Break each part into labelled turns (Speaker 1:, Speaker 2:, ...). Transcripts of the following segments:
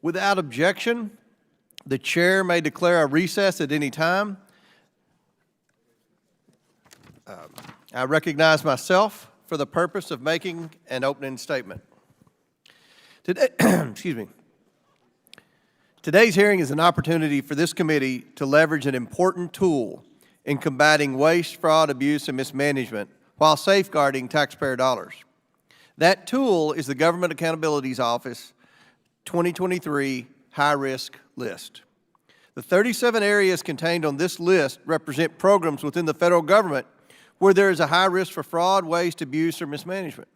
Speaker 1: Without objection, the chair may declare a recess at any time. I recognize myself for the purpose of making an opening statement. Today, excuse me. Today's hearing is an opportunity for this committee to leverage an important tool in combating waste, fraud, abuse, and mismanagement while safeguarding taxpayer dollars. That tool is the Government Accountability Office 2023 high-risk list. The 37 areas contained on this list represent programs within the federal government where there is a high risk for fraud, waste, abuse, or mismanagement.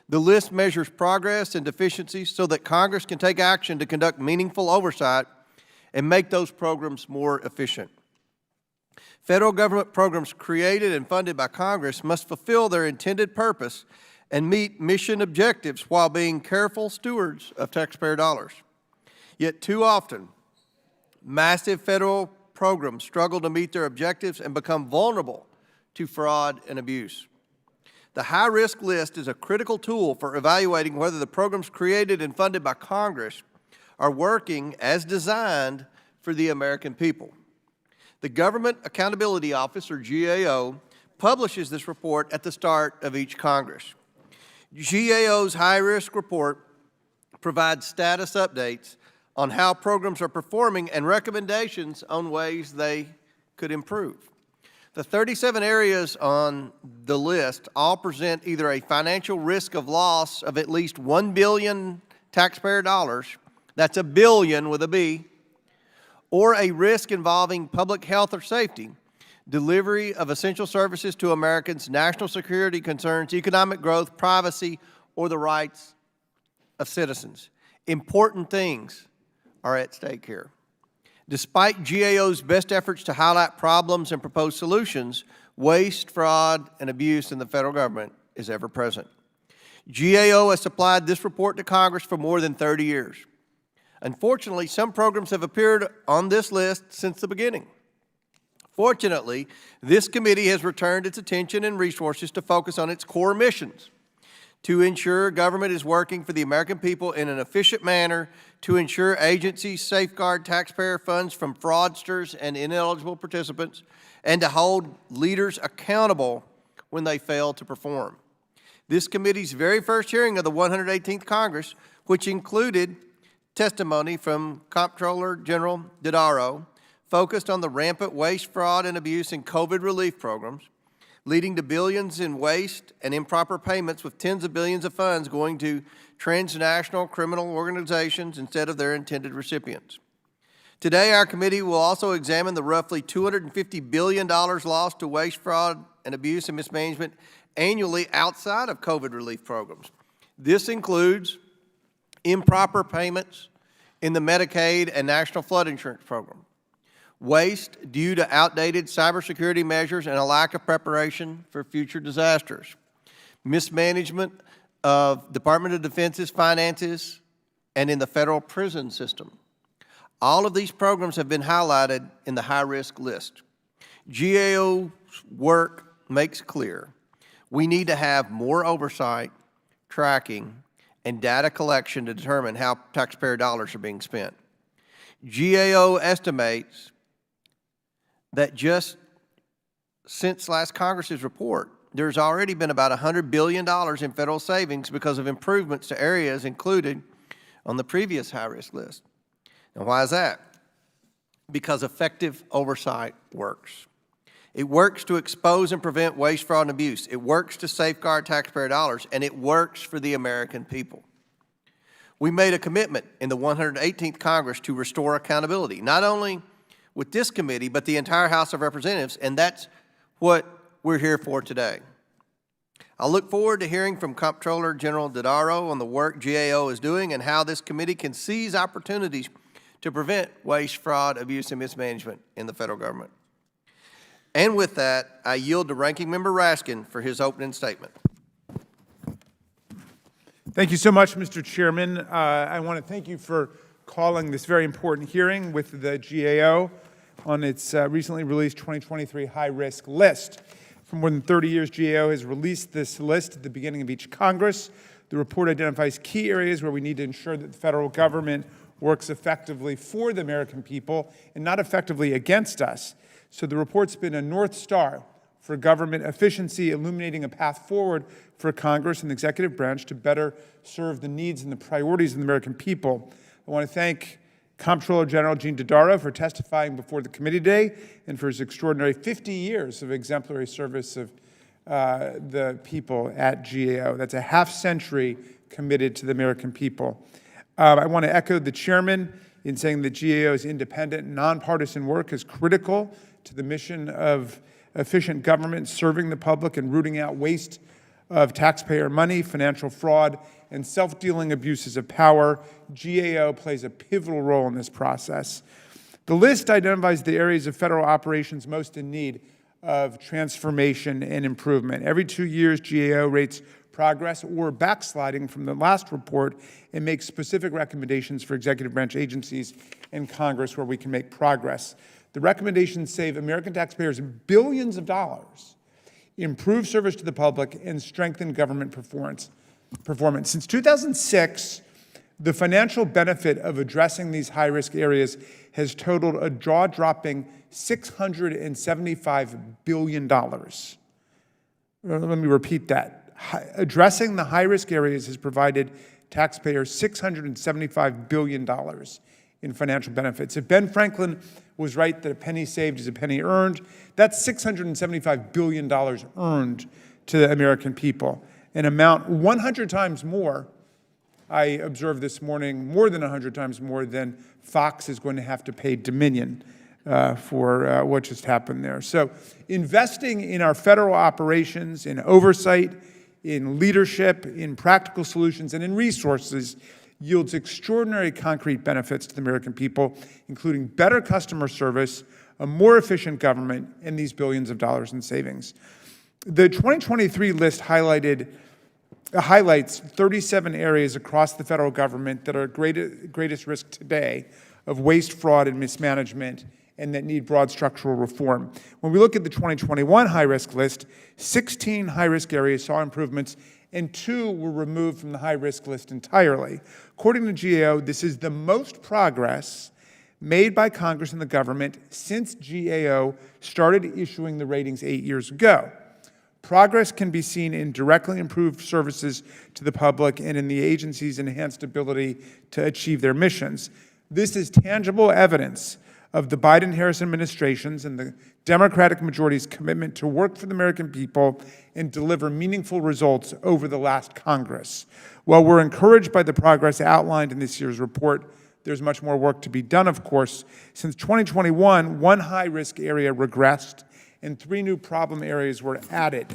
Speaker 1: The list measures progress and deficiencies so that Congress can take action to conduct meaningful oversight and make those programs more efficient. Federal government programs created and funded by Congress must fulfill their intended purpose and meet mission objectives while being careful stewards of taxpayer dollars. Yet too often, massive federal programs struggle to meet their objectives and become vulnerable to fraud and abuse. The high-risk list is a critical tool for evaluating whether the programs created and funded by Congress are working as designed for the American people. The Government Accountability Office, or GAO, publishes this report at the start of each Congress. GAO's high-risk report provides status updates on how programs are performing and recommendations on ways they could improve. The 37 areas on the list all present either a financial risk of loss of at least $1 billion taxpayer dollars, that's a billion with a B, or a risk involving public health or safety, delivery of essential services to Americans, national security concerns, economic growth, privacy, or the rights of citizens. Important things are at stake here. Despite GAO's best efforts to highlight problems and propose solutions, waste, fraud, and abuse in the federal government is ever present. GAO has supplied this report to Congress for more than 30 years. Unfortunately, some programs have appeared on this list since the beginning. Fortunately, this committee has returned its attention and resources to focus on its core missions: to ensure government is working for the American people in an efficient manner, to ensure agencies safeguard taxpayer funds from fraudsters and ineligible participants, and to hold leaders accountable when they fail to perform. This committee's very first hearing of the 118th Congress, which included testimony from Comptroller General Dodaro, focused on the rampant waste, fraud, and abuse in COVID relief programs, leading to billions in waste and improper payments with tens of billions of funds going to transnational criminal organizations instead of their intended recipients. Today, our committee will also examine the roughly $250 billion lost to waste, fraud, and abuse and mismanagement annually outside of COVID relief programs. This includes improper payments in the Medicaid and National Flood Insurance Program, waste due to outdated cybersecurity measures and a lack of preparation for future disasters, mismanagement of Department of Defense's finances and in the federal prison system. All of these programs have been highlighted in the high-risk list. GAO's work makes clear we need to have more oversight, tracking, and data collection to determine how taxpayer dollars are being spent. GAO estimates that just since last Congress's report, there's already been about $100 billion in federal savings because of improvements to areas included on the previous high-risk list. Now, why is that? Because effective oversight works. It works to expose and prevent waste, fraud, and abuse. It works to safeguard taxpayer dollars, and it works for the American people. We made a commitment in the 118th Congress to restore accountability, not only with this committee, but the entire House of Representatives, and that's what we're here for today. I look forward to hearing from Comptroller General Dodaro on the work GAO is doing and how this committee can seize opportunities to prevent waste, fraud, abuse, and mismanagement in the federal government. And with that, I yield to Ranking Member Raskin for his opening statement.
Speaker 2: Thank you so much, Mr. Chairman. I want to thank you for calling this very important hearing with the GAO on its recently released 2023 high-risk list. For more than 30 years, GAO has released this list at the beginning of each Congress. The report identifies key areas where we need to ensure that the federal government works effectively for the American people and not effectively against us. So the report's been a North Star for government efficiency, illuminating a path forward for Congress and the executive branch to better serve the needs and the priorities of the American people. I want to thank Comptroller General Gene Dodaro for testifying before the committee today and for his extraordinary 50 years of exemplary service of the people at GAO. That's a half-century committed to the American people. I want to echo the chairman in saying that GAO's independent, nonpartisan work is critical to the mission of efficient government, serving the public and rooting out waste of taxpayer money, financial fraud, and self-dealing abuses of power. GAO plays a pivotal role in this process. The list identifies the areas of federal operations most in need of transformation and improvement. Every 2 years, GAO rates progress or backsliding from the last report and makes specific recommendations for executive branch agencies and Congress where we can make progress. The recommendations save American taxpayers billions of dollars, improve service to the public, and strengthen government performance. Since 2006, the financial benefit of addressing these high-risk areas has totaled a jaw-dropping $675 billion. Let me repeat that. Addressing the high-risk areas has provided taxpayers $675 billion in financial benefits. If Ben Franklin was right that a penny saved is a penny earned, that's $675 billion earned to the American people, an amount 100 times more, I observed this morning, more than 100 times more than Fox is going to have to pay Dominion for what just happened there. So investing in our federal operations, in oversight, in leadership, in practical solutions, and in resources yields extraordinary concrete benefits to the American people, including better customer service, a more efficient government, and these billions of dollars in savings. The 2023 list highlights 37 areas across the federal government that are greatest risk today of waste, fraud, and mismanagement, and that need broad structural reform. When we look at the 2021 high-risk list, 16 high-risk areas saw improvements and 2 were removed from the high-risk list entirely. According to GAO, this is the most progress made by Congress and the government since GAO started issuing the ratings 8 years ago. Progress can be seen in directly improved services to the public and in the agency's enhanced ability to achieve their missions. This is tangible evidence of the Biden-Harris administrations and the Democratic majority's commitment to work for the American people and deliver meaningful results over the last Congress. While we're encouraged by the progress outlined in this year's report, there's much more work to be done, of course. Since 2021, 1 high-risk area regressed and 3 new problem areas were added.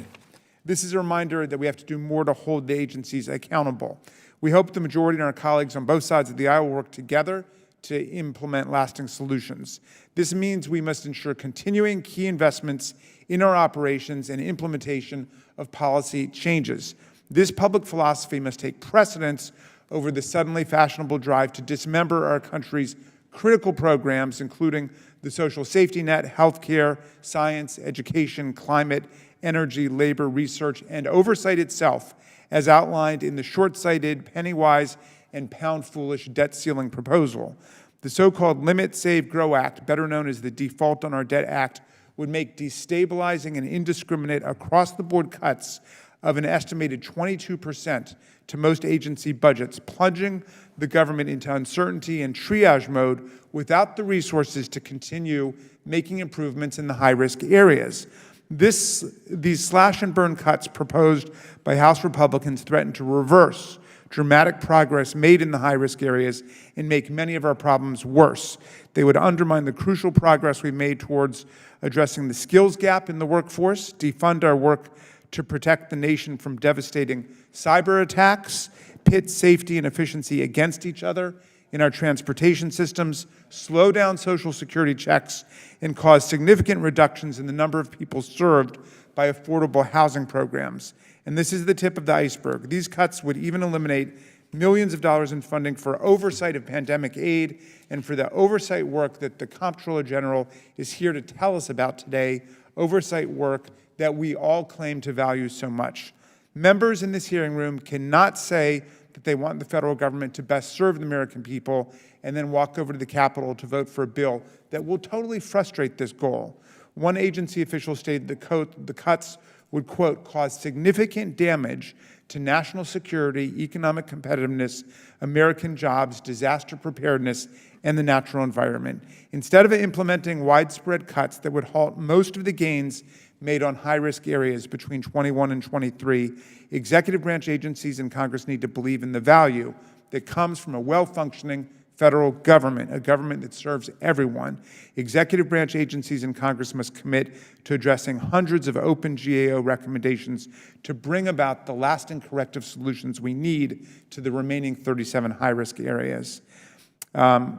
Speaker 2: This is a reminder that we have to do more to hold the agencies accountable. We hope the majority and our colleagues on both sides of the aisle will work together to implement lasting solutions. This means we must ensure continuing key investments in our operations and implementation of policy changes. This public philosophy must take precedence over the suddenly fashionable drive to dismember our country's critical programs, including the social safety net, healthcare, science, education, climate, energy, labor, research, and oversight itself, as outlined in the short-sighted, penny-wise, and pound-foolish debt ceiling proposal. The so-called Limit, Save, Grow Act, better known as the Default on Our Debt Act, would make destabilizing and indiscriminate across-the-board cuts of an estimated 22% to most agency budgets, plunging the government into uncertainty and triage mode without the resources to continue making improvements in the high-risk areas. These slash-and-burn cuts proposed by House Republicans threaten to reverse dramatic progress made in the high-risk areas and make many of our problems worse. They would undermine the crucial progress we made towards addressing the skills gap in the workforce, defund our work to protect the nation from devastating cyber attacks, pit safety and efficiency against each other in our transportation systems, slow down Social Security checks, and cause significant reductions in the number of people served by affordable housing programs. And this is the tip of the iceberg. These cuts would even eliminate millions of dollars in funding for oversight of pandemic aid and for the oversight work that the Comptroller General is here to tell us about today, oversight work that we all claim to value so much. Members in this hearing room cannot say that they want the federal government to best serve the American people, and then walk over to the Capitol to vote for a bill that will totally frustrate this goal. One agency official stated the cuts would, quote, cause significant damage to national security, economic competitiveness, American jobs, disaster preparedness, and the natural environment. Instead of implementing widespread cuts that would halt most of the gains made on high-risk areas between 21 and 23, executive branch agencies in Congress need to believe in the value that comes from a well-functioning federal government, a government that serves everyone. Executive branch agencies in Congress must commit to addressing hundreds of open GAO recommendations to bring about the lasting corrective solutions we need to the remaining 37 high-risk areas.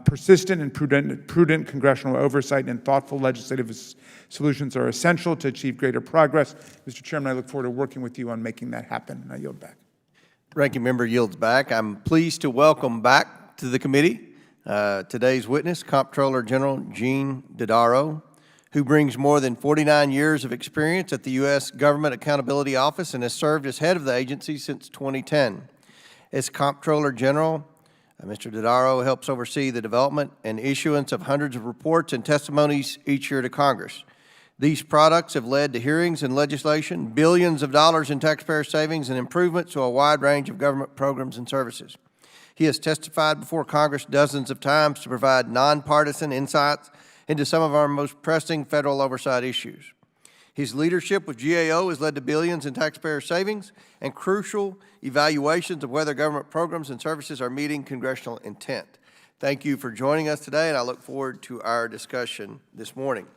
Speaker 2: Persistent and prudent congressional oversight and thoughtful legislative solutions are essential to achieve greater progress. Mr. Chairman, I look forward to working with you on making that happen, and I yield back.
Speaker 1: Ranking member yields back. I'm pleased to welcome back to the committee today's witness, Comptroller General Gene Dodaro, who brings more than 49 years of experience at the U.S. Government Accountability Office and has served as head of the agency since 2010. As Comptroller General, Mr. Dodaro helps oversee the development and issuance of hundreds of reports and testimonies each year to Congress. These products have led to hearings and legislation, billions of dollars in taxpayer savings, and improvements to a wide range of government programs and services. He has testified before Congress dozens of times to provide nonpartisan insights into some of our most pressing federal oversight issues. His leadership with GAO has led to billions in taxpayer savings and crucial evaluations of whether government programs and services are meeting congressional intent. Thank you for joining us today, and I look forward to our discussion this morning.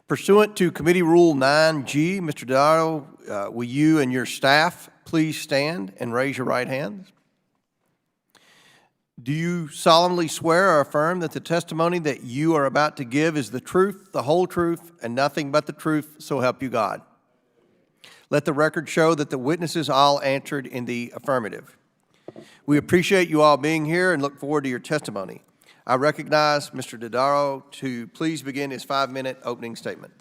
Speaker 1: Pursuant to Committee Rule 9G, Mr. Dodaro, will you and your staff please stand and raise your right hands? Do you solemnly swear or affirm that the testimony that you are about to give is the truth, the whole truth, and nothing but the truth, so help you God? Let the record show that the witnesses all answered in the affirmative. We appreciate you all being here and look forward to your testimony. I recognize Mr. Dodaro to please begin his 5-minute opening statement.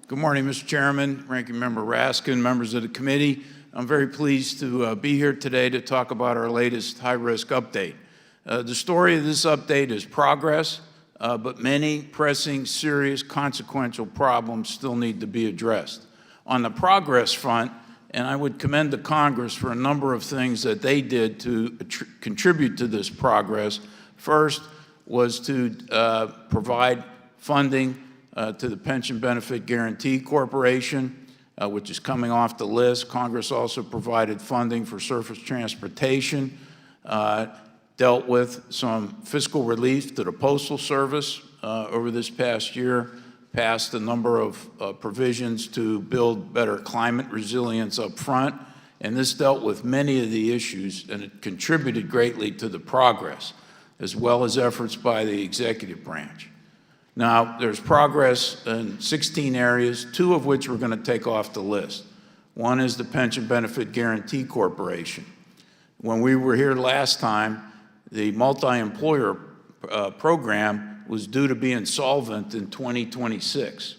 Speaker 3: Good morning, Mr. Chairman, Ranking Member Raskin, members of the committee. I'm very pleased to be here today to talk about our latest high-risk update. The story of this update is progress, but many pressing, serious, consequential problems still need to be addressed. On the progress front, and I would commend the Congress for a number of things that they did to contribute to this progress. First was to provide funding to the Pension Benefit Guaranty Corporation, which is coming off the list. Congress also provided funding for surface transportation, dealt with some fiscal relief to the Postal Service over this past year, passed a number of provisions to build better climate resilience up front, and this dealt with many of the issues, and it contributed greatly to the progress, as well as efforts by the executive branch. Now, there's progress in 16 areas, 2 of which we're going to take off the list. One is the Pension Benefit Guaranty Corporation. When we were here last time, the multi-employer program was due to be insolvent in 2026.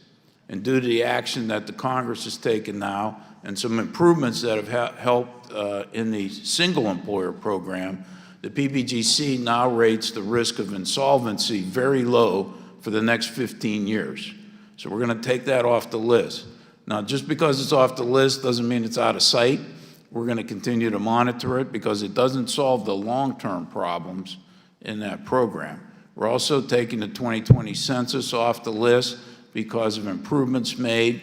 Speaker 3: And due to the action that the Congress has taken now and some improvements that have helped in the single employer program, the PBGC now rates the risk of insolvency very low for the next 15 years. So we're going to take that off the list. Now, just because it's off the list doesn't mean it's out of sight. We're going to continue to monitor it because it doesn't solve the long-term problems in that program. We're also taking the 2020 census off the list because of improvements made.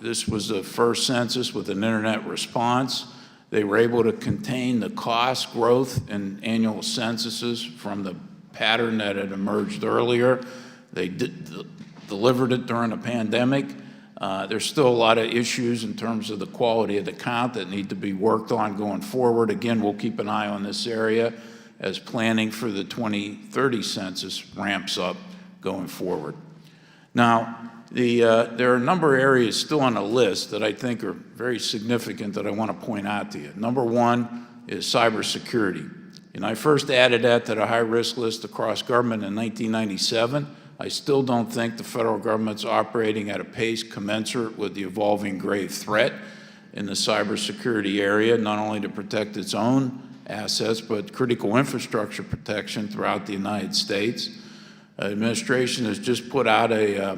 Speaker 3: This was the first census with an internet response. They were able to contain the cost growth in annual censuses from the pattern that had emerged earlier. They delivered it during a pandemic. There's still a lot of issues in terms of the quality of the count that need to be worked on going forward. Again, we'll keep an eye on this area as planning for the 2030 census ramps up going forward. Now, there are a number of areas still on the list that I think are very significant that I want to point out to you. Number one is cybersecurity. And I first added that to the high-risk list across government in 1997. I still don't think the federal government's operating at a pace commensurate with the evolving grave threat. in the cybersecurity area, not only to protect its own assets, but critical infrastructure protection throughout the United States. Administration has just put out a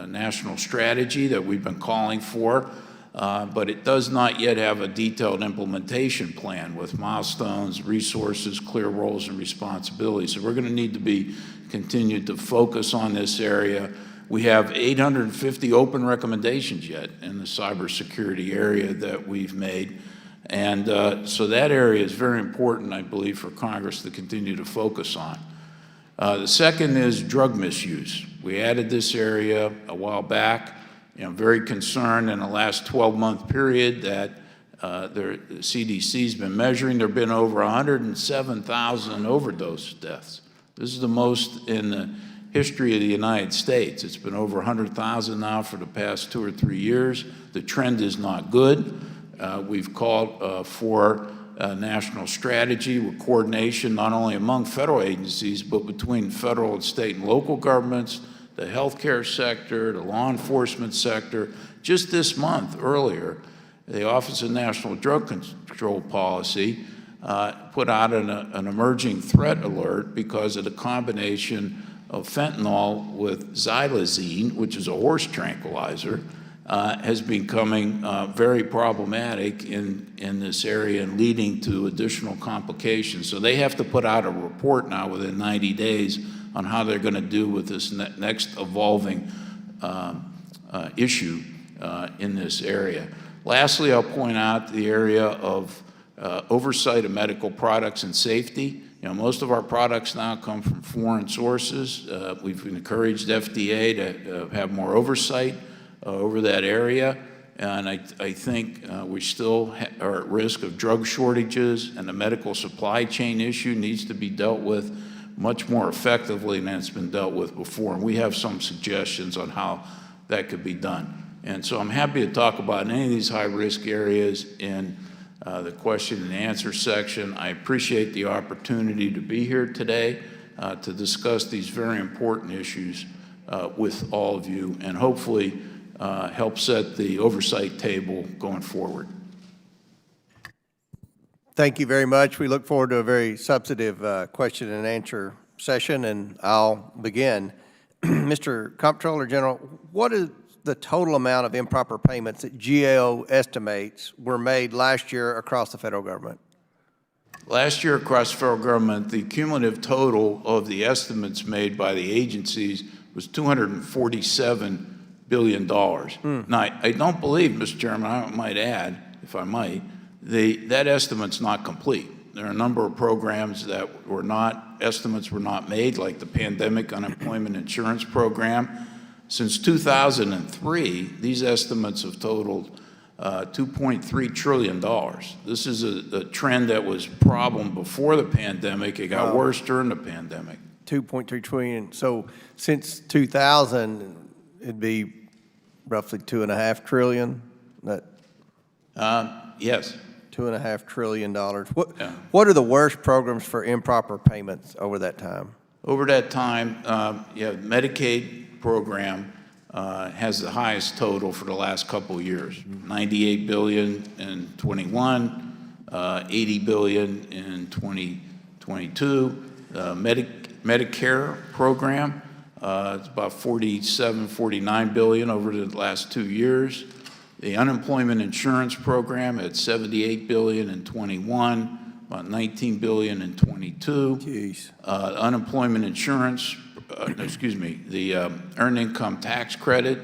Speaker 3: national strategy that we've been calling for, but it does not yet have a detailed implementation plan with milestones, resources, clear roles and responsibilities. So we're going to need to be continued to focus on this area. We have 850 open recommendations yet in the cybersecurity area that we've made. And so that area is very important, I believe, for Congress to continue to focus on. The second is drug misuse. We added this area a while back. I'm very concerned in the last 12-month period that the CDC's been measuring. There have been over 107,000 overdose deaths. This is the most in the history of the United States. It's been over 100,000 now for the past 2 or 3 years. The trend is not good. We've called for a national strategy with coordination not only among federal agencies, but between federal and state and local governments, the healthcare sector, the law enforcement sector. Just this month, earlier, the Office of National Drug Control Policy put out an emerging threat alert because of the combination of fentanyl with xylazine, which is a horse tranquilizer, has becoming very problematic in this area and leading to additional complications. So they have to put out a report now within 90 days on how they're going to do with this next evolving issue in this area. Lastly, I'll point out the area of oversight of medical products and safety. You know, most of our products now come from foreign sources. We've encouraged FDA to have more oversight over that area, and I think we still are at risk of drug shortages, and the medical supply chain issue needs to be dealt with much more effectively than it's been dealt with before, and we have some suggestions on how that could be done. And so I'm happy to talk about any of these high-risk areas in the question and answer section. I appreciate the opportunity to be here today to discuss these very important issues with all of you, and hopefully help set the oversight table going forward.
Speaker 1: Thank you very much. We look forward to a very substantive question and answer session, and I'll begin. Mr. Comptroller General, what is the total amount of improper payments that GAO estimates were made last year across the federal government?
Speaker 3: Last year across the federal government, the cumulative total of the estimates made by the agencies was $247 billion. Now, I don't believe, Mr. Chairman, I might add, if I might, that estimate's not complete. There are a number of programs that estimates were not made, like the Pandemic Unemployment Insurance Program. Since 2003, these estimates have totaled $2.3 trillion. This is a trend that was a problem before the pandemic. It got worse during the pandemic.
Speaker 1: 2.3 trillion. So since 2000, it'd be roughly $2.5 trillion.
Speaker 3: Yes.
Speaker 1: $2.5 trillion. What are the worst programs for improper payments over that time?
Speaker 3: Over that time, Medicaid program has the highest total for the last couple of years. $98 billion in 21, $80 billion in 2022. Medicare program, it's about $49 billion over the last 2 years. The unemployment insurance program at $78 billion in 21, about $19 billion in 22.
Speaker 1: Jeez.
Speaker 3: Unemployment insurance, the earned income tax credit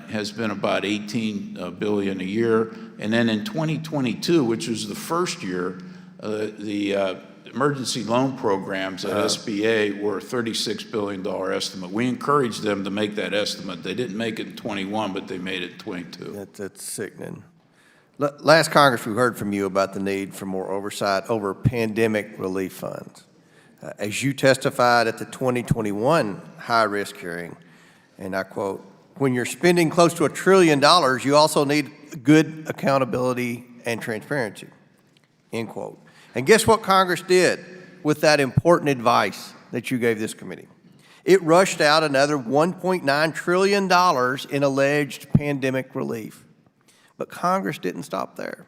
Speaker 3: has been about $18 billion a year. And then in 2022, which was the first year, the emergency loan programs at SBA were a $36 billion estimate. We encouraged them to make that estimate. They didn't make it in 21, but they made it in 22.
Speaker 1: That's sickening. Last Congress, we heard from you about the need for more oversight over pandemic relief funds. As you testified at the 2021 high-risk hearing, and I quote, "When you're spending close to $1 trillion, you also need good accountability and transparency," end quote. And guess what Congress did with that important advice that you gave this committee? It rushed out another $1.9 trillion in alleged pandemic relief. But Congress didn't stop there.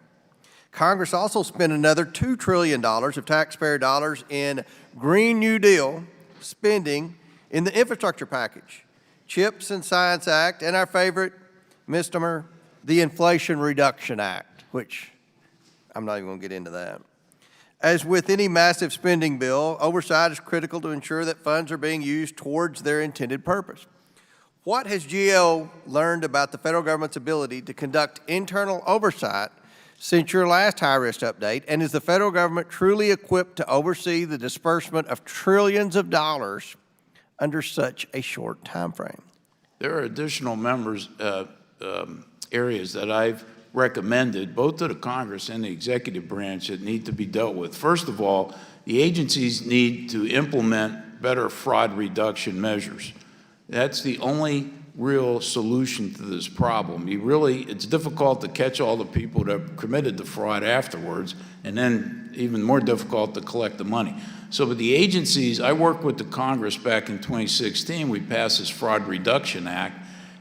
Speaker 1: Congress also spent another $2 trillion of taxpayer dollars in Green New Deal spending in the infrastructure package, CHIPS and Science Act, and our favorite misnomer, the Inflation Reduction Act, which I'm not even going to get into that. As with any massive spending bill, oversight is critical to ensure that funds are being used towards their intended purpose. What has GAO learned about the federal government's ability to conduct internal oversight since your last high-risk update, and is the federal government truly equipped to oversee the disbursement of trillions of dollars under such a short time frame?
Speaker 3: There are additional areas that I've recommended, both to the Congress and the executive branch, that need to be dealt with. First of all, the agencies need to implement better fraud reduction measures. That's the only real solution to this problem. It's difficult to catch all the people that committed the fraud afterwards, and then even more difficult to collect the money. So with the agencies, I worked with the Congress back in 2016, we passed this Fraud Reduction Act,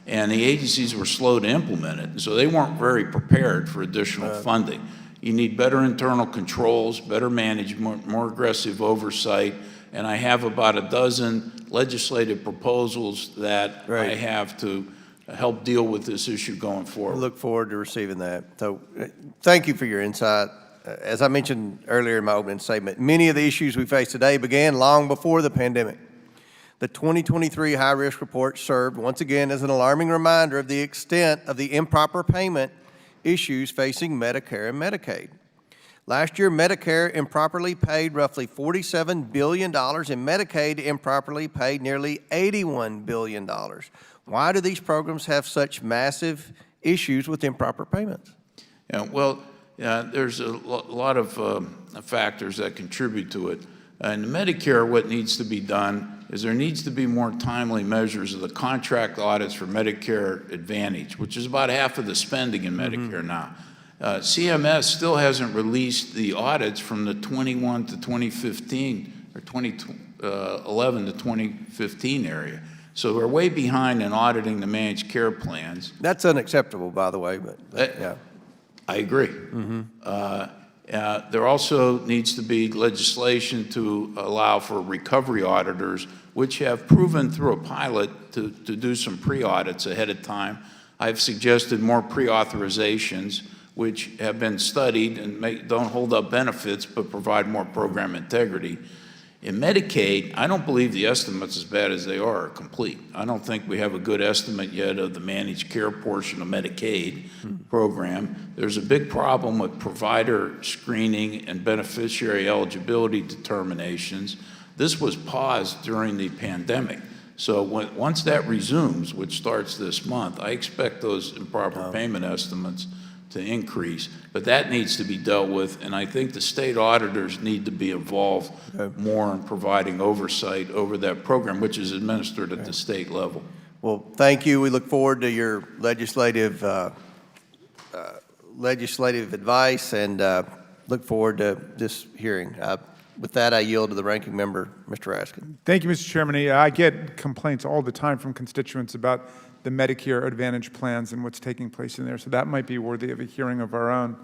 Speaker 3: and the agencies were slow to implement it. So they weren't very prepared for additional funding. You need better internal controls, better management, more aggressive oversight, and I have about a dozen legislative proposals that I have to help deal with this issue going forward.
Speaker 1: I look forward to receiving that. So thank you for your insight. As I mentioned earlier in my opening statement, many of the issues we face today began long before the pandemic. The 2023 high-risk report served once again as an alarming reminder of the extent of the improper payment issues facing Medicare and Medicaid. Last year, Medicare improperly paid roughly $47 billion, and Medicaid improperly paid nearly $81 billion. Why do these programs have such massive issues with improper payments?
Speaker 3: Yeah, well, there's a lot of factors that contribute to it. In Medicare, what needs to be done is there needs to be more timely measures of the contract audits for Medicare Advantage, which is about half of the spending in Medicare now. CMS still hasn't released the audits from the 21 to 2015 or 2011 to 2015 area. So we're way behind in auditing the managed care plans.
Speaker 1: That's unacceptable, by the way, but yeah.
Speaker 3: I agree. There also needs to be legislation to allow for recovery auditors, which have proven through a pilot to do some pre-audits ahead of time. I've suggested more pre-authorizations, which have been studied and don't hold up benefits but provide more program integrity. In Medicaid, I don't believe the estimates, as bad as they are complete. I don't think we have a good estimate yet of the managed care portion of Medicaid program. There's a big problem with provider screening and beneficiary eligibility determinations. This was paused during the pandemic. So once that resumes, which starts this month, I expect those improper payment estimates to increase, but that needs to be dealt with, and I think the state auditors need to be involved more in providing oversight over that program, which is administered at the state level.
Speaker 1: Well, thank you. We look forward to your legislative advice and look forward to this hearing. With that, I yield to the ranking member, Mr. Raskin.
Speaker 2: Thank you, Mr. Chairman. I get complaints all the time from constituents about the Medicare Advantage plans and what's taking place in there. So that might be worthy of a hearing of our own,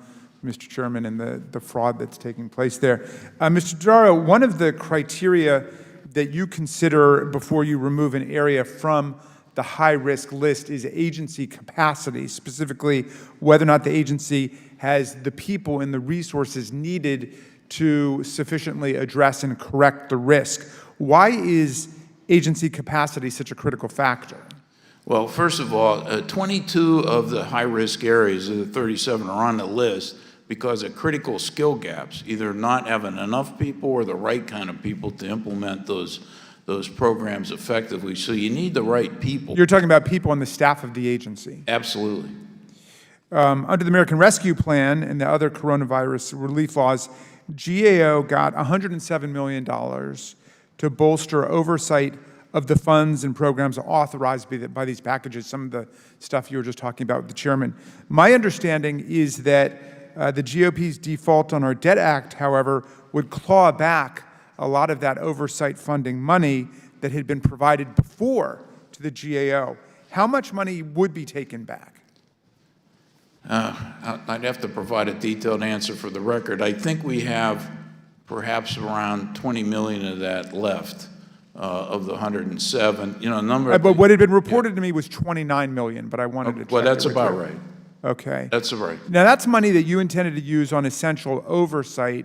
Speaker 2: Mr. Chairman, and the fraud that's taking place there. Mr. Dodaro, one of the criteria that you consider before you remove an area from the high-risk list is agency capacity, specifically whether or not the agency has the people and the resources needed to sufficiently address and correct the risk. Why is agency capacity such a critical factor?
Speaker 3: Well, first of all, 22 of the high-risk areas of the 37 are on the list because of critical skill gaps, either not having enough people or the right kind of people to implement those programs effectively. So you need the right people.
Speaker 2: You're talking about people on the staff of the agency.
Speaker 3: Absolutely.
Speaker 2: Under the American Rescue Plan and the other coronavirus relief laws, GAO got $107 million to bolster oversight of the funds and programs authorized by these packages, some of the stuff you were just talking about with the chairman. My understanding is that the GOP's default on our Debt Act, however, would claw back a lot of that oversight funding money that had been provided before to the GAO. How much money would be taken back?
Speaker 3: I'd have to provide a detailed answer for the record. I think we have perhaps around 20 million of that left, of the 107. You know, a number of
Speaker 2: But what had been reported to me was 29 million, but I wanted to check.
Speaker 3: Well, that's
Speaker 2: it with
Speaker 3: about
Speaker 2: you.
Speaker 3: right.
Speaker 2: Okay.
Speaker 3: That's right.
Speaker 2: Now, that's money that you intended to use on essential oversight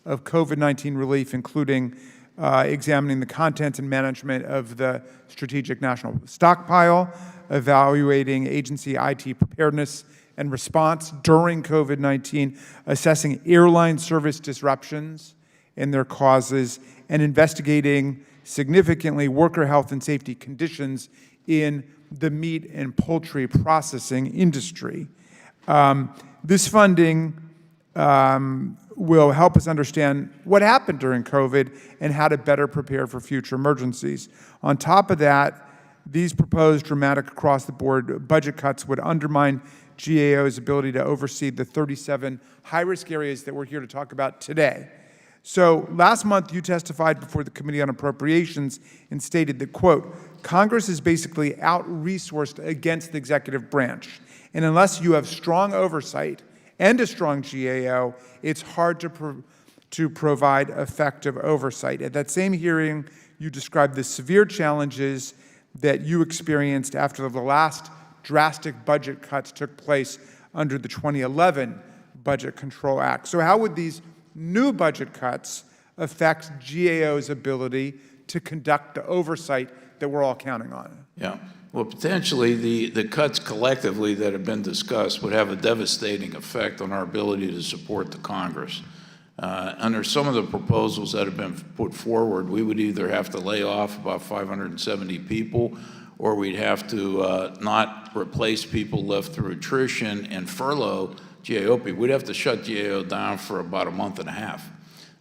Speaker 2: of COVID-19 relief, including examining the content and management of the Strategic National Stockpile, evaluating agency IT preparedness and response during COVID-19, assessing airline service disruptions and their causes, and investigating significantly worker health and safety conditions in the meat and poultry processing industry. This funding will help us understand what happened during COVID and how to better prepare for future emergencies. On top of that, these proposed dramatic across-the-board budget cuts would undermine GAO's ability to oversee the 37 high-risk areas that we're here to talk about today. So last month, you testified before the Committee on Appropriations and stated that, quote, Congress is basically out-resourced against the executive branch. And unless you have strong oversight and a strong GAO, it's hard to provide effective oversight. At that same hearing, you described the severe challenges that you experienced after the last drastic budget cuts took place under the 2011 Budget Control Act. So how would these new budget cuts affect GAO's ability to conduct the oversight that we're all counting on?
Speaker 3: Yeah. Well, potentially, the cuts collectively that have been discussed would have a devastating effect on our ability to support the Congress. Under some of the proposals that have been put forward, we would either have to lay off about 570 people, or we'd have to not replace people left through attrition and furlough GAO people. We'd have to shut GAO down for about a month and a half,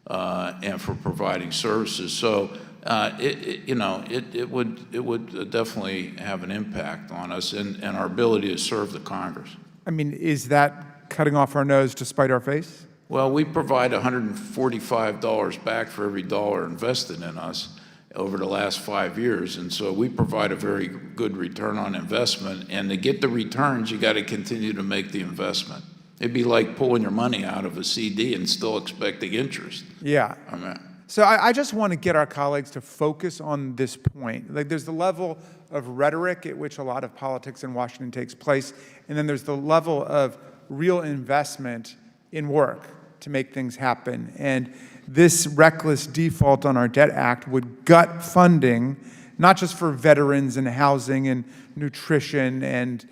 Speaker 3: and for providing services. So it would definitely have an impact on us and our ability to serve the Congress.
Speaker 2: I mean, is that cutting off our nose to spite our face?
Speaker 3: Well, we provide $145 back for every dollar invested in us over the last 5 years, and so we provide a very good return on investment. And to get the returns, you got to continue to make the investment. It'd be like pulling your money out of a CD and still expecting interest.
Speaker 2: Yeah.
Speaker 3: I mean,
Speaker 2: So I just want to get our colleagues to focus on this point. Like, there's the level of rhetoric at which a lot of politics in Washington takes place, and then there's the level of real investment in work to make things happen. And this reckless default on our debt act would gut funding, not just for veterans and housing and nutrition and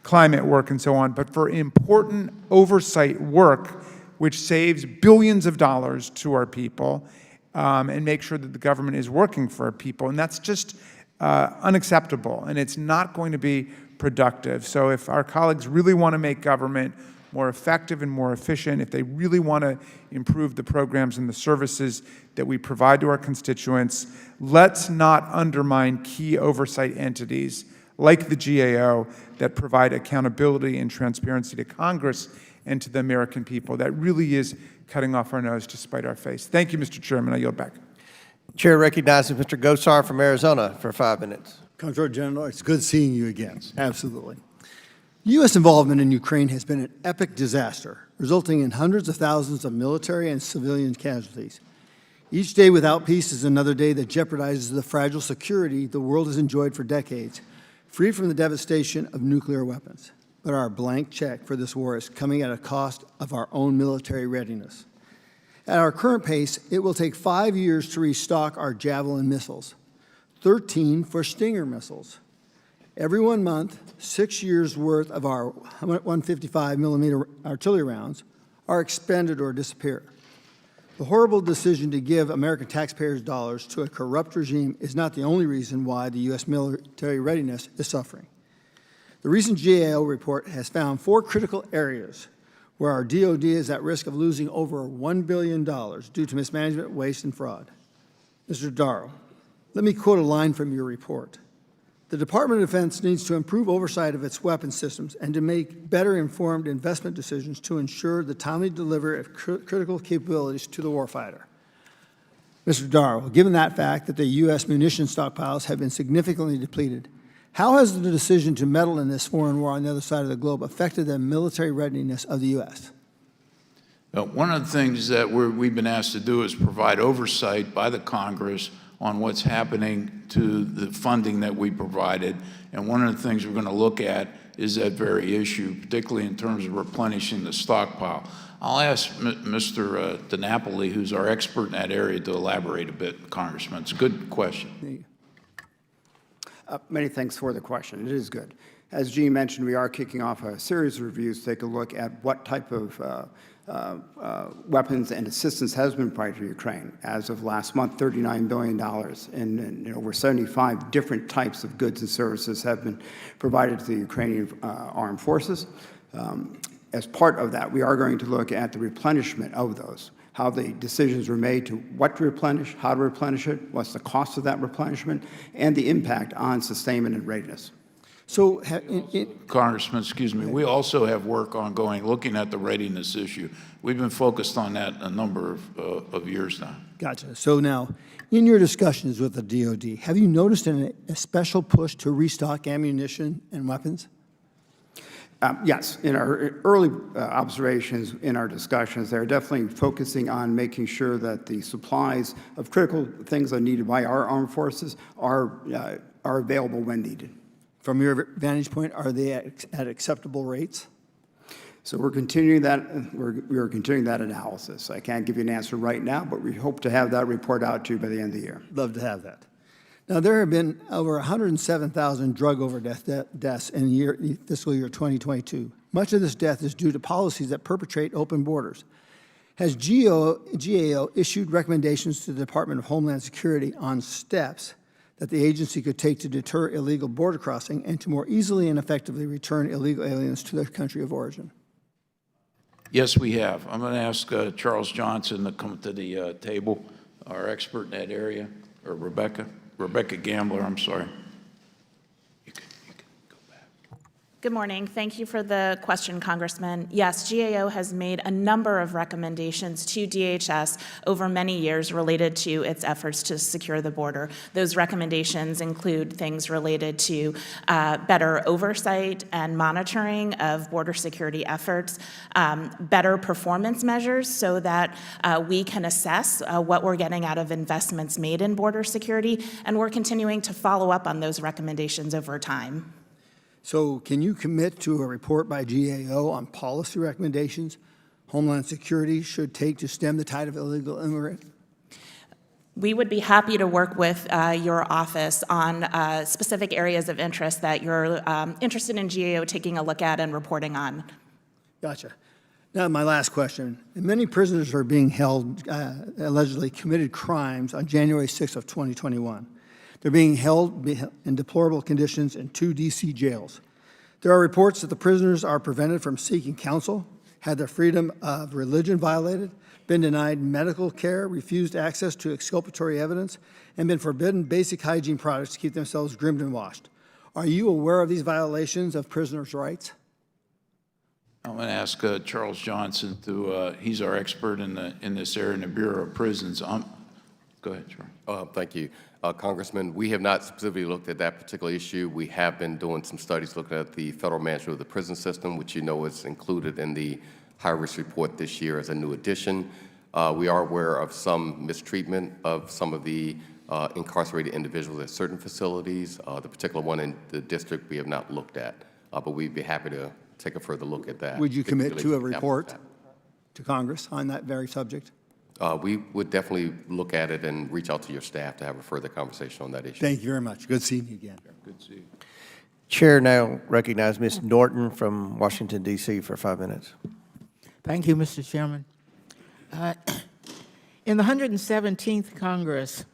Speaker 2: climate work and so on, but for important oversight work which saves billions of dollars to our people, and make sure that the government is working for our people. And that's just unacceptable, and it's not going to be productive. So if our colleagues really want to make government more effective and more efficient, if they really want to improve the programs and the services that we provide to our constituents, let's not undermine key oversight entities like the GAO that provide accountability and transparency to Congress and to the American people. That really is cutting off our nose to spite our face. Thank you, Mr. Chairman. I yield back.
Speaker 1: Chair recognizes Mr. Gosar from Arizona for 5 minutes.
Speaker 4: Comptroller General, it's good seeing you again. Absolutely. U.S. involvement in Ukraine has been an epic disaster, resulting in hundreds of thousands of military and civilian casualties. Each day without peace is another day that jeopardizes the fragile security the world has enjoyed for decades, free from the devastation of nuclear weapons. But our blank check for this war is coming at a cost of our own military readiness. At our current pace, it will take 5 years to restock our Javelin missiles, 13 for Stinger missiles. Every 1 month, 6 years' worth of our 155-millimeter artillery rounds are expended or disappear. The horrible decision to give American taxpayers' dollars to a corrupt regime is not the only reason why the U.S. military readiness is suffering. The recent GAO report has found 4 critical areas where our DOD is at risk of losing over $1 billion due to mismanagement, waste, and fraud. Mr. Darrow, let me quote a line from your report. The Department of Defense needs to improve oversight of its weapons systems and to make better informed investment decisions to ensure the timely delivery of critical capabilities to the warfighter. Mr. Darrow, given that fact that the U.S. munition stockpiles have been significantly depleted, How has the decision to meddle in this foreign war on the other side of the globe affected the military readiness of the U.S.?
Speaker 3: One of the things that we've been asked to do is provide oversight by the Congress on what's happening to the funding that we provided. And one of the things we're going to look at is that very issue, particularly in terms of replenishing the stockpile. I'll ask Mr. DiNapoli, who's our expert in that area, to elaborate a bit, Congressman. It's a good question.
Speaker 5: Many thanks for the question. It is good. As Gene mentioned, we are kicking off a series of reviews to take a look at what type of weapons and assistance has been provided to Ukraine. As of last month, $39 billion in over 75 different types of goods and services have been provided to the Ukrainian armed forces. As part of that, we are going to look at the replenishment of those, how the decisions were made to what to replenish, how to replenish it, what's the cost of that replenishment, and the impact on sustainment and readiness.
Speaker 4: So,
Speaker 3: Congressman, excuse me, we also have work ongoing looking at the readiness issue. We've been focused on that a number of years now.
Speaker 4: gotcha. So now, in your discussions with the DOD, have you noticed a special push to restock ammunition and weapons?
Speaker 5: Yes, in our early observations, in our discussions, they're definitely focusing on making sure that the supplies of critical things that are needed by our armed forces are available when needed.
Speaker 4: From your vantage point, are they at acceptable rates?
Speaker 5: So we're continuing that. We're continuing that analysis. I can't give you an answer right now, but we hope to have that report out to you by the end of the year.
Speaker 4: Love to have that. Now, there have been over 107,000 drug overdose deaths in fiscal year 2022. Much of this death is due to policies that perpetrate open borders. Has GAO issued recommendations to the Department of Homeland Security on steps that the agency could take to deter illegal border crossing and to more easily and effectively return illegal aliens to their country of origin?
Speaker 3: Yes, we have. I'm going to ask Charles Johnson to come to the table, our expert in that area, or Rebecca Gambler, I'm sorry. You can go back.
Speaker 6: Good morning. Thank you for the question, Congressman. Yes, GAO has made a number of recommendations to DHS over many years related to its efforts to secure the border. Those recommendations include things related to better oversight and monitoring of border security efforts, better performance measures so that we can assess what we're getting out of investments made in border security, and we're continuing to follow up on those recommendations over time.
Speaker 4: So can you commit to a report by GAO on policy recommendations Homeland Security should take to stem the tide of illegal immigrant?
Speaker 6: We would be happy to work with your office on specific areas of interest that you're interested in GAO taking a look at and reporting on.
Speaker 4: Gotcha. Now, my last question. Many prisoners are being held, allegedly committed crimes on January 6th of 2021. They're being held in deplorable conditions in 2 D.C. jails. There are reports that the prisoners are prevented from seeking counsel, had their freedom of religion violated, been denied medical care, refused access to exculpatory evidence, and been forbidden basic hygiene products to keep themselves groomed and washed. Are you aware of these violations of prisoners' rights?
Speaker 3: I'm going to ask Charles Johnson to, he's our expert in this area in the Bureau of Prisons. Go ahead, Charles.
Speaker 7: Thank you. Congressman, we have not specifically looked at that particular issue. We have been doing some studies looking at the federal management of the prison system, which you know is included in the high-risk report this year as a new addition. We are aware of some mistreatment of some of the incarcerated individuals at certain facilities. The particular one in the district we have not looked at, but we'd be happy to take a further look at that.
Speaker 4: Would you commit to a report to Congress on that very subject?
Speaker 7: We would definitely look at it and reach out to your staff to have a further conversation on that issue.
Speaker 4: Thank you very much. Good seeing you again.
Speaker 3: Good to see you.
Speaker 1: Chair now recognizes Ms. Norton from Washington, D.C. for 5 minutes.
Speaker 8: Thank you, Mr. Chairman. In the 117th Congress,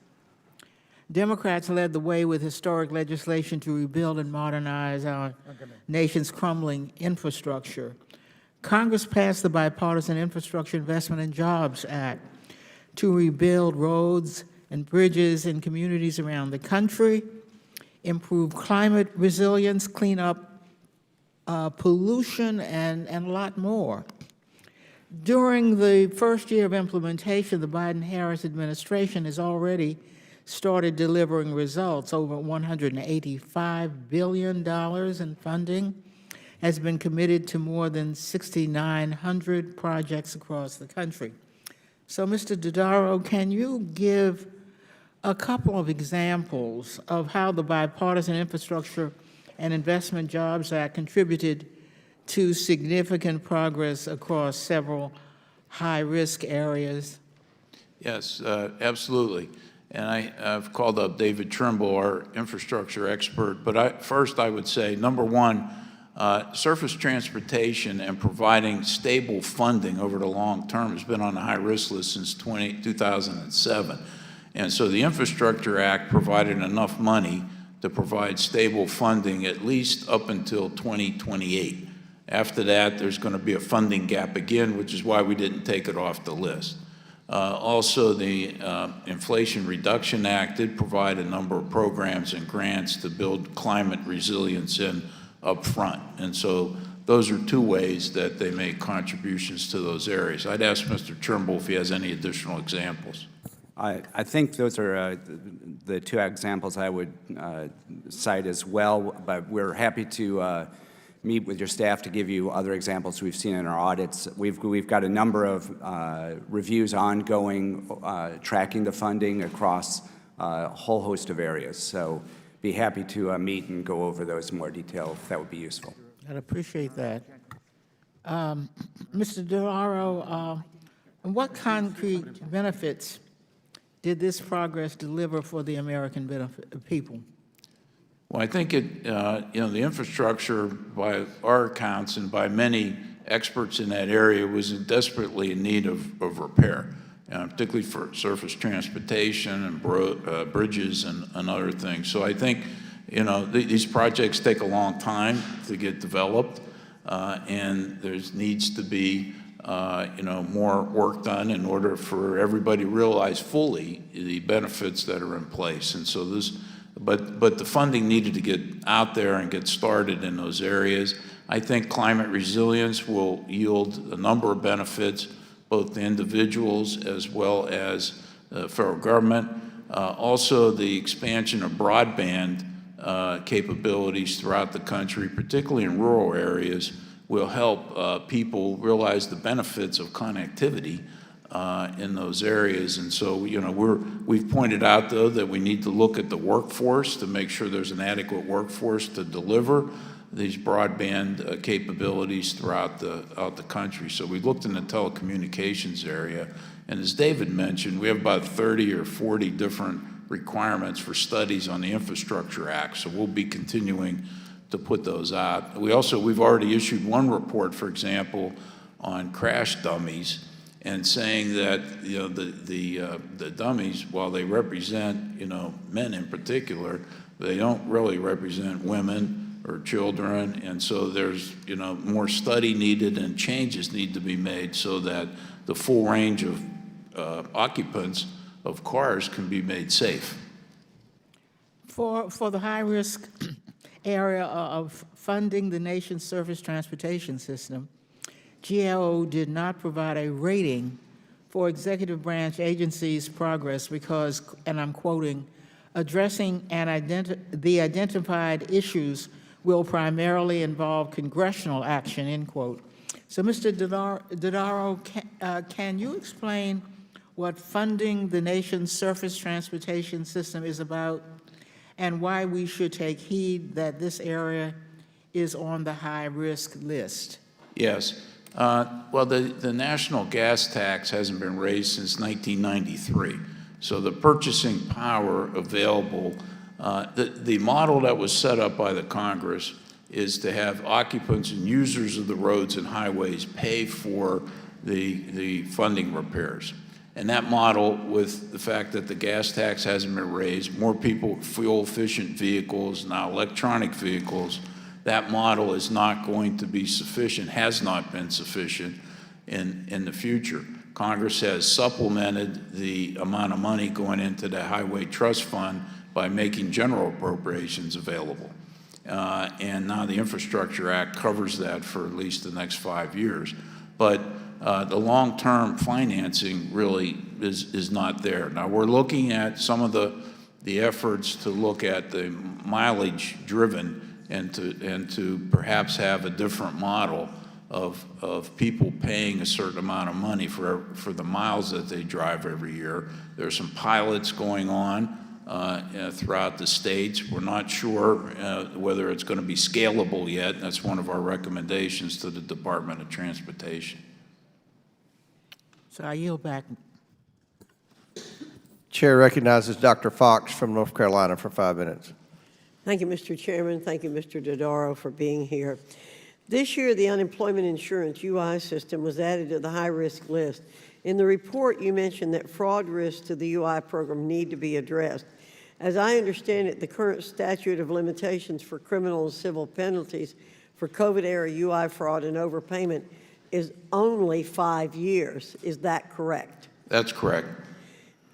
Speaker 8: Democrats led the way with historic legislation to rebuild and modernize our nation's crumbling infrastructure. Congress passed the Bipartisan Infrastructure Investment and Jobs Act to rebuild roads and bridges in communities around the country, improve climate resilience, clean up pollution, and a lot more. During the first year of implementation, the Biden-Harris administration has already started delivering results. Over $185 billion in funding has been committed to more than 6,900 projects across the country. So, Mr. Dodaro, can you give a couple of examples of how the Bipartisan Infrastructure and Investment Jobs Act contributed to significant progress across several high-risk areas?
Speaker 3: Yes, absolutely. And I've called up David Trimble, our infrastructure expert. But first I would say, number one, surface transportation and providing stable funding over the long term has been on the high-risk list since 2007. And so the Infrastructure Act provided enough money to provide stable funding at least up until 2028. After that, there's going to be a funding gap again, which is why we didn't take it off the list. Also, the Inflation Reduction Act did provide a number of programs and grants to build climate resilience in up front. And so those are two ways that they make contributions to those areas. I'd ask Mr. Trimble if he has any additional examples.
Speaker 9: I think those are the two examples I would cite as well, but we're happy to meet with your staff to give you other examples we've seen in our audits. We've got a number of reviews ongoing, tracking the funding across a whole host of areas. So be happy to meet and go over those in more detail if that would be useful.
Speaker 8: I'd appreciate that. Mr. Dodaro, what concrete benefits did this progress deliver for the American people?
Speaker 3: Well, I think the infrastructure, by our accounts and by many experts in that area, was desperately in need of repair, particularly for surface transportation and bridges and other things. So I think, these projects take a long time to get developed, and there needs to be, more work done in order for everybody to realize fully the benefits that are in place. And so but the funding needed to get out there and get started in those areas. I think climate resilience will yield a number of benefits, both to individuals as well as the federal government. Also, the expansion of broadband capabilities throughout the country, particularly in rural areas, will help people realize the benefits of connectivity in those areas. And so, we've pointed out, though, that we need to look at the workforce to make sure there's an adequate workforce to deliver these broadband capabilities throughout the country. So we looked in the telecommunications area, and as David mentioned, we have about 30 or 40 different requirements for studies on the Infrastructure Act, so we'll be continuing to put those out. We've already issued one report, for example, on crash dummies, and saying that the dummies, while they represent men in particular, they don't really represent women or children, and so there's more study needed and changes need to be made so that the full range of occupants of cars can be made safe.
Speaker 8: For the high-risk area of funding the nation's surface transportation system, GAO did not provide a rating for executive branch agencies' progress because, and I'm quoting, addressing the identified issues will primarily involve congressional action, end quote. So, Mr. Dodaro, can you explain what funding the nation's surface transportation system is about and why we should take heed that this area is on the high-risk list?
Speaker 3: Yes. Well, the national gas tax hasn't been raised since 1993. So the purchasing power available, the model that was set up by the Congress is to have occupants and users of the roads and highways pay for the funding repairs. And that model, with the fact that the gas tax hasn't been raised, more people, fuel-efficient vehicles, now electronic vehicles, that model is not going to be sufficient, has not been sufficient in the future. Congress has supplemented the amount of money going into the Highway Trust Fund by making general appropriations available. And now the Infrastructure Act covers that for at least the next 5 years. But the long-term financing really is not there. Now, we're looking at some of the the efforts to look at the mileage driven and to perhaps have a different model of people paying a certain amount of money for the miles that they drive every year. There's some pilots going on throughout the states. We're not sure whether it's going to be scalable yet. That's one of our recommendations to the Department of Transportation.
Speaker 8: So I yield back.
Speaker 1: Chair recognizes Dr. Fox from North Carolina for 5 minutes.
Speaker 10: Thank you, Mr. Chairman. Thank you, Mr. Dodaro, for being here. This year, the unemployment insurance UI system was added to the high-risk list. In the report, you mentioned that fraud risks to the UI program need to be addressed. As I understand it, the current statute of limitations for criminal and civil penalties for COVID-era UI fraud and overpayment is only 5 years. Is that correct?
Speaker 3: That's correct.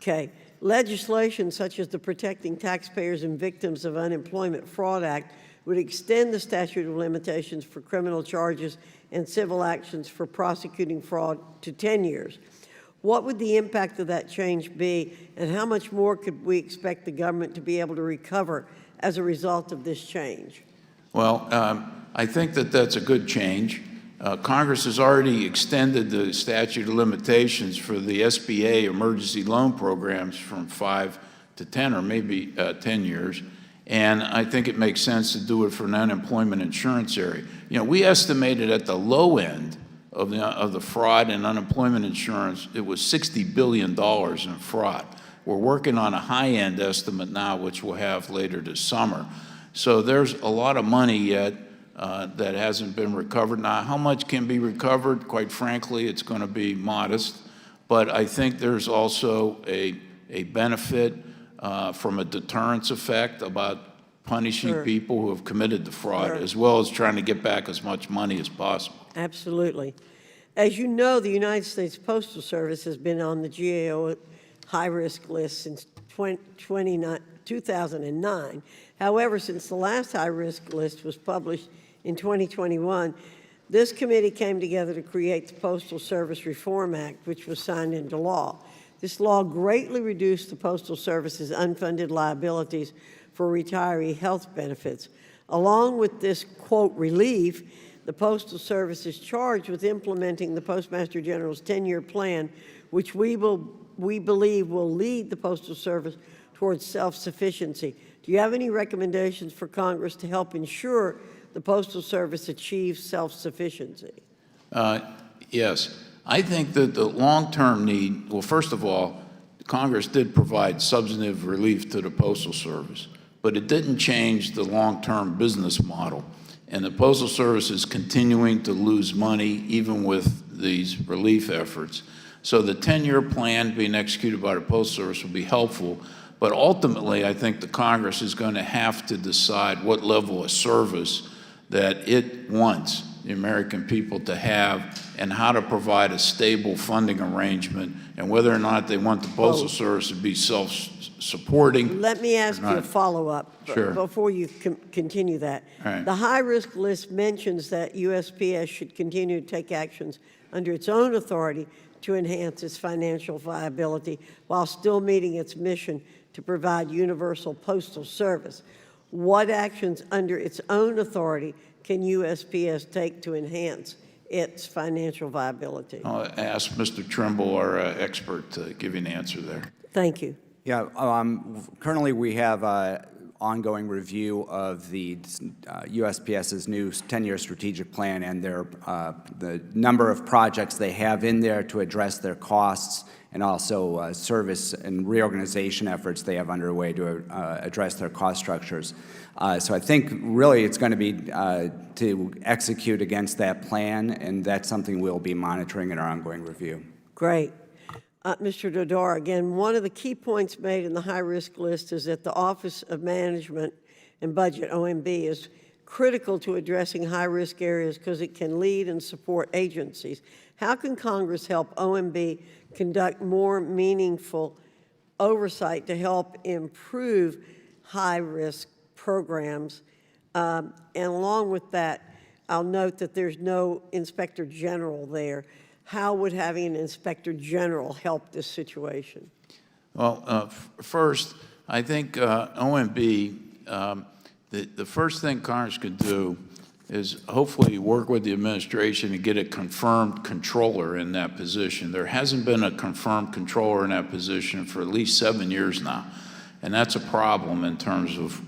Speaker 10: Okay. Legislation such as the Protecting Taxpayers and Victims of Unemployment Fraud Act would extend the statute of limitations for criminal charges and civil actions for prosecuting fraud to 10 years. What would the impact of that change be, and how much more could we expect the government to be able to recover as a result of this change?
Speaker 3: Well, I think that that's a good change. Congress has already extended the statute of limitations for the SBA emergency loan programs from 5 to 10 or maybe 10 years. And I think it makes sense to do it for an unemployment insurance area. You know, we estimated at the low end of the fraud and unemployment insurance, it was $60 billion in fraud. We're working on a high-end estimate now, which we'll have later this summer. So there's a lot of money yet that hasn't been recovered. Now, how much can be recovered? Quite frankly, it's going to be modest. But I think there's also a benefit from a deterrence effect about punishing people who have committed the fraud, as well as trying to get back as much money as possible.
Speaker 10: Absolutely. As you know, the United States Postal Service has been on the GAO high-risk list since 2009. However, since the last high-risk list was published in 2021, this committee came together to create the Postal Service Reform Act, which was signed into law. This law greatly reduced the Postal Service's unfunded liabilities for retiree health benefits. Along with this, quote, relief, the Postal Service is charged with implementing the Postmaster General's 10-year plan, which we believe will lead the Postal Service towards self-sufficiency. Do you have any recommendations for Congress to help ensure the Postal Service achieves self-sufficiency?
Speaker 3: Yes. I think that the long-term need, well, first of all, Congress did provide substantive relief to the Postal Service, but it didn't change the long-term business model. And the Postal Service is continuing to lose money even with these relief efforts. So the 10-year plan being executed by the Postal Service will be helpful, but ultimately I think the Congress is going to have to decide what level of service that it wants the American people to have and how to provide a stable funding arrangement and whether or not they want the Postal Service to be self-supporting.
Speaker 10: Let me ask you a follow-up before you continue that.
Speaker 3: Right.
Speaker 10: The high-risk list mentions that USPS should continue to take actions under its own authority to enhance its financial viability while still meeting its mission to provide universal postal service. What actions under its own authority can USPS take to enhance its financial viability?
Speaker 3: I'll ask Mr. Trimble, our expert, to give you an answer there.
Speaker 10: Thank you.
Speaker 9: Yeah, currently we have ongoing review of the USPS's new 10-year strategic plan and the number of projects they have in there to address their costs and also service and reorganization efforts they have underway to address their cost structures. So I think really it's going to be to execute against that plan, and that's something we'll be monitoring in our ongoing review.
Speaker 10: Great. Mr. Dodaro, again, one of the key points made in the high-risk list is that the Office of Management and Budget, OMB, is critical to addressing high-risk areas because it can lead and support agencies. How can Congress help OMB conduct more meaningful oversight to help improve high-risk programs? And along with that, I'll note that there's no Inspector General there. How would having an Inspector General help this situation?
Speaker 3: Well, first, I think OMB, the first thing Congress could do is hopefully work with the administration to get a confirmed controller in that position. There hasn't been a confirmed controller in that position for at least 7 years now. And that's a problem in terms of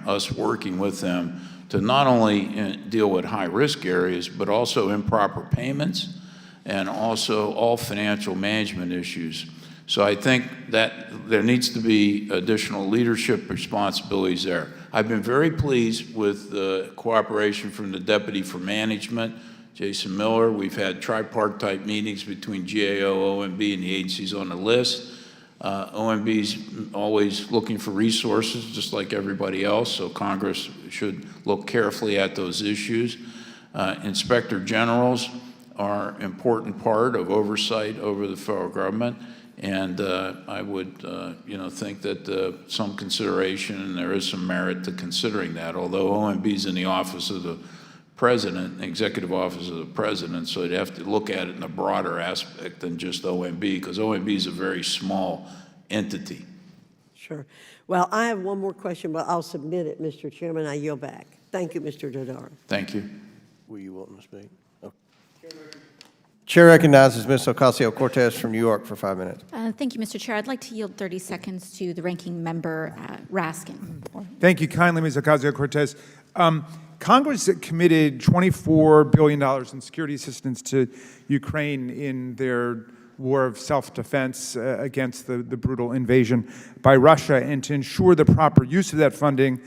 Speaker 3: us working with them to not only deal with high-risk areas, but also improper payments and also all financial management issues. So I think that there needs to be additional leadership responsibilities there. I've been very pleased with the cooperation from the Deputy for Management, Jason Miller. We've had tripartite meetings between GAO, OMB, and the agencies on the list. OMB's always looking for resources, just like everybody else, so Congress should look carefully at those issues. Inspector generals are an important part of oversight over the federal government. And I would, think that some consideration, and there is some merit to considering that, although OMB is in the office of the president, executive office of the president, so you'd have to look at it in a broader aspect than just OMB, because OMB is a very small entity.
Speaker 10: Sure. Well, I have one more question, but I'll submit it, Mr. Chairman. I yield back. Thank you, Mr. Dodaro.
Speaker 3: Thank you.
Speaker 1: Were you wanting to speak? Okay. Chair recognizes Ms. Ocasio-Cortez from New York for 5 minutes.
Speaker 11: Thank you, Mr. Chair. I'd like to yield 30 seconds to the ranking member, Raskin.
Speaker 2: Thank you kindly, Ms. Ocasio-Cortez. Congress committed $24 billion in security assistance to Ukraine in their war of self-defense against the brutal invasion by Russia. And to ensure the proper use of that funding,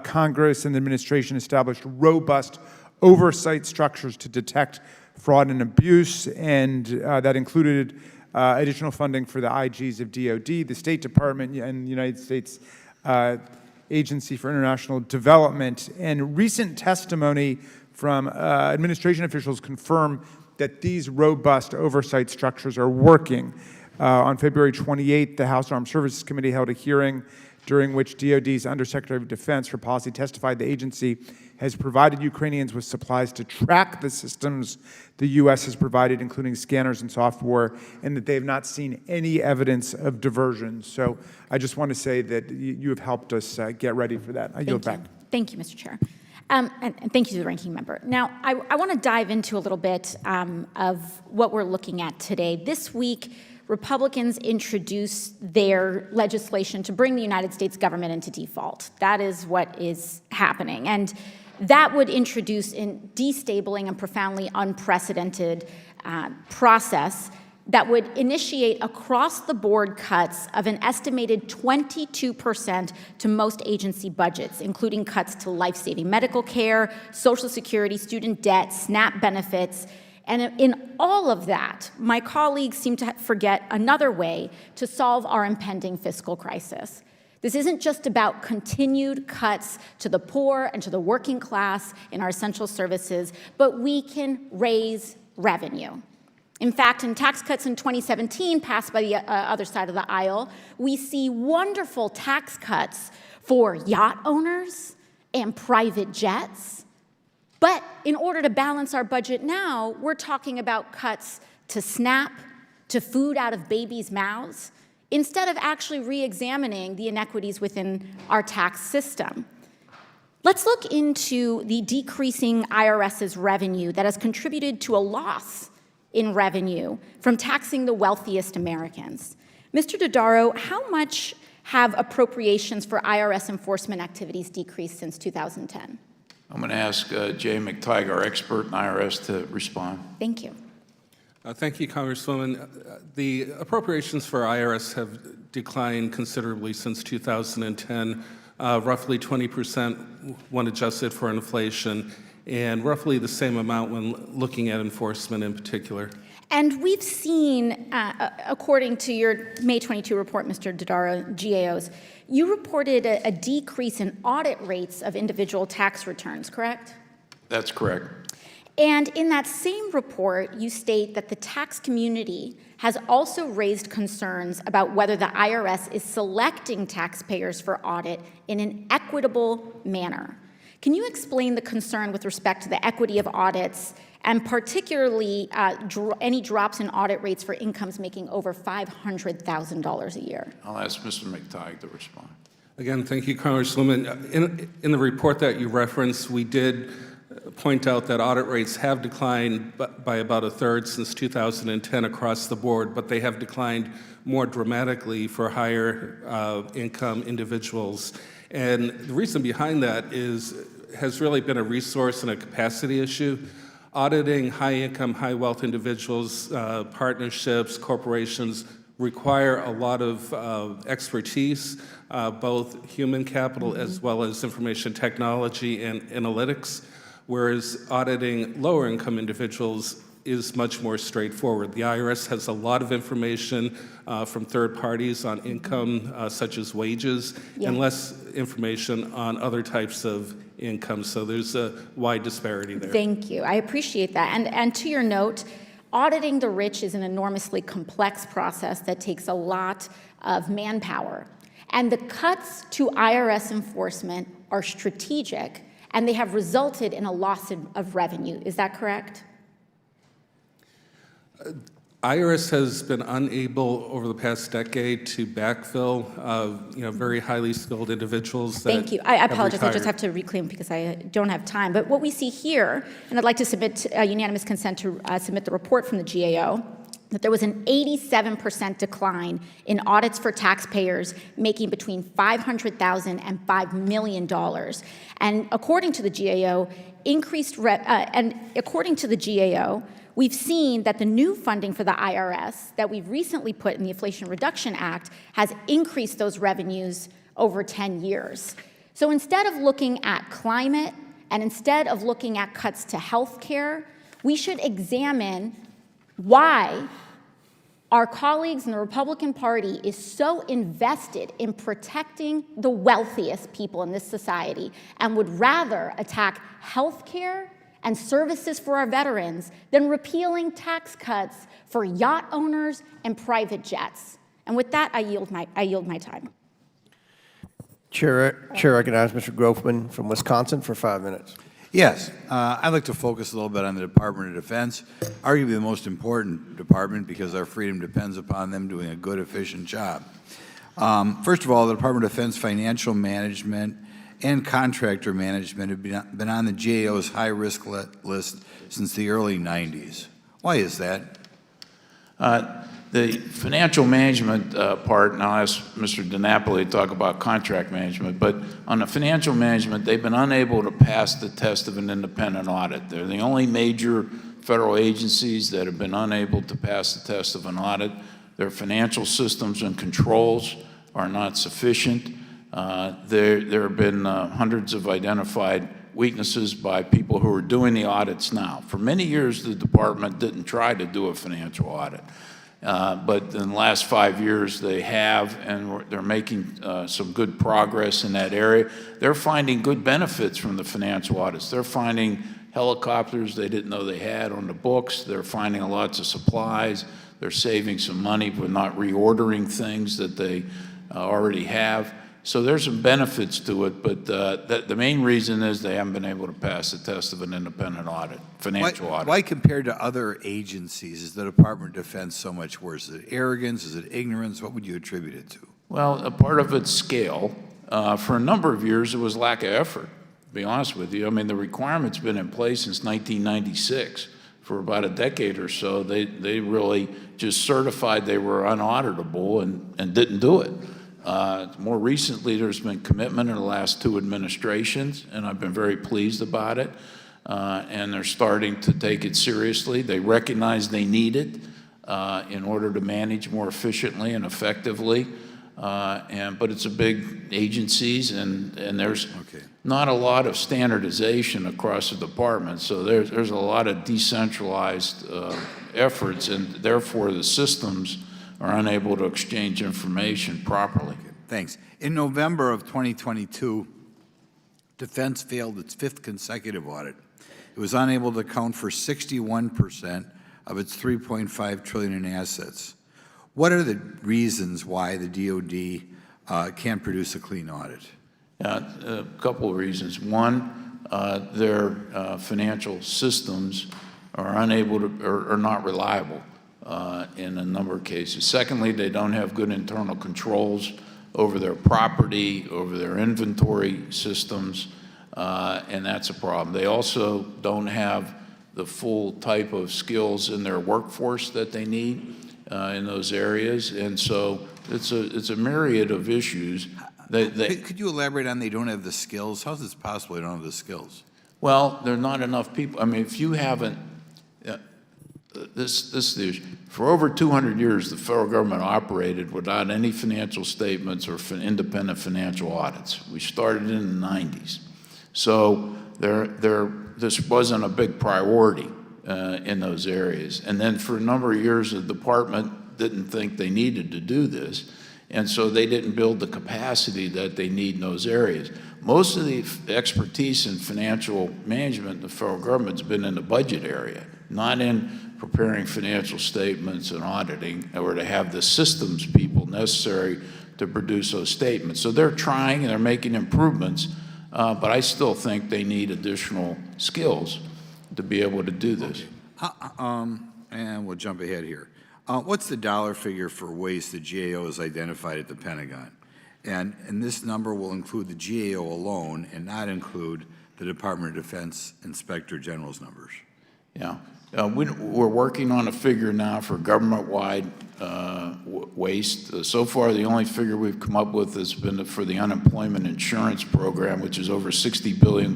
Speaker 2: Congress and the administration established robust oversight structures to detect fraud and abuse, and that included additional funding for the IGs of DOD, the State Department, and the United States Agency for International Development. And recent testimony from administration officials confirm that these robust oversight structures are working. On February 28th, the House Armed Services Committee held a hearing during which DOD's Undersecretary of Defense for Policy testified the agency has provided Ukrainians with supplies to track the systems the U.S. has provided, including scanners and software, and that they have not seen any evidence of diversion. So I just want to say that you have helped us get ready for that. I yield back.
Speaker 11: Thank you, Mr. Chair. And thank you to the ranking member. Now, I want to dive into a little bit of what we're looking at today. This week, Republicans introduced their legislation to bring the United States government into default. That is what is happening. And that would introduce a destabilizing and profoundly unprecedented process that would initiate across-the-board cuts of an estimated 22% to most agency budgets, including cuts to life-saving medical care, Social Security, student debt, SNAP benefits. And in all of that, my colleagues seem to forget another way to solve our impending fiscal crisis. This isn't just about continued cuts to the poor and to the working class in our essential services, but we can raise revenue. In fact, in tax cuts in 2017 passed by the other side of the aisle, we see wonderful tax cuts for yacht owners and private jets. But in order to balance our budget now, we're talking about cuts to SNAP, to food out of babies' mouths, instead of actually re-examining the inequities within our tax system. Let's look into the decreasing IRS's revenue that has contributed to a loss in revenue from taxing the wealthiest Americans. Mr. Dodaro, how much have appropriations for IRS enforcement activities decreased since 2010?
Speaker 3: I'm going to ask Jay McTighe, our expert in IRS, to respond.
Speaker 11: Thank you.
Speaker 12: Thank you, Congresswoman. The appropriations for IRS have declined considerably since 2010, roughly 20% when adjusted for inflation, and roughly the same amount when looking at enforcement in particular.
Speaker 11: And we've seen, according to your May 22 report, Mr. Dodaro, GAOs, you reported a decrease in audit rates of individual tax returns, correct?
Speaker 3: That's correct.
Speaker 11: And in that same report, you state that the tax community has also raised concerns about whether the IRS is selecting taxpayers for audit in an equitable manner. Can you explain the concern with respect to the equity of audits and particularly any drops in audit rates for incomes making over $500,000 a year?
Speaker 3: I'll ask Mr. McTighe to respond.
Speaker 12: Again, thank you, Congresswoman. In the report that you referenced, we did point out that audit rates have declined by about a third since 2010 across the board, but they have declined more dramatically for higher income individuals. And the reason behind that has really been a resource and a capacity issue. Auditing high income, high wealth individuals, partnerships, corporations require a lot of expertise, both human capital as well as information technology and analytics, whereas auditing lower income individuals is much more straightforward. The IRS has a lot of information from third parties on income such as wages and less information on other types of income, so there's a wide disparity there.
Speaker 11: Thank you. I appreciate that. And to your note, auditing the rich is an enormously complex process that takes a lot of manpower. And the cuts to IRS enforcement are strategic, and they have resulted in a loss of revenue. Is that correct?
Speaker 12: IRS has been unable over the past decade to backfill, very highly skilled individuals.
Speaker 11: Thank you. I apologize. I just have to reclaim because I don't have time. But what we see here, and I'd like to submit unanimous consent to submit the report from the GAO, that there was an 87% decline in audits for taxpayers making between $500,000 and $5 million. And according to the GAO, we've seen that the new funding for the IRS that we've recently put in the Inflation Reduction Act has increased those revenues over 10 years. So instead of looking at climate and instead of looking at cuts to health care, we should examine why our colleagues in the Republican Party is so invested in protecting the wealthiest people in this society and would rather attack health care and services for our veterans than repealing tax cuts for yacht owners and private jets. And with that, I yield my time.
Speaker 1: Chair recognizes Mr. Grofman from Wisconsin for 5 minutes.
Speaker 13: Yes, I'd like to focus a little bit on the Department of Defense, arguably the most important department because our freedom depends upon them doing a good, efficient job. First of all, the Department of Defense financial management and contractor management have been on the GAO's high-risk list since the early 90s. Why is that?
Speaker 3: The financial management part, and I'll ask Mr. DiNapoli to talk about contract management, but on the financial management, they've been unable to pass the test of an independent audit. They're the only major federal agencies that have been unable to pass the test of an audit. Their financial systems and controls are not sufficient. There have been hundreds of identified weaknesses by people who are doing the audits now. For many years, the department didn't try to do a financial audit. But in the last 5 years, they have, and they're making some good progress in that area. They're finding good benefits from the financial audits. They're finding helicopters they didn't know they had on the books. They're finding lots of supplies. They're saving some money for not reordering things that they already have. So there's some benefits to it, but the main reason is they haven't been able to pass the test of an independent audit, financial audit.
Speaker 13: Why compared to other agencies is the Department of Defense so much worse? Is it arrogance? Is it ignorance? What would you attribute it to?
Speaker 3: Well, a part of it's scale. For a number of years, it was lack of effort, to be honest with you. I mean, the requirement's been in place since 1996. For about a decade or so, they really just certified they were unauditable and didn't do it. More recently, there's been commitment in the last 2 administrations, and I've been very pleased about it. And they're starting to take it seriously. They recognize they need it in order to manage more efficiently and effectively. But it's a big agencies, and there's not a lot of standardization across the department. So there's a lot of decentralized efforts, and therefore the systems are unable to exchange information properly.
Speaker 13: Okay, thanks. In November of 2022, Defense failed its 5th consecutive audit. It was unable to account for 61% of its $3.5 trillion in assets. What are the reasons why the DOD can't produce a clean audit?
Speaker 3: A couple of reasons. One, their financial systems are unable to, or not reliable in a number of cases. Secondly, they don't have good internal controls over their property, over their inventory systems, and that's a problem. They also don't have the full type of skills in their workforce that they need in those areas, and so it's a myriad of issues.
Speaker 13: Could you elaborate on they don't have the skills? How is this possible they don't have the skills?
Speaker 3: Well, there are not enough people. I mean, if you haven't, this is the issue. For over 200 years, the federal government operated without any financial statements or independent financial audits. We started in the 90s. So this wasn't a big priority in those areas. And then for a number of years, the department didn't think they needed to do this. And so they didn't build the capacity that they need in those areas. Most of the expertise in financial management in the federal government's been in the budget area, not in preparing financial statements and auditing, or to have the systems people necessary to produce those statements. So they're trying and they're making improvements, but I still think they need additional skills to be able to do this.
Speaker 13: And we'll jump ahead here. What's the dollar figure for waste the GAO has identified at the Pentagon? And this number will include the GAO alone and not include the Department of Defense Inspector General's numbers.
Speaker 3: Yeah. We're working on a figure now for government-wide waste. So far, the only figure we've come up with has been for the unemployment insurance program, which is over $60 billion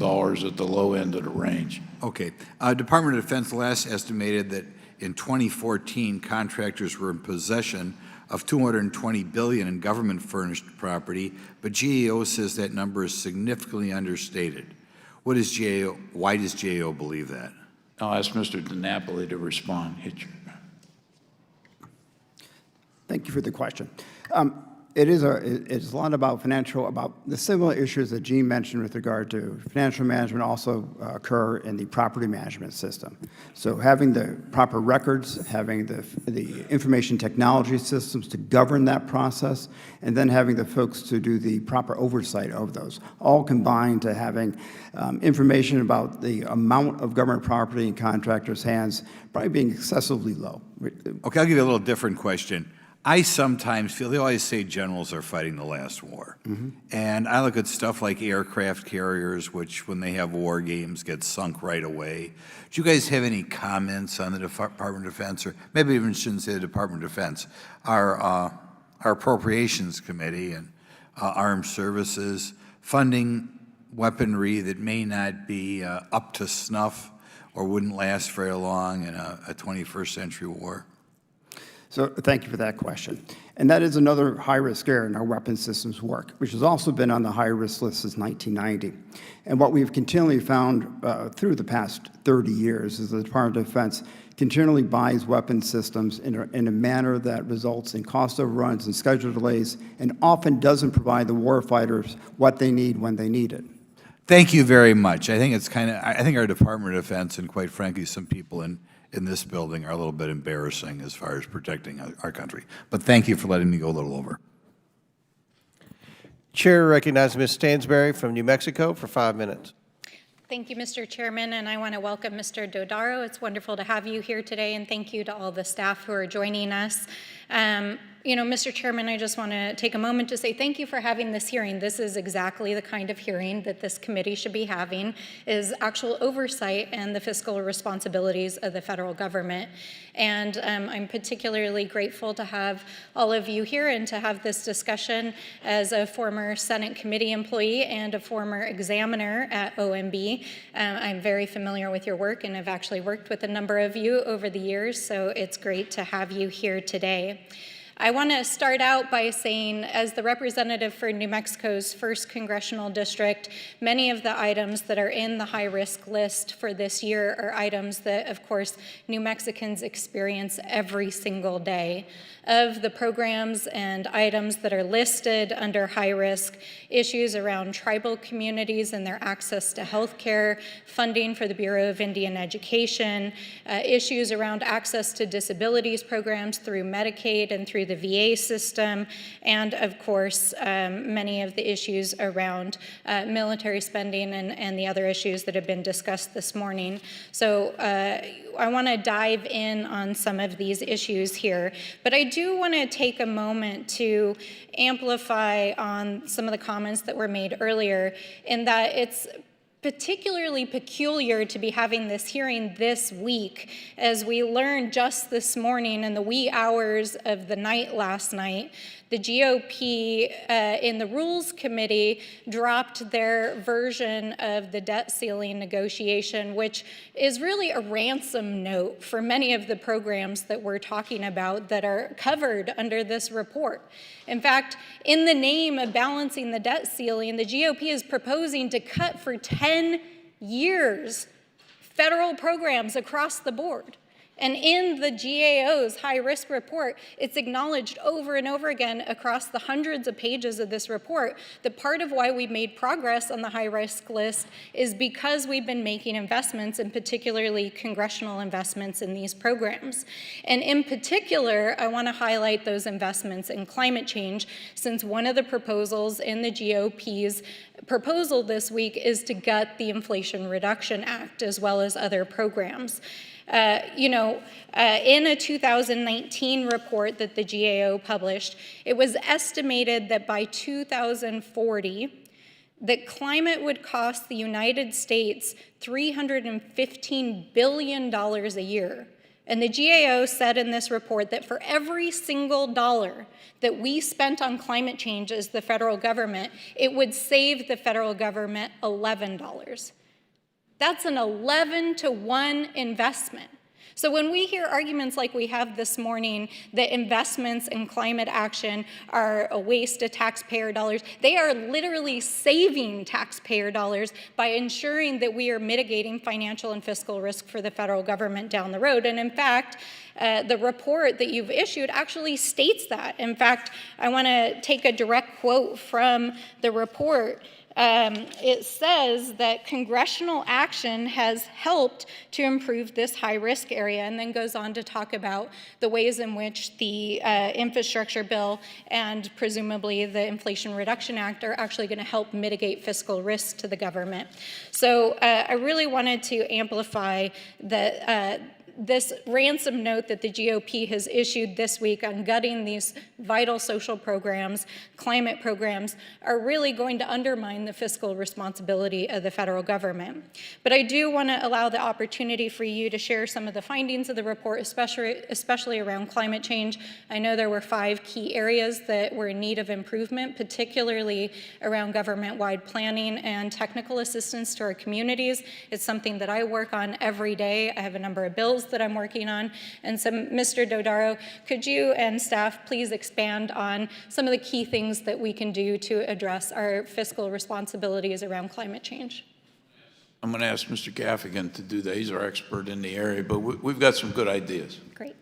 Speaker 3: at the low end of the range.
Speaker 13: Okay. Department of Defense last estimated that in 2014, contractors were in possession of $220 billion in government-furnished property, but GAO says that number is significantly understated. Why does GAO believe that?
Speaker 3: I'll ask Mr. DiNapoli to respond.
Speaker 5: Thank you for the question. It's a lot about about the similar issues that Gene mentioned with regard to financial management also occur in the property management system. So having the proper records, having the information technology systems to govern that process, and then having the folks to do the proper oversight of those, all combined to having information about the amount of government property in contractors' hands probably being excessively low.
Speaker 13: Okay, I'll give you a little different question. I sometimes feel, they always say generals are fighting the last war. Mm-hmm. And I look at stuff like aircraft carriers, which when they have war games get sunk right away. Do you guys have any comments on the Department of Defense, or maybe even shouldn't say the Department of Defense, our Appropriations Committee and Armed Services funding weaponry that may not be up to snuff or wouldn't last very long in a 21st century war?
Speaker 5: So thank you for that question. And that is another high-risk area in our weapons systems work, which has also been on the high-risk list since 1990. And what we've continually found through the past 30 years is the Department of Defense continually buys weapons systems in a manner that results in cost overruns and schedule delays, and often doesn't provide the warfighters what they need when they need it.
Speaker 13: Thank you very much. I think I think our Department of Defense, and quite frankly, some people in this building are a little bit embarrassing as far as protecting our country. But thank you for letting me go a little over.
Speaker 1: Chair recognizes Ms. Stansberry from New Mexico for 5 minutes.
Speaker 14: Thank you, Mr. Chairman, and I want to welcome Mr. Dodaro. It's wonderful to have you here today, and thank you to all the staff who are joining us. Mr. Chairman, I just want to take a moment to say thank you for having this hearing. This is exactly the kind of hearing that this committee should be having, is actual oversight and the fiscal responsibilities of the federal government. And I'm particularly grateful to have all of you here and to have this discussion as a former Senate committee employee and a former examiner at OMB. I'm very familiar with your work and have actually worked with a number of you over the years, so it's great to have you here today. I want to start out by saying, as the representative for New Mexico's 1st Congressional District, many of the items that are in the high-risk list for this year are items that, of course, New Mexicans experience every single day. Of the programs and items that are listed under high risk, issues around tribal communities and their access to health care, funding for the Bureau of Indian Education, issues around access to disabilities programs through Medicaid and through the VA system, and of course, many of the issues around military spending and the other issues that have been discussed this morning. So I want to dive in on some of these issues here, but I do want to take a moment to amplify on some of the comments that were made earlier, in that it's particularly peculiar to be having this hearing this week, as we learned just this morning in the wee hours of the night last night, the GOP in the Rules Committee dropped their version of the debt ceiling negotiation, which is really a ransom note for many of the programs that we're talking about that are covered under this report. In fact, in the name of balancing the debt ceiling, the GOP is proposing to cut for 10 years federal programs across the board. And in the GAO's high-risk report, it's acknowledged over and over again across the hundreds of pages of this report that part of why we've made progress on the high-risk list is because we've been making investments, and particularly congressional investments in these programs. And in particular, I want to highlight those investments in climate change, since one of the proposals in the GOP's proposal this week is to gut the Inflation Reduction Act, as well as other programs. In a 2019 report that the GAO published, it was estimated that by 2040, that climate would cost the United States $315 billion a year. And the GAO said in this report that for every single dollar that we spent on climate change as the federal government, it would save the federal government $11. That's an 11-to-1 investment. So when we hear arguments like we have this morning that investments in climate action are a waste of taxpayer dollars, they are literally saving taxpayer dollars by ensuring that we are mitigating financial and fiscal risk for the federal government down the road. And in fact, the report that you've issued actually states that. In fact, I want to take a direct quote from the report. It says that congressional action has helped to improve this high-risk area, and then goes on to talk about the ways in which the infrastructure bill and presumably the Inflation Reduction Act are actually going to help mitigate fiscal risk to the government. So I really wanted to amplify that this ransom note that the GOP has issued this week on gutting these vital social programs, climate programs, are really going to undermine the fiscal responsibility of the federal government. But I do want to allow the opportunity for you to share some of the findings of the report, especially around climate change. I know there were 5 key areas that were in need of improvement, particularly around government-wide planning and technical assistance to our communities. It's something that I work on every day. I have a number of bills that I'm working on. And so, Mr. Dodaro, could you and staff please expand on some of the key things that we can do to address our fiscal responsibilities around climate change?
Speaker 3: I'm going to ask Mr. Gaffigan to do that. He's our expert in the area, but we've got some good ideas.
Speaker 6: Great.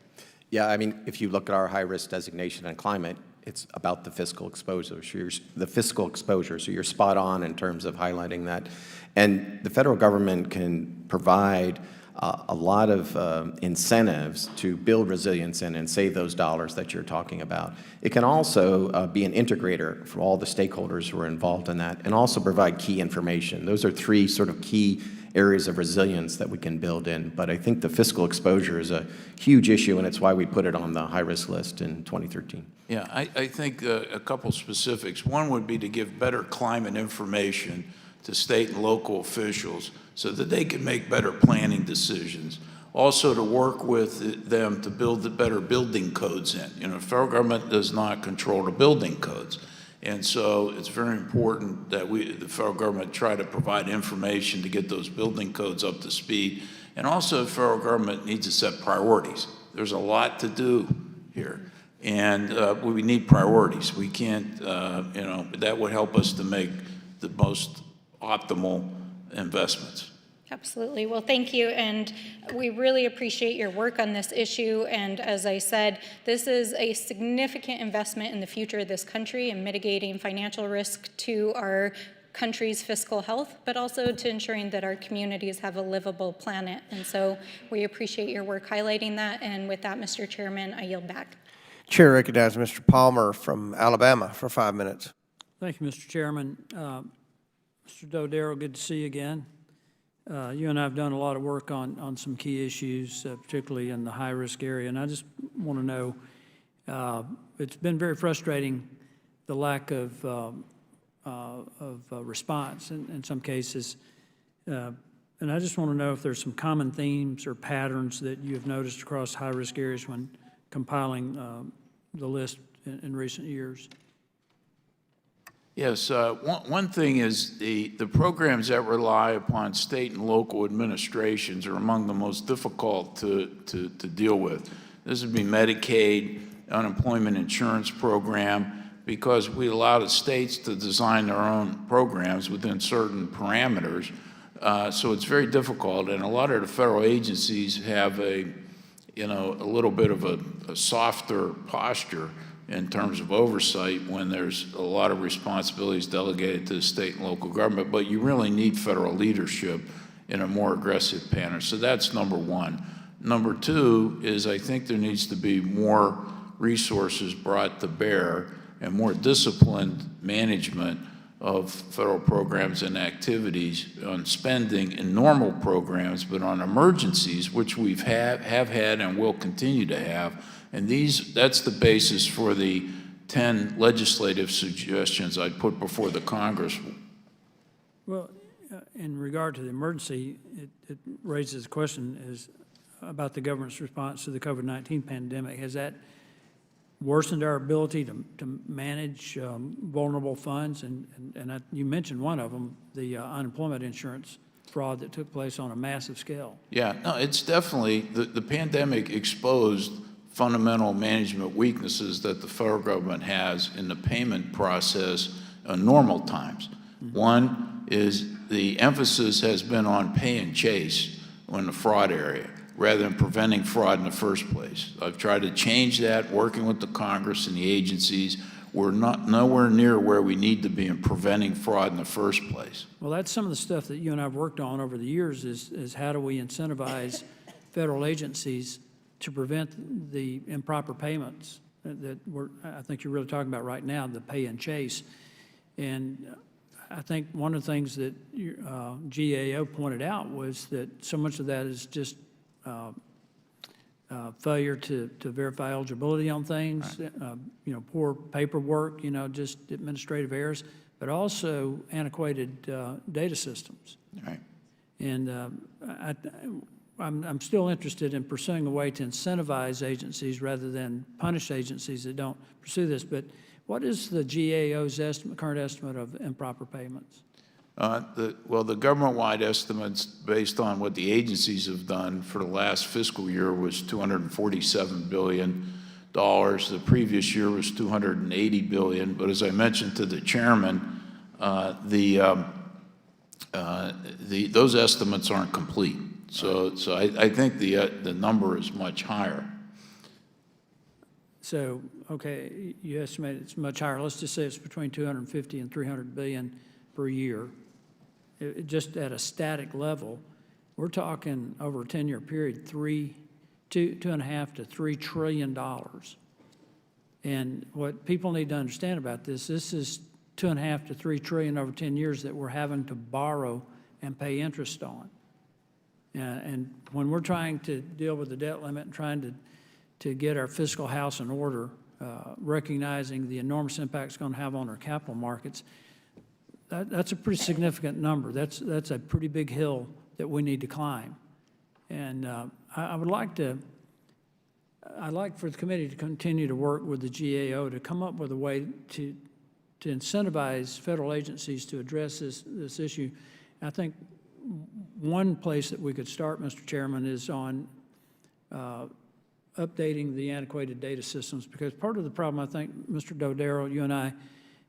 Speaker 15: Yeah, I mean, if you look at our high-risk designation on climate, it's about the fiscal exposure. So you're spot on in terms of highlighting that. And the federal government can provide a lot of incentives to build resilience in and save those dollars that you're talking about. It can also be an integrator for all the stakeholders who are involved in that, and also provide key information. Those are 3 sort of key areas of resilience that we can build in. But I think the fiscal exposure is a huge issue, and it's why we put it on the high-risk list in 2013.
Speaker 3: Yeah, I think a couple specifics. One would be to give better climate information to state and local officials so that they can make better planning decisions. Also to work with them to build the better building codes in. You know, the federal government does not control the building codes. And so it's very important that the federal government try to provide information to get those building codes up to speed. And also the federal government needs to set priorities. There's a lot to do here. And we need priorities. We can't, that would help us to make the most optimal investments.
Speaker 14: Absolutely. Well, thank you. And we really appreciate your work on this issue. And as I said, this is a significant investment in the future of this country and mitigating financial risk to our country's fiscal health, but also to ensuring that our communities have a livable planet. And so we appreciate your work highlighting that. And with that, Mr. Chairman, I yield back.
Speaker 1: Chair recognizes Mr. Palmer from Alabama for 5 minutes.
Speaker 16: Thank you, Mr. Chairman. Mr. Dodaro, good to see you again. You and I have done a lot of work on some key issues, particularly in the high-risk area, and I just want to know, it's been very frustrating, the lack of response in some cases. And I just want to know if there's some common themes or patterns that you have noticed across high-risk areas when compiling the list in recent years.
Speaker 3: Yes, one thing is the programs that rely upon state and local administrations are among the most difficult to deal with. This would be Medicaid, unemployment insurance program, because we allow the states to design their own programs within certain parameters. So it's very difficult, and a lot of the federal agencies have a little bit of a softer posture in terms of oversight when there's a lot of responsibilities delegated to the state and local government, but you really need federal leadership in a more aggressive manner. So that's number one. Number two is I think there needs to be more resources brought to bear and more disciplined management of federal programs and activities on spending in normal programs, but on emergencies, which we've have had and will continue to have. And that's the basis for the 10 legislative suggestions I put before the Congress.
Speaker 16: Well, in regard to the emergency, it raises a question about the government's response to the COVID-19 pandemic. Has that worsened our ability to manage vulnerable funds? And you mentioned one of them, the unemployment insurance fraud that took place on a massive scale.
Speaker 3: Yeah, no, it's definitely, the pandemic exposed fundamental management weaknesses that the federal government has in the payment process in normal times. One is the emphasis has been on pay and chase in the fraud area, rather than preventing fraud in the first place. I've tried to change that, working with the Congress and the agencies. We're nowhere near where we need to be in preventing fraud in the first place.
Speaker 16: Well, that's some of the stuff that you and I have worked on over the years is how do we incentivize federal agencies to prevent the improper payments that I think you're really talking about right now, the pay and chase. And I think one of the things that GAO pointed out was that so much of that is just failure to verify eligibility on things, right. Poor paperwork, just administrative errors, but also antiquated data systems.
Speaker 3: Right.
Speaker 16: And I'm still interested in pursuing a way to incentivize agencies rather than punish agencies that don't pursue this. But what is the GAO's current estimate of improper payments?
Speaker 3: The government-wide estimates based on what the agencies have done for the last fiscal year was $247 billion. The previous year was $280 billion. But as I mentioned to the chairman, those estimates aren't complete. So I think the number is much higher.
Speaker 16: So, okay, you estimate it's much higher. Let's just say it's between 250 and 300 billion per year. Just at a static level, we're talking over a 10-year period, $2.5 to $3 trillion. And what people need to understand about this is $2.5 to $3 trillion over 10 years that we're having to borrow and pay interest on. And when we're trying to deal with the debt limit and trying to get our fiscal house in order, recognizing the enormous impact it's going to have on our capital markets, that's a pretty significant number. That's a pretty big hill that we need to climb. And I'd like for the committee to continue to work with the GAO to come up with a way to incentivize federal agencies to address this issue. I think one place that we could start, Mr. Chairman, is on updating the antiquated data systems, because part of the problem I think, Mr. Dodaro, you and I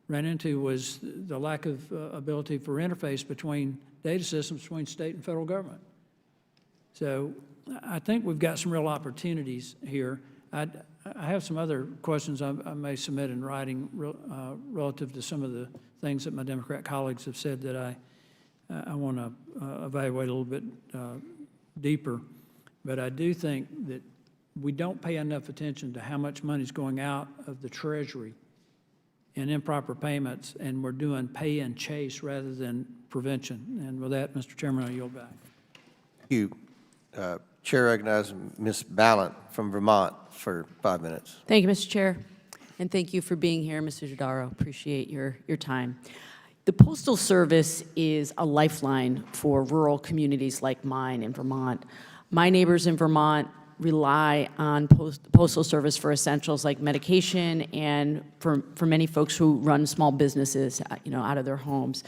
Speaker 16: ran into was the lack of ability for interface between data systems between state and federal government. So I think we've got some real opportunities here. I have some other questions I may submit in writing relative to some of the things that my Democrat colleagues have said that I want to evaluate a little bit deeper. But I do think that we don't pay enough attention to how much money is going out of the Treasury in improper payments, and we're doing pay and chase rather than prevention. And with that, Mr. Chairman, I yield back.
Speaker 1: Thank you. Chair recognizes Ms. Ballant from Vermont for 5 minutes.
Speaker 17: Thank you, Mr. Chair, and thank you for being here, Mr. Dodaro. Appreciate your time. The Postal Service is a lifeline for rural communities like mine in Vermont. My neighbors in Vermont rely on Postal Service for essentials like medication and for many folks who run small businesses, out of their homes.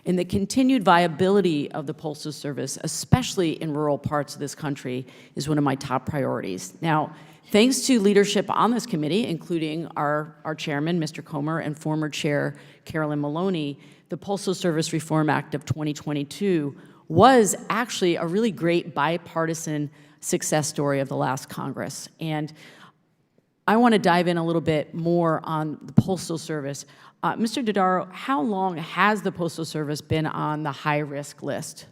Speaker 17: And the continued viability of the Postal Service, especially in rural parts of this country, is one of my top priorities. Now, thanks to leadership on this committee, including our chairman, Mr. Comer, and former chair, Carolyn Maloney, the Postal Service Reform Act of 2022 was actually a really great bipartisan success story of the last Congress. And I want to dive in a little bit more on the Postal Service. Mr. Dodaro, how long has the Postal Service been on the high-risk list?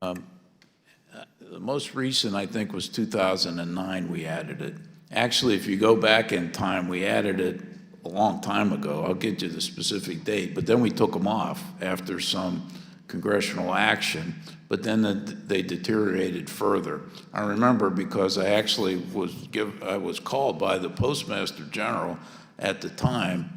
Speaker 3: The most recent, I think, was 2009 we added it. Actually, if you go back in time, we added it a long time ago. I'll get you the specific date, but then we took them off after some congressional action, but then they deteriorated further. I remember because I actually was called by the Postmaster General at the time,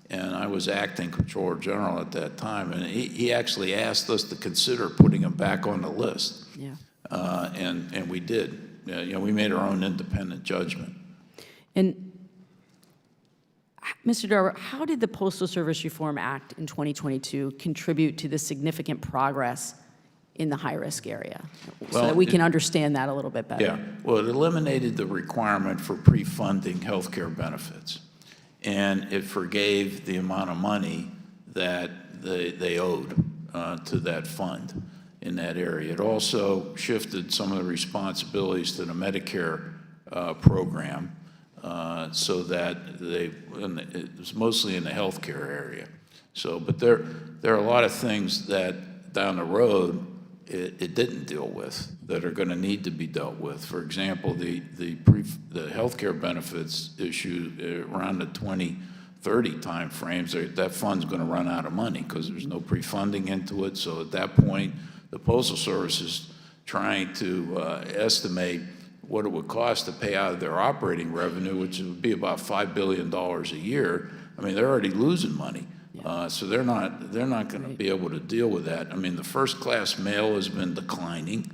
Speaker 3: and I was acting Comptroller General at that time, and he actually asked us to consider putting them back on the list.
Speaker 17: Yeah.
Speaker 3: And we did. We made our own independent judgment.
Speaker 17: And Mr. Dodaro, how did the Postal Service Reform Act in 2022 contribute to the significant progress in the high-risk area? So that we can understand that a little bit better.
Speaker 3: Yeah, well, it eliminated the requirement for pre-funding health care benefits, and it forgave the amount of money that they owed to that fund in that area. It also shifted some of the responsibilities to the Medicare program, so that it was mostly in the healthcare area. So, but there are a lot of things that down the road it didn't deal with that are going to need to be dealt with. For example, the healthcare benefits issue around the 2030 time frames, that fund's going to run out of money because there's no pre-funding into it. So at that point, the Postal Service is trying to estimate what it would cost to pay out of their operating revenue, which would be about $5 billion a year. I mean, they're already losing money. So they're not going to be able to deal with that. I mean, the first-class mail has been declining.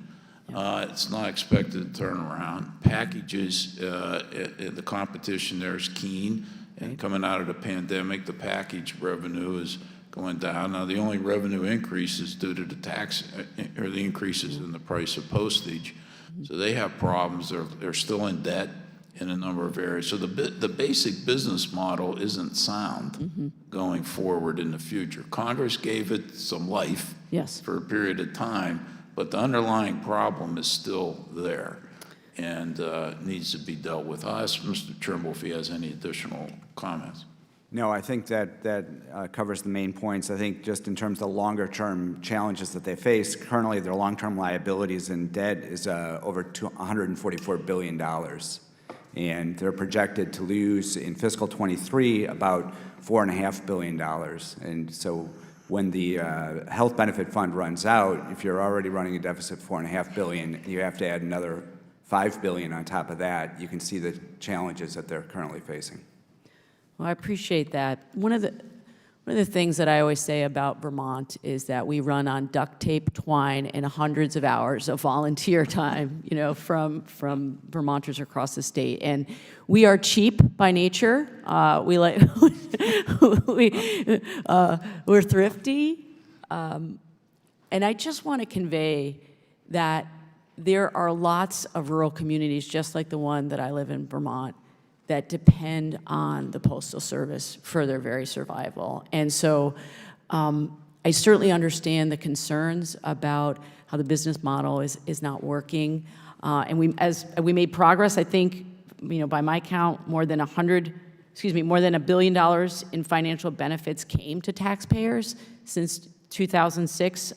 Speaker 3: It's not expected to turn around. Packages, the competition there is keen. And coming out of the pandemic, the package revenue is going down. Now, the only revenue increase is due to the tax, or the increases in the price of postage. So they have problems. They're still in debt in a number of areas. So the basic business model isn't sound going forward in the future. Congress gave it some life for a period of time, but the underlying problem is still there and needs to be dealt with. I'll ask Mr. Trimble if he has any additional comments.
Speaker 9: No, I think that covers the main points. I think just in terms of the longer-term challenges that they face, currently their long-term liabilities and debt is over $144 billion. And they're projected to lose in fiscal 23 about $4.5 billion. And so when the health benefit fund runs out, if you're already running a deficit of $4.5 billion, you have to add another $5 billion on top of that. You can see the challenges that they're currently facing.
Speaker 17: Well, I appreciate that. One of the things that I always say about Vermont is that we run on duct tape, twine, and hundreds of hours of volunteer time, from Vermonters across the state. And we are cheap by nature. We're thrifty. And I just want to convey that there are lots of rural communities, just like the one that I live in, Vermont, that depend on the Postal Service for their very survival. And so I certainly understand the concerns about how the business model is not working. And we made progress, I think, by my count, more than $1 billion in financial benefits came to taxpayers since 2006.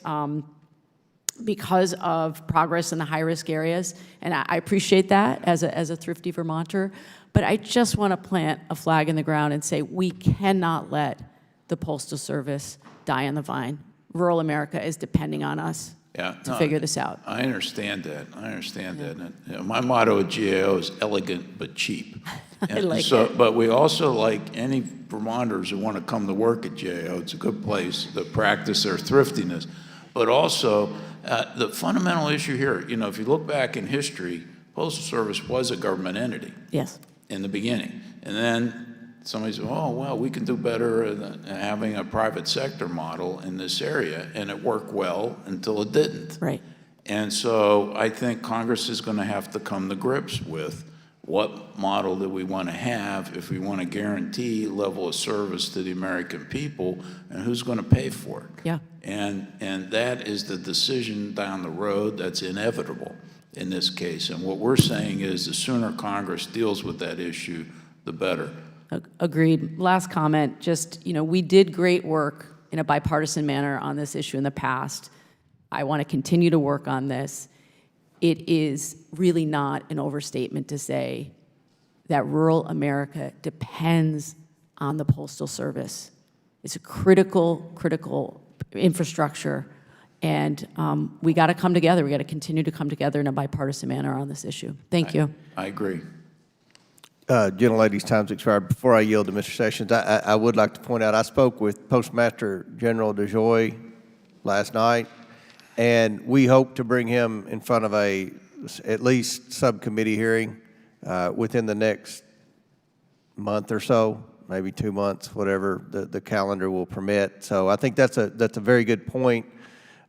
Speaker 17: because of progress in the high-risk areas, and I appreciate that as a thrifty Vermonter, but I just want to plant a flag in the ground and say we cannot let the Postal Service die on the vine. Rural America is depending on us to figure this out.
Speaker 3: I understand that. And, you know, my motto at GAO is elegant but cheap.
Speaker 17: I like it.
Speaker 3: But we also like any Vermonters who want to come to work at GAO. It's a good place to practice their thriftiness. But also, the fundamental issue here, you know, if you look back in history, Postal Service was a government entity.
Speaker 17: Yes.
Speaker 3: In the beginning. And then somebody said, oh, well, we can do better than having a private sector model in this area. And it worked well until it didn't.
Speaker 17: Right.
Speaker 3: And so I think Congress is going to have to come to grips with what model do we want to have if we want to guarantee level of service to the American people, and who's going to pay for it.
Speaker 17: Yeah.
Speaker 3: And that is the decision down the road that's inevitable in this case. And what we're saying is the sooner Congress deals with that issue, the better.
Speaker 17: Agreed. Last comment, just, you know, we did great work in a bipartisan manner on this issue in the past. I want to continue to work on this. It is really not an overstatement to say that rural America depends on the Postal Service. It's a critical infrastructure, and we got to come together. We got to continue to come together in a bipartisan manner on this issue. Thank you.
Speaker 3: I agree.
Speaker 1: Gentlelady's time's expired. Before I yield to Mr. Sessions, I would like to point out I spoke with Postmaster General DeJoy last night, and we hope to bring him in front of at least subcommittee hearing within the next month or so, maybe 2 months, whatever the calendar will permit. So I think that's a very good point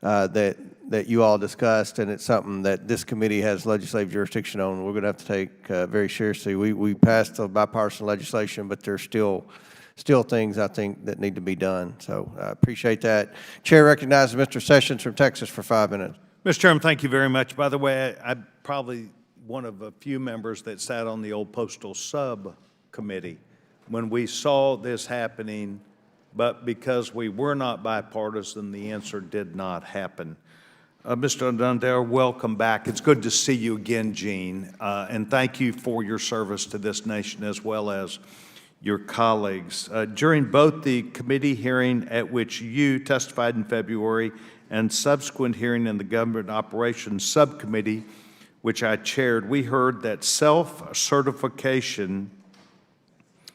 Speaker 1: that you all discussed, and it's something that this committee has legislative jurisdiction on. We're going to have to take very seriously. We passed the bipartisan legislation, but there's still things I think that need to be done. So I appreciate that. Chair recognizes Mr. Sessions from Texas for 5 minutes.
Speaker 18: Mr. Chairman, thank you very much. By the way, I'm probably one of a few members that sat on the old postal subcommittee when we saw this happening, but because we were not bipartisan, the answer did not happen. Mr. Dundare, welcome back. It's good to see you again, Gene, and thank you for your service to this nation as well as your colleagues. During both the committee hearing at which you testified in February and subsequent hearing in the Government Operations Subcommittee, which I chaired, we heard that self-certification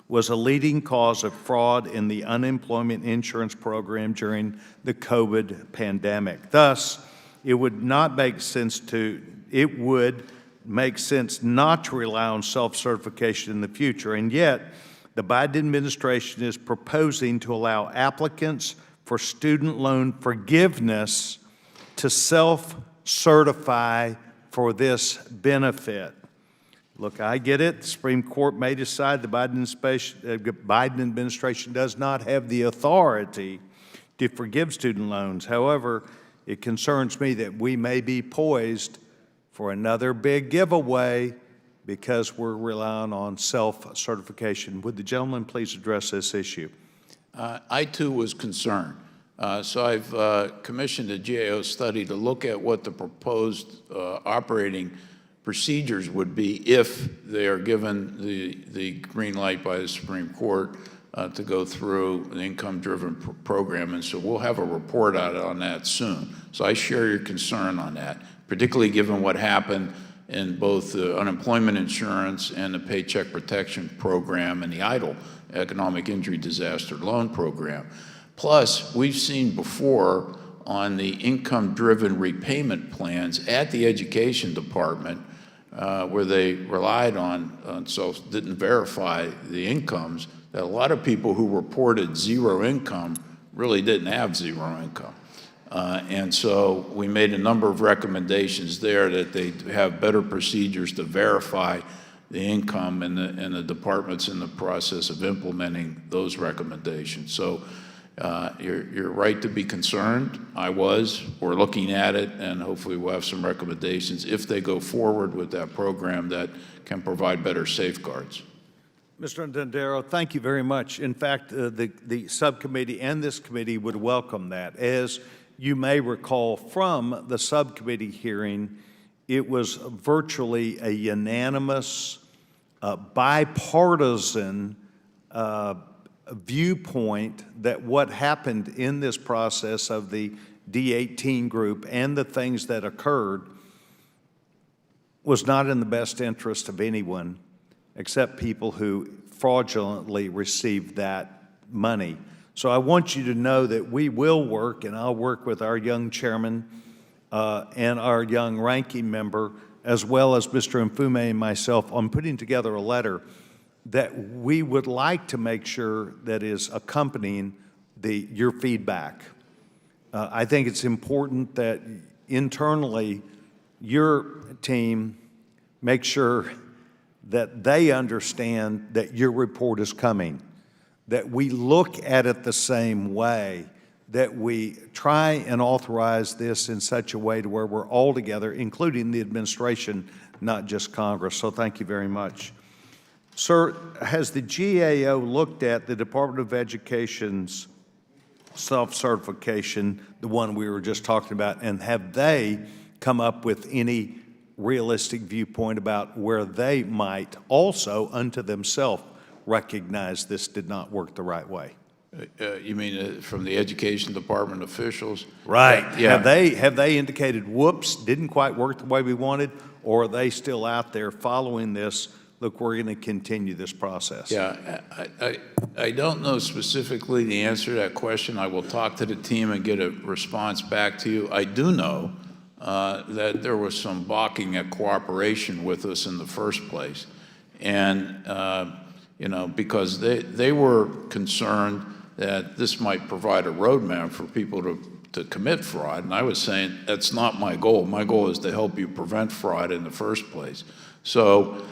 Speaker 18: was a leading cause of fraud in the unemployment insurance program during the COVID pandemic. Thus, it would make sense not to rely on self-certification in the future, and yet the Biden administration is proposing to allow applicants for student loan forgiveness to self-certify for this benefit. Look, I get it. The Supreme Court may decide the Biden administration does not have the authority to forgive student loans. However, it concerns me that we may be poised for another big giveaway because we're relying on self-certification. Would the gentleman please address this issue?
Speaker 3: I, too, was concerned. So I've commissioned a GAO study to look at what the proposed operating procedures would be if they are given the green light by the Supreme Court to go through an income-driven program. And so we'll have a report out on that soon. So I share your concern on that, particularly given what happened in both the unemployment insurance and the Paycheck Protection Program and the EIDL, Economic Injury Disaster Loan Program. Plus, we've seen before on the income-driven repayment plans at the Education Department where they relied on didn't verify the incomes, that a lot of people who reported zero income really didn't have zero income. And so we made a number of recommendations there that they have better procedures to verify the income, and the department's in the process of implementing those recommendations. So you're right to be concerned. I was. We're looking at it, and hopefully we'll have some recommendations if they go forward with that program that can provide better safeguards.
Speaker 18: Mr. Dundaro, thank you very much. In fact, the subcommittee and this committee would welcome that. As you may recall from the subcommittee hearing, it was virtually a unanimous, bipartisan viewpoint that what happened in this process of the D18 group and the things that occurred was not in the best interest of anyone except people who fraudulently received that money. So I want you to know that we will work, and I'll work with our young chairman and our young ranking member, as well as Mr. Mfume and myself, on putting together a letter that we would like to make sure that is accompanying your feedback. I think it's important that internally your team make sure that they understand that your report is coming, that we look at it the same way, that we try and authorize this in such a way to where we're all together, including the administration, not just Congress. So thank you very much. Sir, has the GAO looked at the Department of Education's self-certification, the one we were just talking about, and have they come up with any realistic viewpoint about where they might also unto themselves recognize this did not work the right way?
Speaker 3: You mean from the Education Department officials?
Speaker 18: Right.
Speaker 3: Yeah.
Speaker 18: Have they indicated, whoops, didn't quite work the way we wanted, or are they still out there following this? Look, we're going to continue this process.
Speaker 3: Yeah, I don't know specifically the answer to that question. I will talk to the team and get a response back to you. I do know that there was some balking at cooperation with us in the first place. And, you know, because they were concerned that this might provide a roadmap for people to commit fraud. And I was saying, that's not my goal. My goal is to help you prevent fraud in the first place. So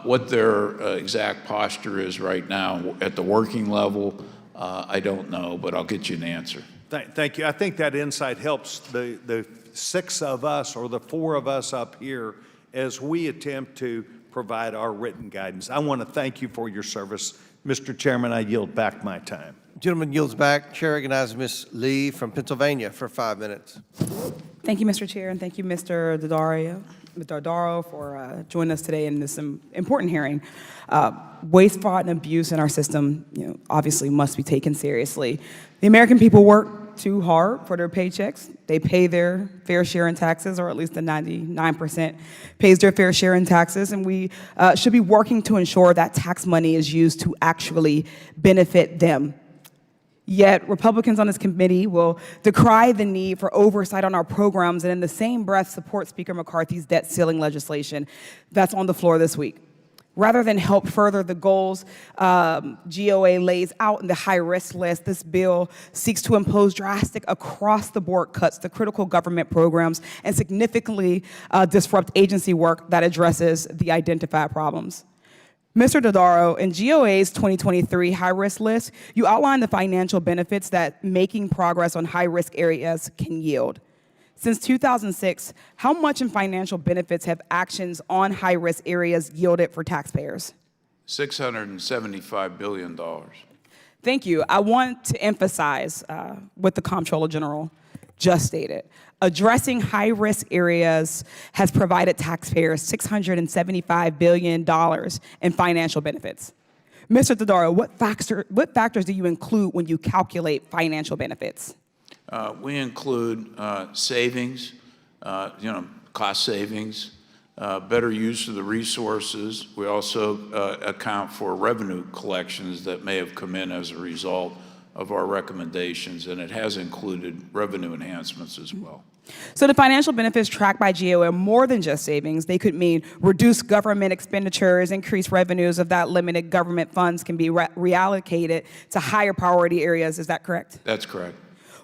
Speaker 3: what their exact posture is right now at the working level, I don't know, but I'll get you an answer.
Speaker 18: Thank you. I think that insight helps the six of us or the four of us up here as we attempt to provide our written guidance. I want to thank you for your service. Mr. Chairman, I yield back my time.
Speaker 1: Gentleman yields back. Chair recognizes Ms. Lee from Pennsylvania for 5 minutes.
Speaker 19: Thank you, Mr. Chair, and thank you, Mr. Dodaro, for joining us today in this important hearing. Waste, fraud, and abuse in our system, obviously must be taken seriously. The American people work too hard for their paychecks. They pay their fair share in taxes, or at least the 99% pays their fair share in taxes, and we should be working to ensure that tax money is used to actually benefit them. Yet Republicans on this committee will decry the need for oversight on our programs and in the same breath support Speaker McCarthy's debt ceiling legislation that's on the floor this week. Rather than help further the goals GOA lays out in the high-risk list, this bill seeks to impose drastic across-the-board cuts to critical government programs and significantly disrupt agency work that addresses the identified problems. Mr. Dodaro, in GOA's 2023 high-risk list, you outline the financial benefits that making progress on high-risk areas can yield. Since 2006, how much in financial benefits have actions on high-risk areas yielded for taxpayers?
Speaker 3: $675 billion.
Speaker 19: Thank you. I want to emphasize what the Comptroller General just stated. Addressing high-risk areas has provided taxpayers $675 billion in financial benefits. Mr. Dodaro, what factors do you include when you calculate financial benefits?
Speaker 3: We include savings, cost savings, better use of the resources. We also account for revenue collections that may have come in as a result of our recommendations, and it has included revenue enhancements as well.
Speaker 19: So the financial benefits tracked by GAO are more than just savings. They could mean reduced government expenditures, increased revenues of that limited government funds can be reallocated to higher priority areas. Is that correct?
Speaker 3: That's correct.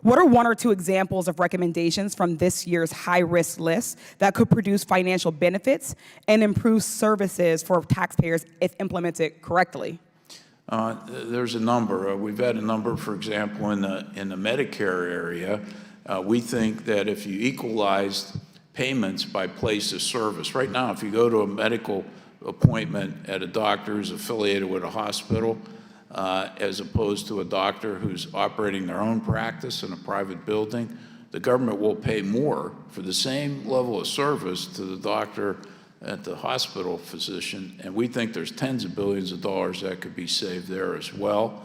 Speaker 19: What are one or two examples of recommendations from this year's high-risk list that could produce financial benefits and improve services for taxpayers if implemented correctly?
Speaker 3: There's a number. We've had a number, for example, in the Medicare area. We think that if you equalized payments by place of service, right now, if you go to a medical appointment at a doctor who's affiliated with a hospital, as opposed to a doctor who's operating their own practice in a private building, the government will pay more for the same level of service to the doctor at the hospital physician, and we think there's tens of billions of dollars that could be saved there as well.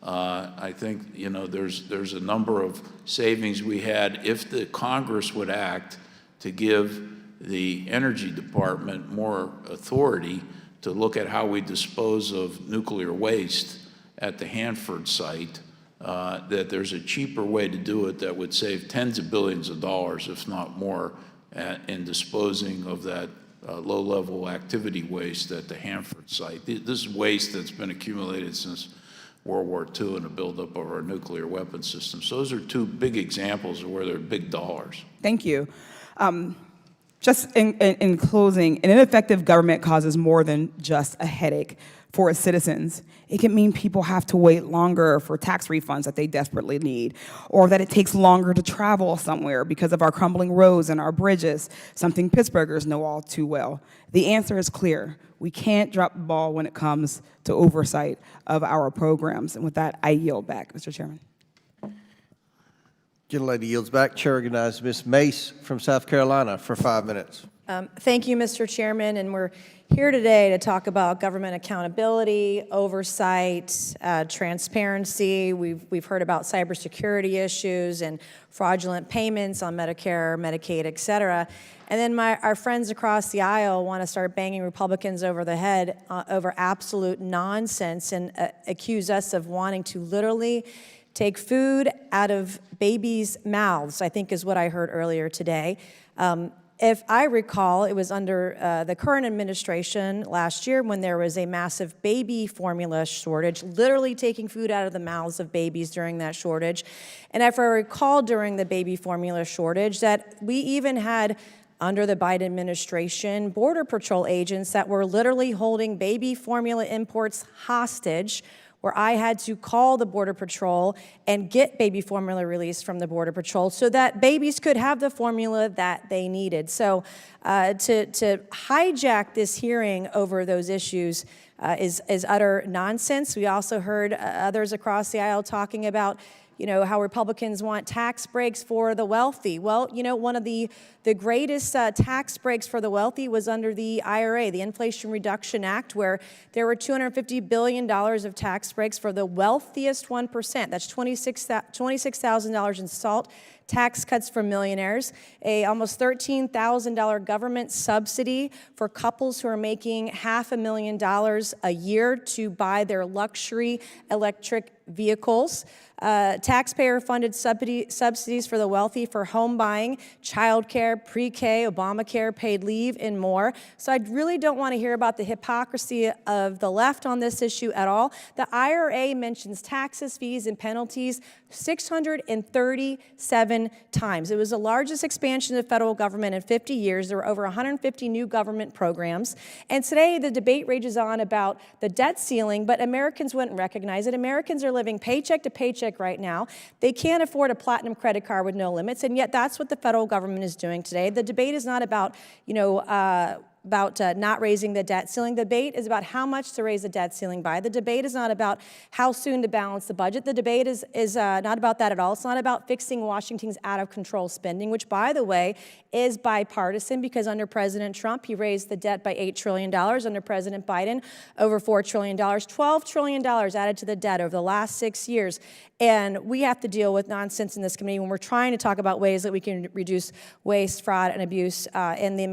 Speaker 3: I think, you know, there's a number of savings we had if the Congress would act to give the Energy Department more authority to look at how we dispose of nuclear waste at the Hanford site, that there's a cheaper way to do it that would save tens of billions of dollars, if not more, in disposing of that low-level activity waste at the Hanford site. This is waste that's been accumulated since World War II and the buildup of our nuclear weapon system. So those are two big examples of where there are big dollars.
Speaker 19: Thank you. Just in closing, an ineffective government causes more than just a headache for its citizens. It can mean people have to wait longer for tax refunds that they desperately need, or that it takes longer to travel somewhere because of our crumbling roads and our bridges, something Pittsburghers know all too well. The answer is clear. We can't drop the ball when it comes to oversight of our programs. And with that, I yield back, Mr. Chairman.
Speaker 1: Gentlelady yields back. Chair recognizes Ms. Mace from South Carolina for 5 minutes.
Speaker 20: Thank you, Mr. Chairman, and we're here today to talk about government accountability, oversight, transparency. We've heard about cybersecurity issues and fraudulent payments on Medicare, Medicaid, et cetera. And then our friends across the aisle want to start banging Republicans over the head over absolute nonsense and accuse us of wanting to literally take food out of babies' mouths, I think is what I heard earlier today. If I recall, it was under the current administration last year when there was a massive baby formula shortage, literally taking food out of the mouths of babies during that shortage. And if I recall during the baby formula shortage that we even had, under the Biden administration, Border Patrol agents that were literally holding baby formula imports hostage, where I had to call the Border Patrol and get baby formula released from the Border Patrol so that babies could have the formula that they needed. So to hijack this hearing over those issues is utter nonsense. We also heard others across the aisle talking about, you know, how Republicans want tax breaks for the wealthy. Well, you know, one of the greatest tax breaks for the wealthy was under the IRA, the Inflation Reduction Act, where there were $250 billion of tax breaks for the wealthiest 1%. That's $26,000 in SALT tax cuts for millionaires, a almost $13,000 government subsidy for couples who are making $500,000 a year to buy their luxury electric vehicles, taxpayer-funded subsidies for the wealthy for home buying, childcare, pre-K, Obamacare, paid leave, and more. So I really don't want to hear about the hypocrisy of the left on this issue at all. The IRA mentions taxes, fees, and penalties 637 times. It was the largest expansion of the federal government in 50 years. There were over 150 new government programs. And today the debate rages on about the debt ceiling, but Americans wouldn't recognize it. Americans are living paycheck to paycheck right now. They can't afford a platinum credit card with no limits, and yet that's what the federal government is doing today. The debate is not about, you know, not raising the debt ceiling. The debate is about how much to raise the debt ceiling by. The debate is not about how soon to balance the budget. The debate is not about that at all. It's not about fixing Washington's out-of-control spending, which, by the way, is bipartisan because under President Trump, he raised the debt by $8 trillion. Under President Biden, over $4 trillion. $12 trillion added to the debt over the last 6 years. And we have to deal with nonsense in this committee when we're trying to talk about ways that we can reduce waste, fraud, and abuse in the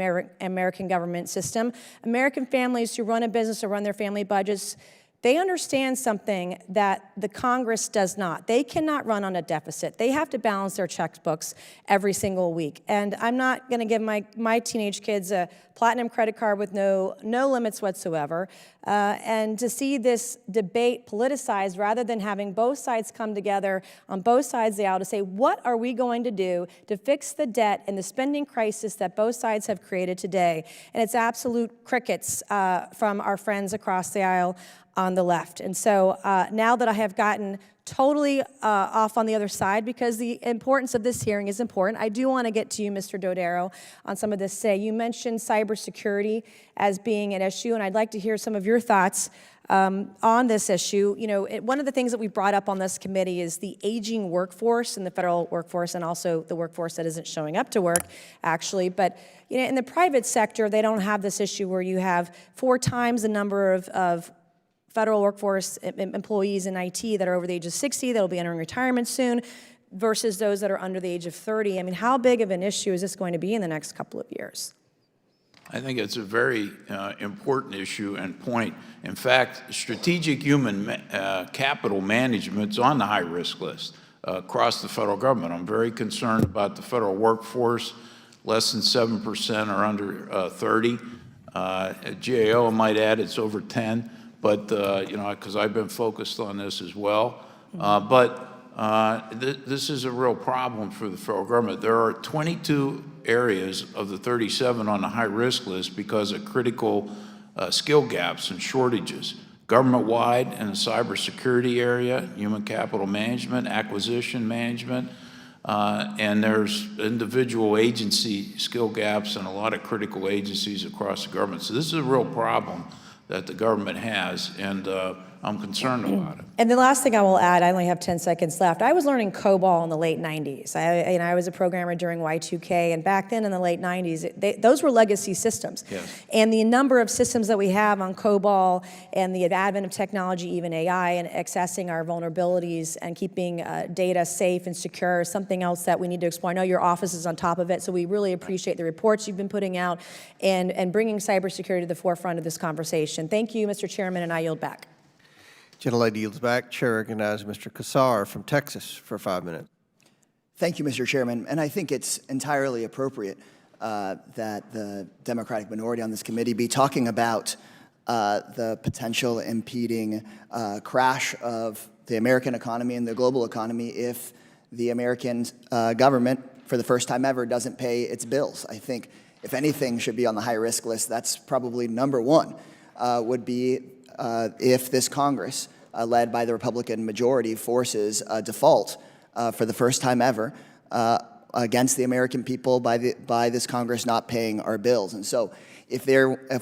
Speaker 20: American government system. American families who run a business or run their family budgets, they understand something that the Congress does not. They cannot run on a deficit. They have to balance their checkbooks every single week. And I'm not going to give my teenage kids a platinum credit card with no limits whatsoever. And to see this debate politicized rather than having both sides come together on both sides of the aisle to say, what are we going to do to fix the debt and the spending crisis that both sides have created today? And it's absolute crickets from our friends across the aisle on the left. And so now that I have gotten totally off on the other side because the importance of this hearing is important. I do want to get to you, Mr. Dodaro, on some of this. You mentioned cybersecurity as being an issue, and I'd like to hear some of your thoughts on this issue. You know, one of the things that we brought up on this committee is the aging workforce in the federal workforce and also the workforce that isn't showing up to work, actually. But you know, in the private sector, they don't have this issue where you have 4 times the number of federal workforce employees in IT that are over the age of 60, that'll be entering retirement soon, versus those that are under the age of 30. I mean, how big of an issue is this going to be in the next couple of years?
Speaker 3: I think it's a very important issue and point. In fact, strategic human capital management's on the high-risk list across the federal government. I'm very concerned about the federal workforce. Less than 7% are under 30. At GAO, I might add, it's over 10. But, you know, because I've been focused on this as well. This is a real problem for the federal government. There are 22 areas of the 37 on the high-risk list because of critical skill gaps and shortages. Government-wide in the cybersecurity area, human capital management, acquisition management, and there's individual agency skill gaps in a lot of critical agencies across the government. So this is a real problem that the government has, and I'm concerned about it.
Speaker 20: And the last thing I will add, I only have 10 seconds left. I was learning COBOL in the late 90s. I was a programmer during Y2K, and back then in the late 90s, those were legacy systems.
Speaker 3: Yes.
Speaker 20: And the number of systems that we have on COBOL and the advent of technology, even AI, and accessing our vulnerabilities and keeping data safe and secure is something else that we need to explore. I know your office is on top of it, so we really appreciate the reports you've been putting out and bringing cybersecurity to the forefront of this conversation. Thank you, Mr. Chairman, and I yield back.
Speaker 1: Gentlelady yields back. Chair recognizes Mr. Kassar from Texas for 5 minutes.
Speaker 21: Thank you, Mr. Chairman. And I think it's entirely appropriate that the Democratic minority on this committee be talking about the potential impeding crash of the American economy and the global economy if the American government, for the first time ever, doesn't pay its bills. I think if anything should be on the high-risk list, that's probably number one, would be if this Congress, led by the Republican majority, forces a default for the first time ever against the American people by this Congress not paying our bills. And so if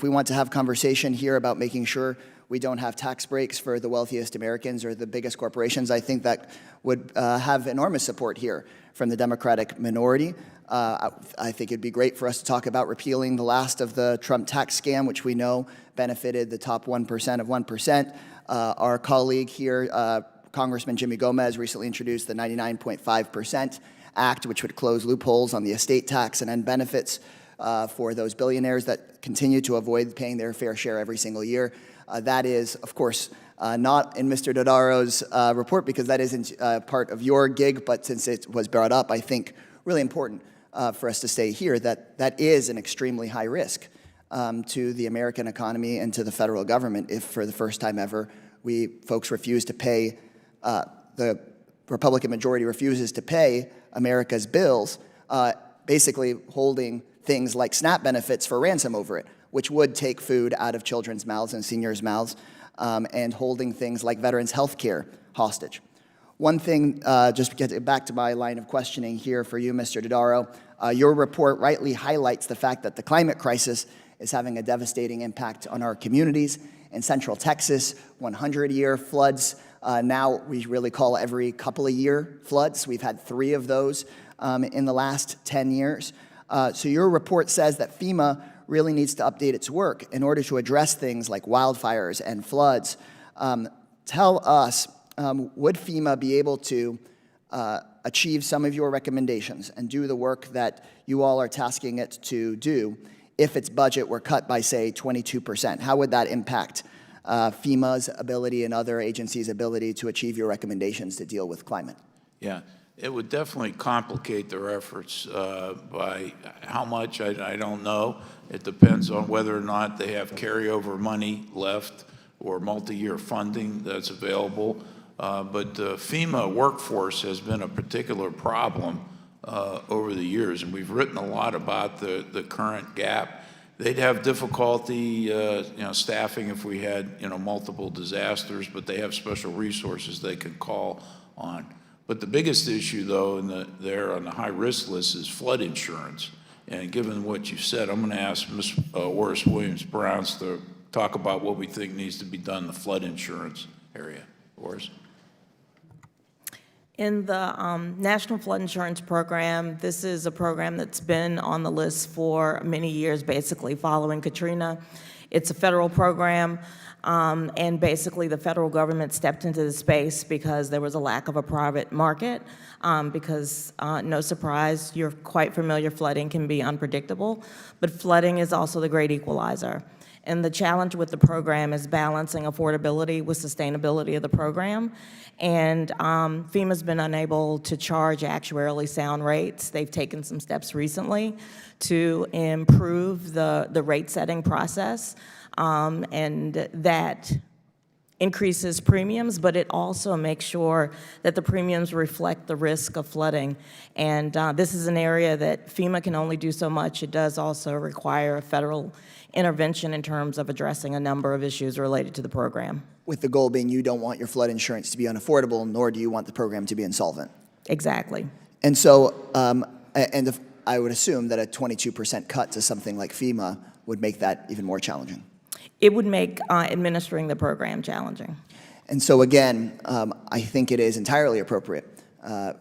Speaker 21: we want to have conversation here about making sure we don't have tax breaks for the wealthiest Americans or the biggest corporations, I think that would have enormous support here from the Democratic minority. I think it'd be great for us to talk about repealing the last of the Trump tax scam, which we know benefited the top 1% of 1%. Our colleague here, Congressman Jimmy Gomez, recently introduced the 99.5% Act, which would close loopholes on the estate tax and end benefits for those billionaires that continue to avoid paying their fair share every single year. That is, of course, not in Mr. Dodaro's report because that isn't part of your gig, but since it was brought up, I think really important for us to say here that that is an extremely high risk to the American economy and to the federal government if for the first time ever folks refuse to pay, the Republican majority refuses to pay America's bills, basically holding things like SNAP benefits for ransom over it, which would take food out of children's mouths and seniors' mouths, and holding things like veterans' health care hostage. One thing, just to get back to my line of questioning here for you, Mr. Dodaro, your report rightly highlights the fact that the climate crisis is having a devastating impact on our communities. In Central Texas, 100-year floods. Now we really call every couple of year floods. We've had 3 of those in the last 10 years. So your report says that FEMA really needs to update its work in order to address things like wildfires and floods. Tell us, would FEMA be able to achieve some of your recommendations and do the work that you all are tasking it to do if its budget were cut by, say, 22%? How would that impact FEMA's ability and other agencies' ability to achieve your recommendations to deal with climate?
Speaker 3: Yeah, it would definitely complicate their efforts by how much, I don't know. It depends on whether or not they have carryover money left or multi-year funding that's available. But FEMA workforce has been a particular problem over the years, and we've written a lot about the current gap. They'd have difficulty, staffing if we had, multiple disasters, but they have special resources they can call on. But the biggest issue, though, there on the high-risk list is flood insurance. And given what you said, I'm going to ask Ms. Oris Williams-Browns to talk about what we think needs to be done in the flood insurance area. Oris?
Speaker 7: In the National Flood Insurance Program, this is a program that's been on the list for many years, basically following Katrina. It's a federal program, and basically the federal government stepped into the space because there was a lack of a private market, because no surprise, you're quite familiar, flooding can be unpredictable, but flooding is also the great equalizer. And the challenge with the program is balancing affordability with sustainability of the program. And FEMA's been unable to charge actuarially sound rates. They've taken some steps recently to improve the rate setting process, and that increases premiums, but it also makes sure that the premiums reflect the risk of flooding. And this is an area that FEMA can only do so much. It does also require a federal intervention in terms of addressing a number of issues related to the program.
Speaker 21: With the goal being you don't want your flood insurance to be unaffordable, nor do you want the program to be insolvent.
Speaker 7: Exactly.
Speaker 21: And so, I would assume that a 22% cut to something like FEMA would make that even more challenging.
Speaker 7: It would make administering the program challenging.
Speaker 21: And so again, I think it is entirely appropriate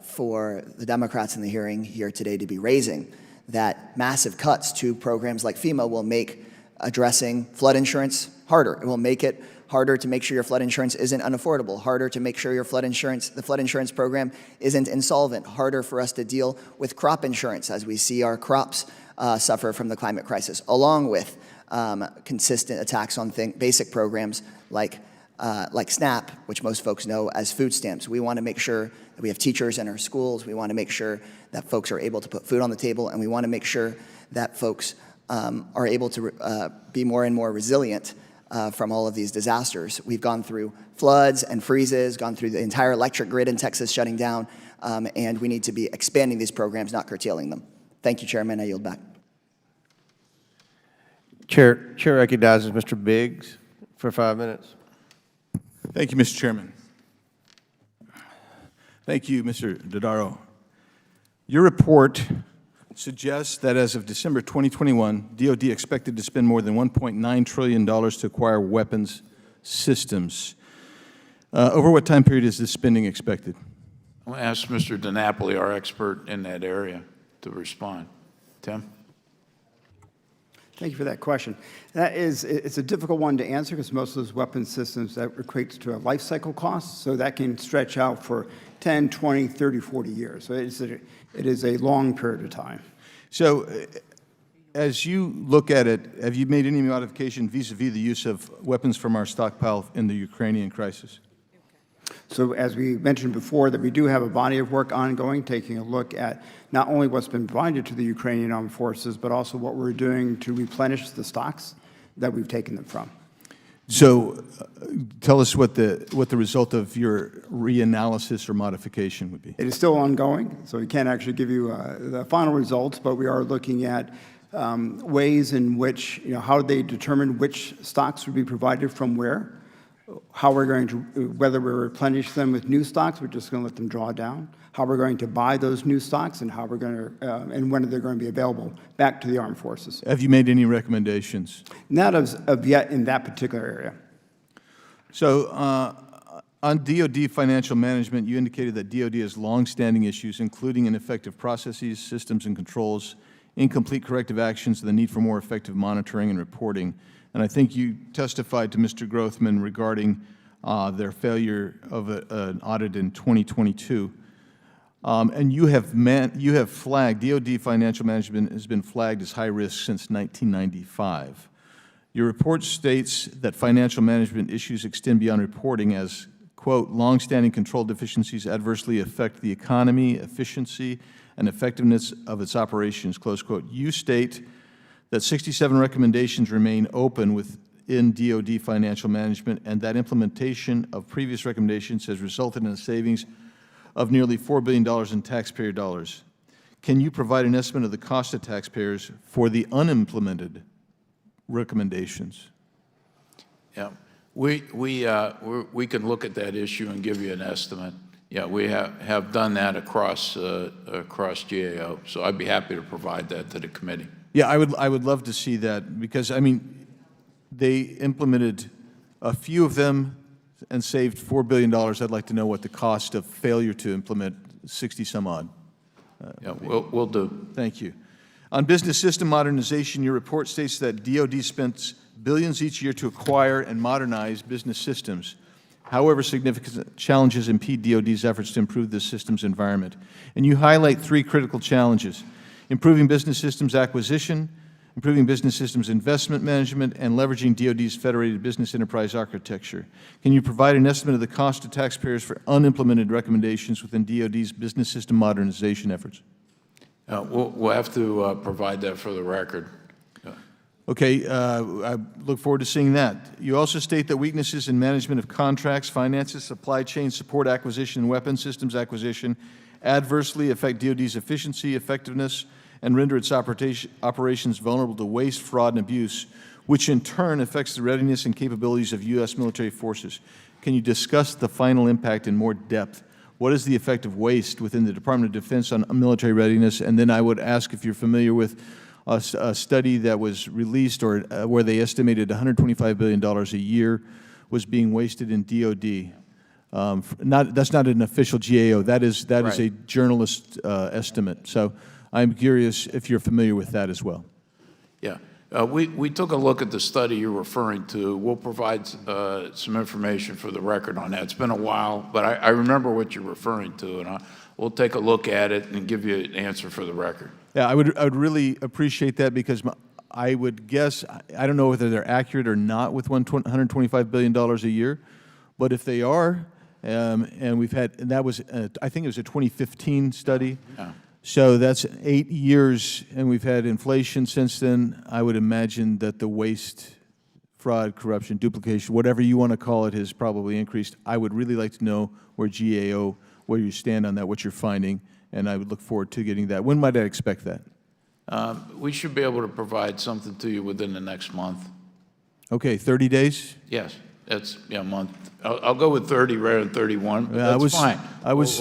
Speaker 21: for the Democrats in the hearing here today to be raising that massive cuts to programs like FEMA will make addressing flood insurance harder. It will make it harder to make sure your flood insurance isn't unaffordable, harder to make sure your the flood insurance program isn't insolvent, harder for us to deal with crop insurance as we see our crops suffer from the climate crisis, along with consistent attacks on basic programs like SNAP, which most folks know as food stamps. We want to make sure that we have teachers in our schools. We want to make sure that folks are able to put food on the table, and we want to make sure that folks are able to be more and more resilient from all of these disasters. We've gone through floods and freezes, gone through the entire electric grid in Texas shutting down, and we need to be expanding these programs, not curtailing them. Thank you, Chairman. I yield back.
Speaker 1: Chair recognizes Mr. Biggs for 5 minutes.
Speaker 22: Thank you, Mr. Chairman. Thank you, Mr. Dodaro. Your report suggests that as of December 2021, DOD expected to spend more than $1.9 trillion to acquire weapons systems. Over what time period is this spending expected?
Speaker 3: I'm going to ask Mr. DiNapoli, our expert in that area, to respond. Tim?
Speaker 5: Thank you for that question. It's a difficult one to answer because most of those weapon systems that equates to a life cycle cost, so that can stretch out for 10, 20, 30, 40 years. So it is a long period of time.
Speaker 22: So as you look at it, have you made any modification vis-a-vis the use of weapons from our stockpile in the Ukrainian crisis?
Speaker 5: So as we mentioned before, that we do have a body of work ongoing, taking a look at not only what's been provided to the Ukrainian armed forces, but also what we're doing to replenish the stocks that we've taken them from.
Speaker 22: So tell us what the result of your reanalysis or modification would be.
Speaker 5: It is still ongoing, so we can't actually give you the final results, but we are looking at ways in which, how they determine which stocks would be provided from where, how we're going to, whether we replenish them with new stocks, we're just going to let them draw down, how we're going to buy those new stocks, and how we're going to, and when they're going to be available back to the armed forces.
Speaker 22: Have you made any recommendations?
Speaker 5: Not of yet in that particular area.
Speaker 22: So on DOD financial management, you indicated that DOD has long-standing issues, including ineffective processes, systems, and controls, incomplete corrective actions, and the need for more effective monitoring and reporting. And I think you testified to Mr. Grothman regarding their failure of an audit in 2022. And you have flagged, DOD financial management has been flagged as high risk since 1995. Your report states that financial management issues extend beyond reporting as, quote, longstanding control deficiencies adversely affect the economy, efficiency, and effectiveness of its operations, close quote. You state that 67 recommendations remain open within DOD financial management, and that implementation of previous recommendations has resulted in a savings of nearly $4 billion in taxpayer dollars. Can you provide an estimate of the cost to taxpayers for the unimplemented recommendations?
Speaker 3: Yeah, we can look at that issue and give you an estimate. Yeah, we have done that across GAO, so I'd be happy to provide that to the committee.
Speaker 22: Yeah, I would love to see that, because, I mean, they implemented a few of them and saved $4 billion. I'd like to know what the cost of failure to implement 60-some odd.
Speaker 3: Yeah, we'll do.
Speaker 22: Thank you. On business system modernization, your report states that DOD spends billions each year to acquire and modernize business systems. However, significant challenges impede DOD's efforts to improve this systems environment. And you highlight 3 critical challenges: improving business systems acquisition, improving business systems investment management, and leveraging DOD's federated business enterprise architecture. Can you provide an estimate of the cost to taxpayers for unimplemented recommendations within DOD's business system modernization efforts?
Speaker 3: We'll have to provide that for the record.
Speaker 22: Okay, I look forward to seeing that. You also state that weaknesses in management of contracts, finances, supply chain, support acquisition, and weapons systems acquisition adversely affect DOD's efficiency, effectiveness, and render its operations vulnerable to waste, fraud, and abuse, which in turn affects the readiness and capabilities of U.S. military forces. Can you discuss the final impact in more depth? What is the effect of waste within the Department of Defense on military readiness? And then I would ask if you're familiar with a study that was released, or where they estimated $125 billion a year was being wasted in DOD. That's not an official GAO. That is a journalist estimate. So I'm curious if you're familiar with that as well.
Speaker 3: Yeah. We took a look at the study you're referring to. We'll provide some information for the record on that. It's been a while, but I remember what you're referring to, and we'll take a look at it and give you an answer for the record.
Speaker 22: Yeah, I would really appreciate that, because I would guess, I don't know whether they're accurate or not with $125 billion a year, but if they are, and we've had, and that was, I think it was a 2015 study.
Speaker 3: Yeah.
Speaker 22: So that's 8 years, and we've had inflation since then. I would imagine that the waste, fraud, corruption, duplication, whatever you want to call it, has probably increased. I would really like to know where GAO, where you stand on that, what you're finding, and I would look forward to getting that. When might I expect that?
Speaker 3: We should be able to provide something to you within the next month.
Speaker 22: Okay, 30 days?
Speaker 3: Yes, that's a month. I'll go with 30 rather than 31. But that's fine.
Speaker 22: I was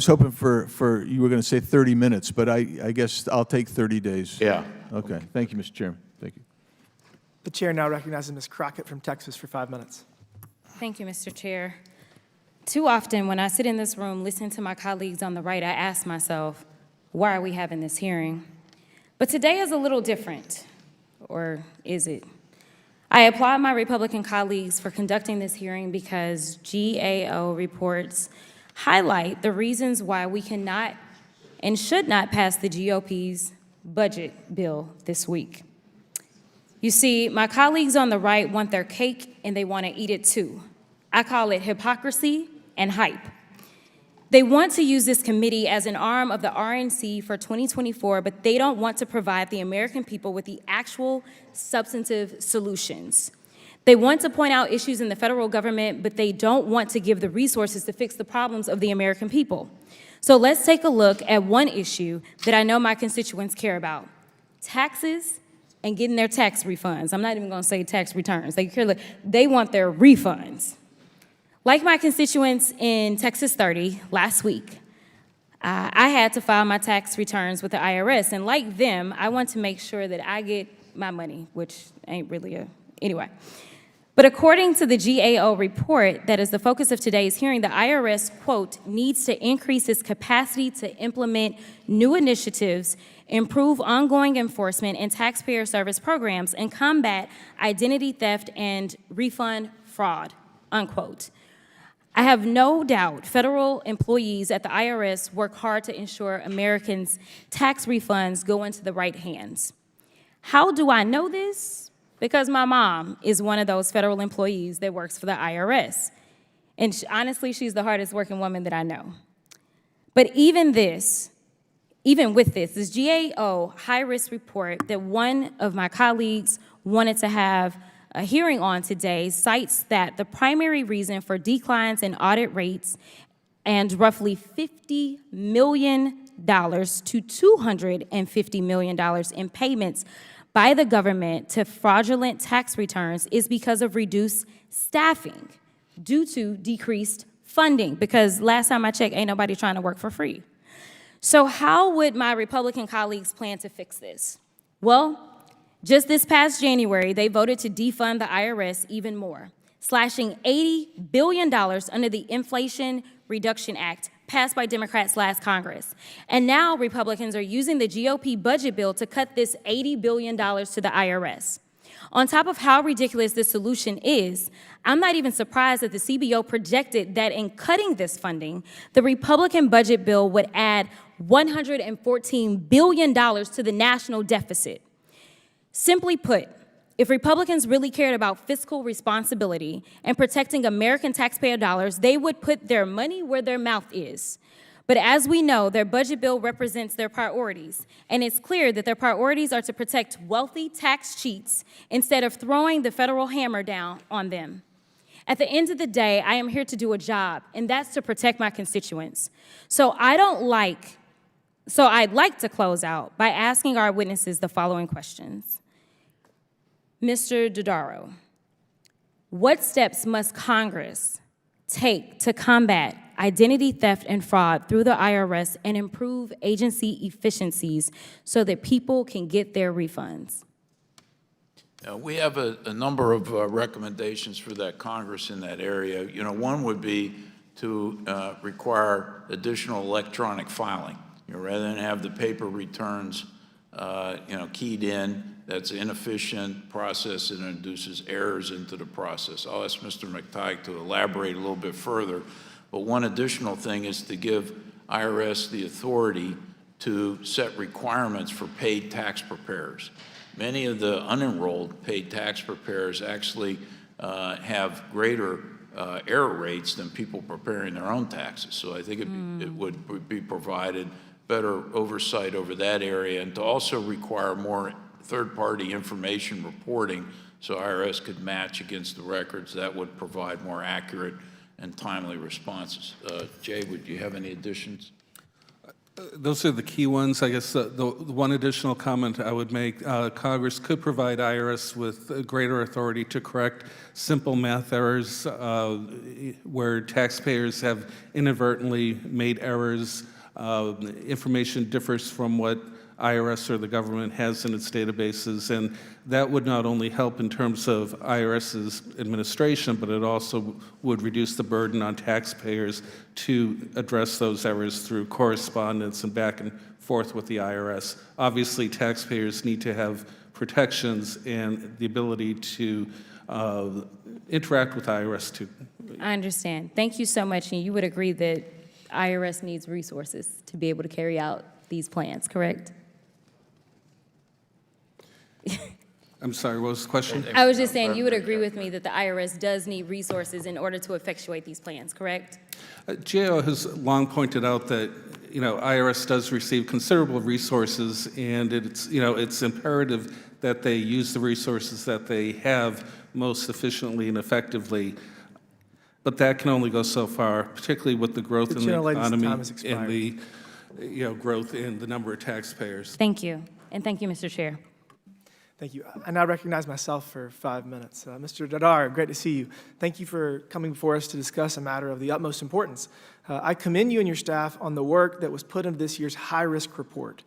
Speaker 22: hoping for you were going to say 30 minutes, but I guess I'll take 30 days.
Speaker 3: Yeah.
Speaker 22: Okay. Thank you, Mr. Chairman. Thank you.
Speaker 4: The chair now recognizes Ms. Crockett from Texas for 5 minutes.
Speaker 8: Thank you, Mr. Chair. Too often when I sit in this room listening to my colleagues on the right, I ask myself, why are we having this hearing? But today is a little different, or is it? I applaud my Republican colleagues for conducting this hearing because GAO reports highlight the reasons why we cannot and should not pass the GOP's budget bill this week. You see, my colleagues on the right want their cake and they want to eat it too. I call it hypocrisy and hype. They want to use this committee as an arm of the RNC for 2024, but they don't want to provide the American people with the actual substantive solutions. They want to point out issues in the federal government, but they don't want to give the resources to fix the problems of the American people. So let's take a look at one issue that I know my constituents care about: taxes and getting their tax refunds. I'm not even going to say tax returns. They want their refunds. Like my constituents in Texas 30 last week, I had to file my tax returns with the IRS, and like them, I want to make sure that I get my money, which ain't really anyway. But according to the GAO report that is the focus of today's hearing, the IRS, quote, needs to increase its capacity to implement new initiatives, improve ongoing enforcement and taxpayer service programs, and combat identity theft and refund fraud, unquote. I have no doubt federal employees at the IRS work hard to ensure Americans' tax refunds go into the right hands. How do I know this? Because my mom is one of those federal employees that works for the IRS. And honestly, she's the hardest working woman that I know. But even with this GAO high-risk report that one of my colleagues wanted to have a hearing on today cites that the primary reason for declines in audit rates and roughly $50 million to $250 million in payments by the government to fraudulent tax returns is because of reduced staffing due to decreased funding, because last time I checked, ain't nobody trying to work for free. So how would my Republican colleagues plan to fix this? Well, just this past January, they voted to defund the IRS even more, slashing $80 billion under the Inflation Reduction Act passed by Democrats last Congress. And now Republicans are using the GOP budget bill to cut this $80 billion to the IRS. On top of how ridiculous this solution is, I'm not even surprised that the CBO projected that in cutting this funding, the Republican budget bill would add $114 billion to the national deficit. Simply put, if Republicans really cared about fiscal responsibility and protecting American taxpayer dollars, they would put their money where their mouth is. But as we know, their budget bill represents their priorities, and it's clear that their priorities are to protect wealthy tax cheats instead of throwing the federal hammer down on them. At the end of the day, I am here to do a job, and that's to protect my constituents. So I'd like to close out by asking our witnesses the following questions. Mr. Dodaro, what steps must Congress take to combat identity theft and fraud through the IRS and improve agency efficiencies so that people can get their refunds?
Speaker 3: We have a number of recommendations for that Congress in that area. You know, one would be to require additional electronic filing. You know, rather than have the paper returns, keyed in, that's an inefficient process and induces errors into the process. I'll ask Mr. McTighe to elaborate a little bit further. But one additional thing is to give IRS the authority to set requirements for paid tax preparers. Many of the unenrolled paid tax preparers actually have greater error rates than people preparing their own taxes. So I think it would be provided better oversight over that area, and to also require more third-party information reporting so IRS could match against the records. That would provide more accurate and timely responses. Jay, would you have any additions?
Speaker 12: Those are the key ones. I guess the one additional comment I would make, Congress could provide IRS with greater authority to correct simple math errors where taxpayers have inadvertently made errors. Information differs from what IRS or the government has in its databases, and that would not only help in terms of IRS's administration, but it also would reduce the burden on taxpayers to address those errors through correspondence and back and forth with the IRS. Obviously, taxpayers need to have protections and the ability to interact with IRS too.
Speaker 8: I understand. Thank you so much, and you would agree that IRS needs resources to be able to carry out these plans, correct?
Speaker 12: I'm sorry, what was the question?
Speaker 8: I was just saying you would agree with me that the IRS does need resources in order to effectuate these plans, correct?
Speaker 12: GAO has long pointed out that IRS does receive considerable resources, and it's imperative that they use the resources that they have most efficiently and effectively. But that can only go so far, particularly with the growth in the economy and the growth in the number of taxpayers.
Speaker 8: Thank you, and thank you, Mr. Chair.
Speaker 4: Thank you. I now recognize myself for 5 minutes. Mr. Dodaro, great to see you. Thank you for coming before us to discuss a matter of the utmost importance. I commend you and your staff on the work that was put into this year's high-risk report.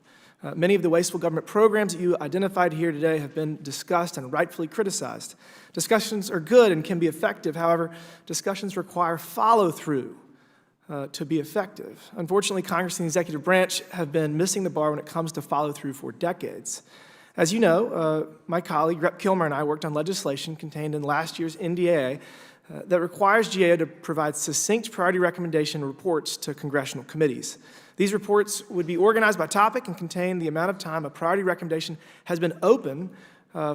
Speaker 4: Many of the wasteful government programs that you identified here today have been discussed and rightfully criticized. Discussions are good and can be effective. However, discussions require follow-through to be effective. Unfortunately, Congress and the executive branch have been missing the bar when it comes to follow-through for decades. As you know, my colleague, Rep. Kilmer, and I worked on legislation contained in last year's NDAA that requires GAO to provide succinct priority recommendation reports to congressional committees. These reports would be organized by topic and contain the amount of time a priority recommendation has been open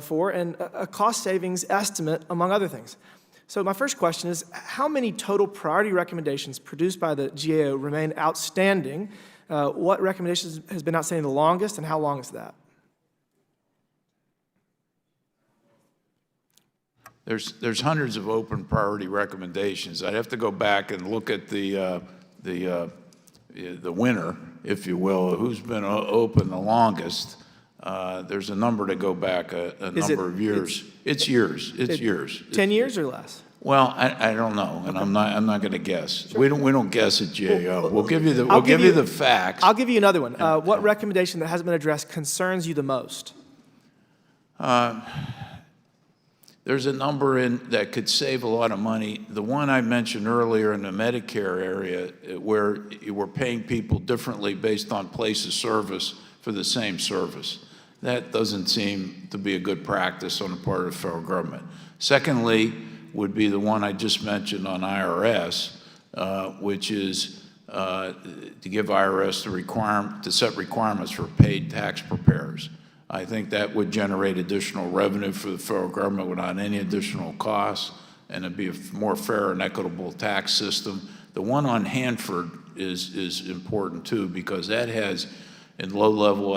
Speaker 4: for and a cost savings estimate, among other things. So my first question is, how many total priority recommendations produced by the GAO remain outstanding? What recommendations has been outstanding the longest, and how long is that?
Speaker 3: There's hundreds of open priority recommendations. I'd have to go back and look at the winner, if you will, who's been open the longest. There's a number to go back a number of years. It's years. It's years.
Speaker 4: 10 years or less?
Speaker 3: Well, I don't know, and I'm not going to guess. Sure. We don't guess at GAO. We'll give you the facts.
Speaker 4: I'll give you another one. What recommendation that hasn't been addressed concerns you the most?
Speaker 3: There's a number that could save a lot of money. The one I mentioned earlier in the Medicare area, where you were paying people differently based on place of service for the same service. That doesn't seem to be a good practice on the part of the federal government. Secondly, would be the one I just mentioned on IRS, which is to give IRS to set requirements for paid tax preparers. I think that would generate additional revenue for the federal government without any additional costs, and it'd be a more fair and equitable tax system. The one on Hanford is important too, because that has, in low-level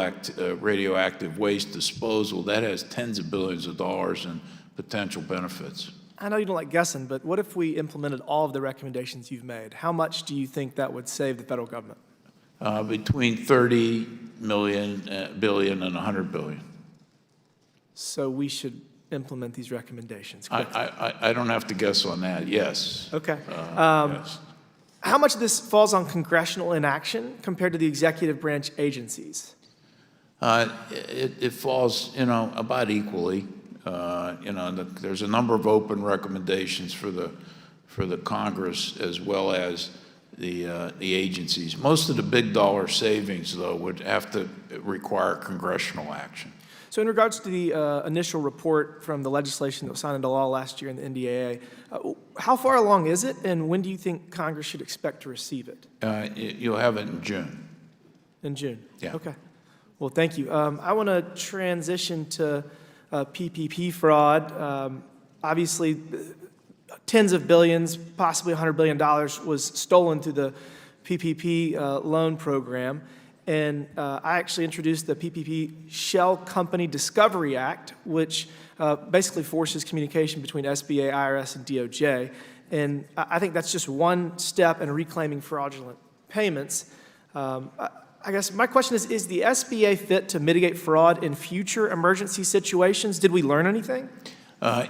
Speaker 3: radioactive waste disposal, that has tens of billions of dollars in potential benefits.
Speaker 4: I know you don't like guessing, but what if we implemented all of the recommendations you've made? How much do you think that would save the federal government?
Speaker 3: Between 30 billion and 100 billion.
Speaker 4: So we should implement these recommendations, correct?
Speaker 3: I don't have to guess on that, yes.
Speaker 4: Okay.
Speaker 3: Yes.
Speaker 4: How much of this falls on congressional inaction compared to the executive branch agencies?
Speaker 3: It falls, about equally. There's a number of open recommendations for the Congress as well as the agencies. Most of the big dollar savings, though, would have to require congressional action.
Speaker 4: So in regards to the initial report from the legislation that was signed into law last year in the NDAA, how far along is it, and when do you think Congress should expect to receive it?
Speaker 3: You'll have it in June.
Speaker 4: In June?
Speaker 3: Yeah.
Speaker 4: Okay. Well, thank you. I want to transition to PPP fraud. Obviously, tens of billions, possibly $100 billion was stolen through the PPP loan program. And I actually introduced the PPP Shell Company Discovery Act, which basically forces communication between SBA, IRS, and DOJ. And I think that's just one step in reclaiming fraudulent payments. I guess my question is the SBA fit to mitigate fraud in future emergency situations? Did we learn anything?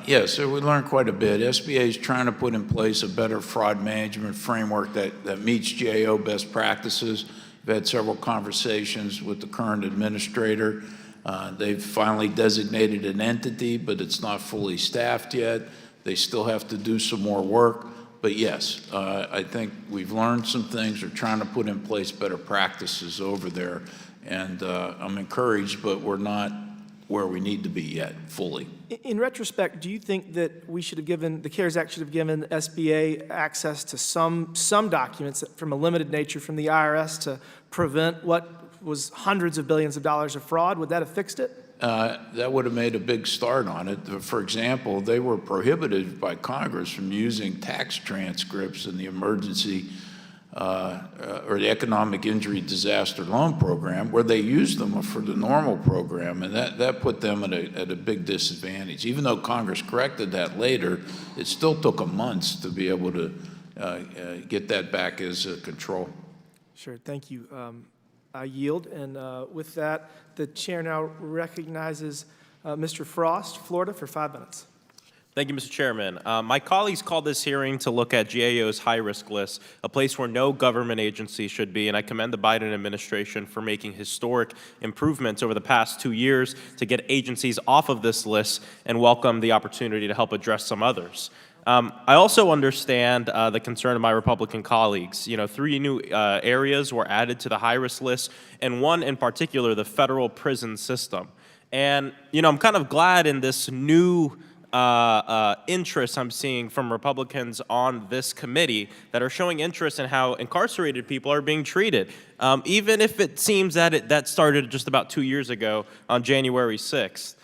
Speaker 3: Yes, so we learned quite a bit. SBA is trying to put in place a better fraud management framework that meets GAO best practices. We've had several conversations with the current administrator. They've finally designated an entity, but it's not fully staffed yet. They still have to do some more work. But yes, I think we've learned some things. We're trying to put in place better practices over there. And I'm encouraged, but we're not where we need to be yet, fully.
Speaker 4: In retrospect, do you think that we should have given, the CARES Act should have given SBA access to some documents from a limited nature from the IRS to prevent what was hundreds of billions of dollars of fraud? Would that have fixed it?
Speaker 3: That would have made a big start on it. For example, they were prohibited by Congress from using tax transcripts in the emergency or the economic injury disaster loan program, where they used them for the normal program, and that put them at a big disadvantage. Even though Congress corrected that later, it still took them months to be able to get that back as control.
Speaker 4: Sure, thank you. I yield, and with that, the chair now recognizes Mr. Frost, Florida, for 5 minutes.
Speaker 2: Thank you, Mr. Chairman. My colleagues called this hearing to look at GAO's high-risk list, a place where no government agency should be, and I commend the Biden administration for making historic improvements over the past 2 years to get agencies off of this list and welcome the opportunity to help address some others. I also understand the concern of my Republican colleagues. 3 new areas were added to the high-risk list, and one in particular, the federal prison system. And, I'm kind of glad in this new interest I'm seeing from Republicans on this committee that are showing interest in how incarcerated people are being treated, even if it seems that that started just about 2 years ago on January 6th.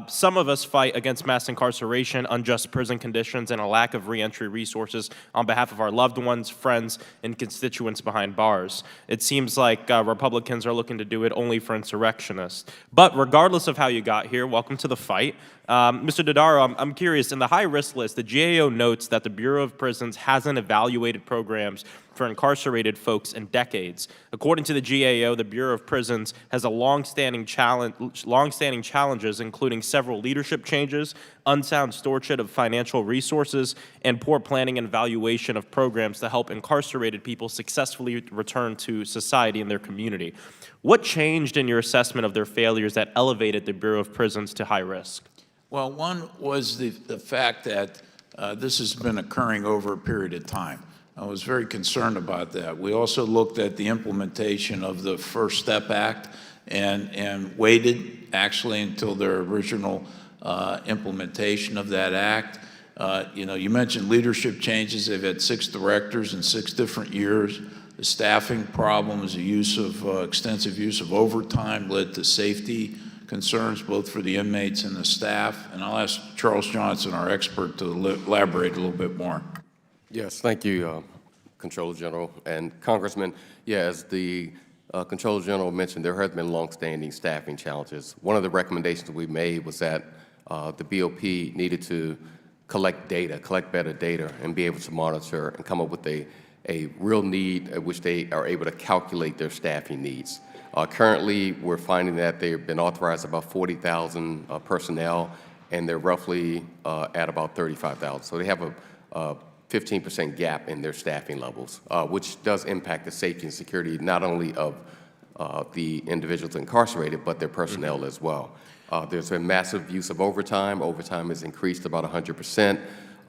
Speaker 2: Some of us fight against mass incarceration, unjust prison conditions, and a lack of reentry resources on behalf of our loved ones, friends, and constituents behind bars. It seems like Republicans are looking to do it only for insurrectionists. But regardless of how you got here, welcome to the fight. Mr. Dodaro, I'm curious, in the high-risk list, the GAO notes that the Bureau of Prisons hasn't evaluated programs for incarcerated folks in decades. According to the GAO, the Bureau of Prisons has a long-standing challenges, including several leadership changes, unsound stewardship of financial resources, and poor planning and evaluation of programs to help incarcerated people successfully return to society and their community. What changed in your assessment of their failures that elevated the Bureau of Prisons to high risk?
Speaker 3: Well, one was the fact that this has been occurring over a period of time. I was very concerned about that. We also looked at the implementation of the First Step Act and waited actually until their original implementation of that act. You mentioned leadership changes. They've had 6 directors in 6 different years. The staffing problems, the extensive use of overtime led to safety concerns both for the inmates and the staff. And I'll ask Charles Johnson, our expert, to elaborate a little bit more.
Speaker 10: Yes, thank you, Comptroller General. And Congressman, yeah, as the Comptroller General mentioned, there have been longstanding staffing challenges. One of the recommendations we made was that the BOP needed to collect better data, and be able to monitor and come up with a real need at which they are able to calculate their staffing needs. Currently, we're finding that they've been authorized about 40,000 personnel, and they're roughly at about 35,000. So they have a 15% gap in their staffing levels, which does impact the safety and security not only of the individuals incarcerated, but their personnel as well. There's been massive use of overtime. Overtime has increased about 100%,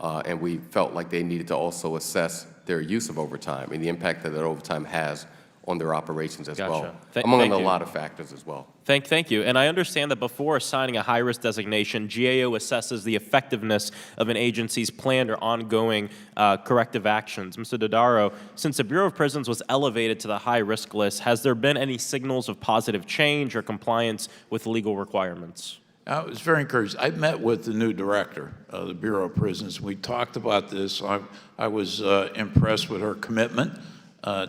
Speaker 10: and we felt like they needed to also assess their use of overtime and the impact that overtime has on their operations as well, among a lot of factors as well.
Speaker 2: Thank you. And I understand that before assigning a high-risk designation, GAO assesses the effectiveness of an agency's planned or ongoing corrective actions. Mr. Dodaro, since the Bureau of Prisons was elevated to the high-risk list, has there been any signals of positive change or compliance with legal requirements?
Speaker 3: I was very encouraged. I met with the new director of the Bureau of Prisons. We talked about this. I was impressed with her commitment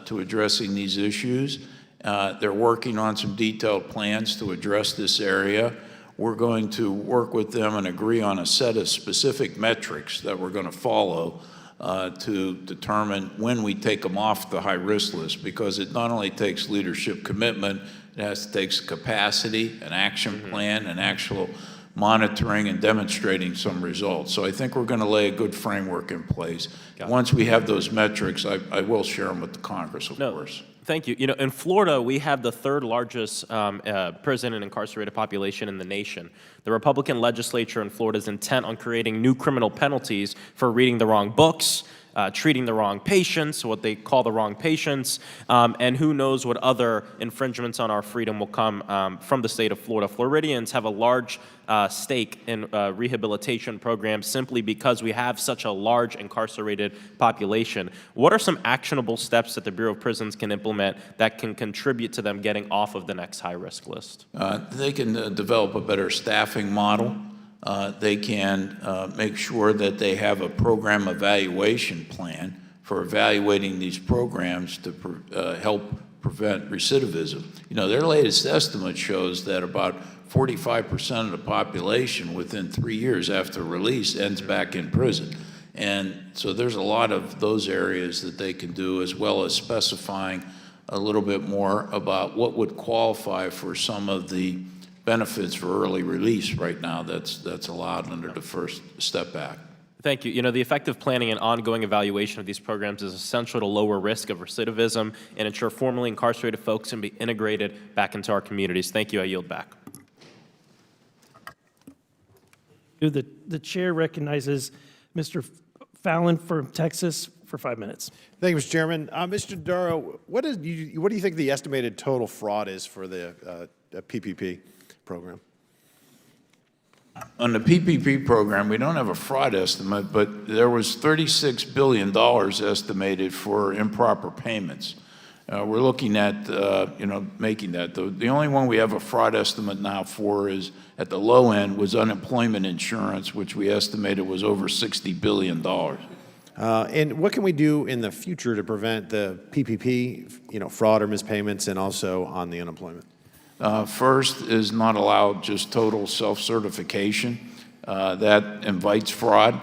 Speaker 3: to addressing these issues. They're working on some detailed plans to address this area. We're going to work with them and agree on a set of specific metrics that we're going to follow to determine when we take them off the high-risk list, because it not only takes leadership commitment, it takes capacity, an action plan, and actual monitoring and demonstrating some results. So I think we're going to lay a good framework in place. Once we have those metrics, I will share them with the Congress, of course.
Speaker 2: Thank you. In Florida, we have the 3rd largest prison and incarcerated population in the nation. The Republican legislature in Florida is intent on creating new criminal penalties for reading the wrong books, treating the wrong patients, what they call the wrong patients, and who knows what other infringements on our freedom will come from the state of Florida. Floridians have a large stake in rehabilitation programs simply because we have such a large incarcerated population. What are some actionable steps that the Bureau of Prisons can implement that can contribute to them getting off of the next high-risk list?
Speaker 3: They can develop a better staffing model. They can make sure that they have a program evaluation plan for evaluating these programs to help prevent recidivism. Their latest estimate shows that about 45% of the population within 3 years after release ends back in prison. And so there's a lot of those areas that they can do, as well as specifying a little bit more about what would qualify for some of the benefits for early release right now that's allowed under the First Step Act.
Speaker 2: Thank you. The effective planning and ongoing evaluation of these programs is essential to lower risk of recidivism and ensure formerly incarcerated folks can be integrated back into our communities. Thank you. I yield back.
Speaker 11: The chair recognizes Mr. Fallon from Texas for 5 minutes.
Speaker 23: Thank you, Mr. Chairman. Mr. Dodaro, what do you think the estimated total fraud is for the PPP program?
Speaker 3: On the PPP program, we don't have a fraud estimate, but there was $36 billion estimated for improper payments. We're looking at, making that. The only one we have a fraud estimate now for is, at the low end, was unemployment insurance, which we estimated was over $60 billion.
Speaker 23: And what can we do in the future to prevent the PPP, fraud or mispayments, and also on the unemployment?
Speaker 3: First is not allow just total self-certification. That invites fraud.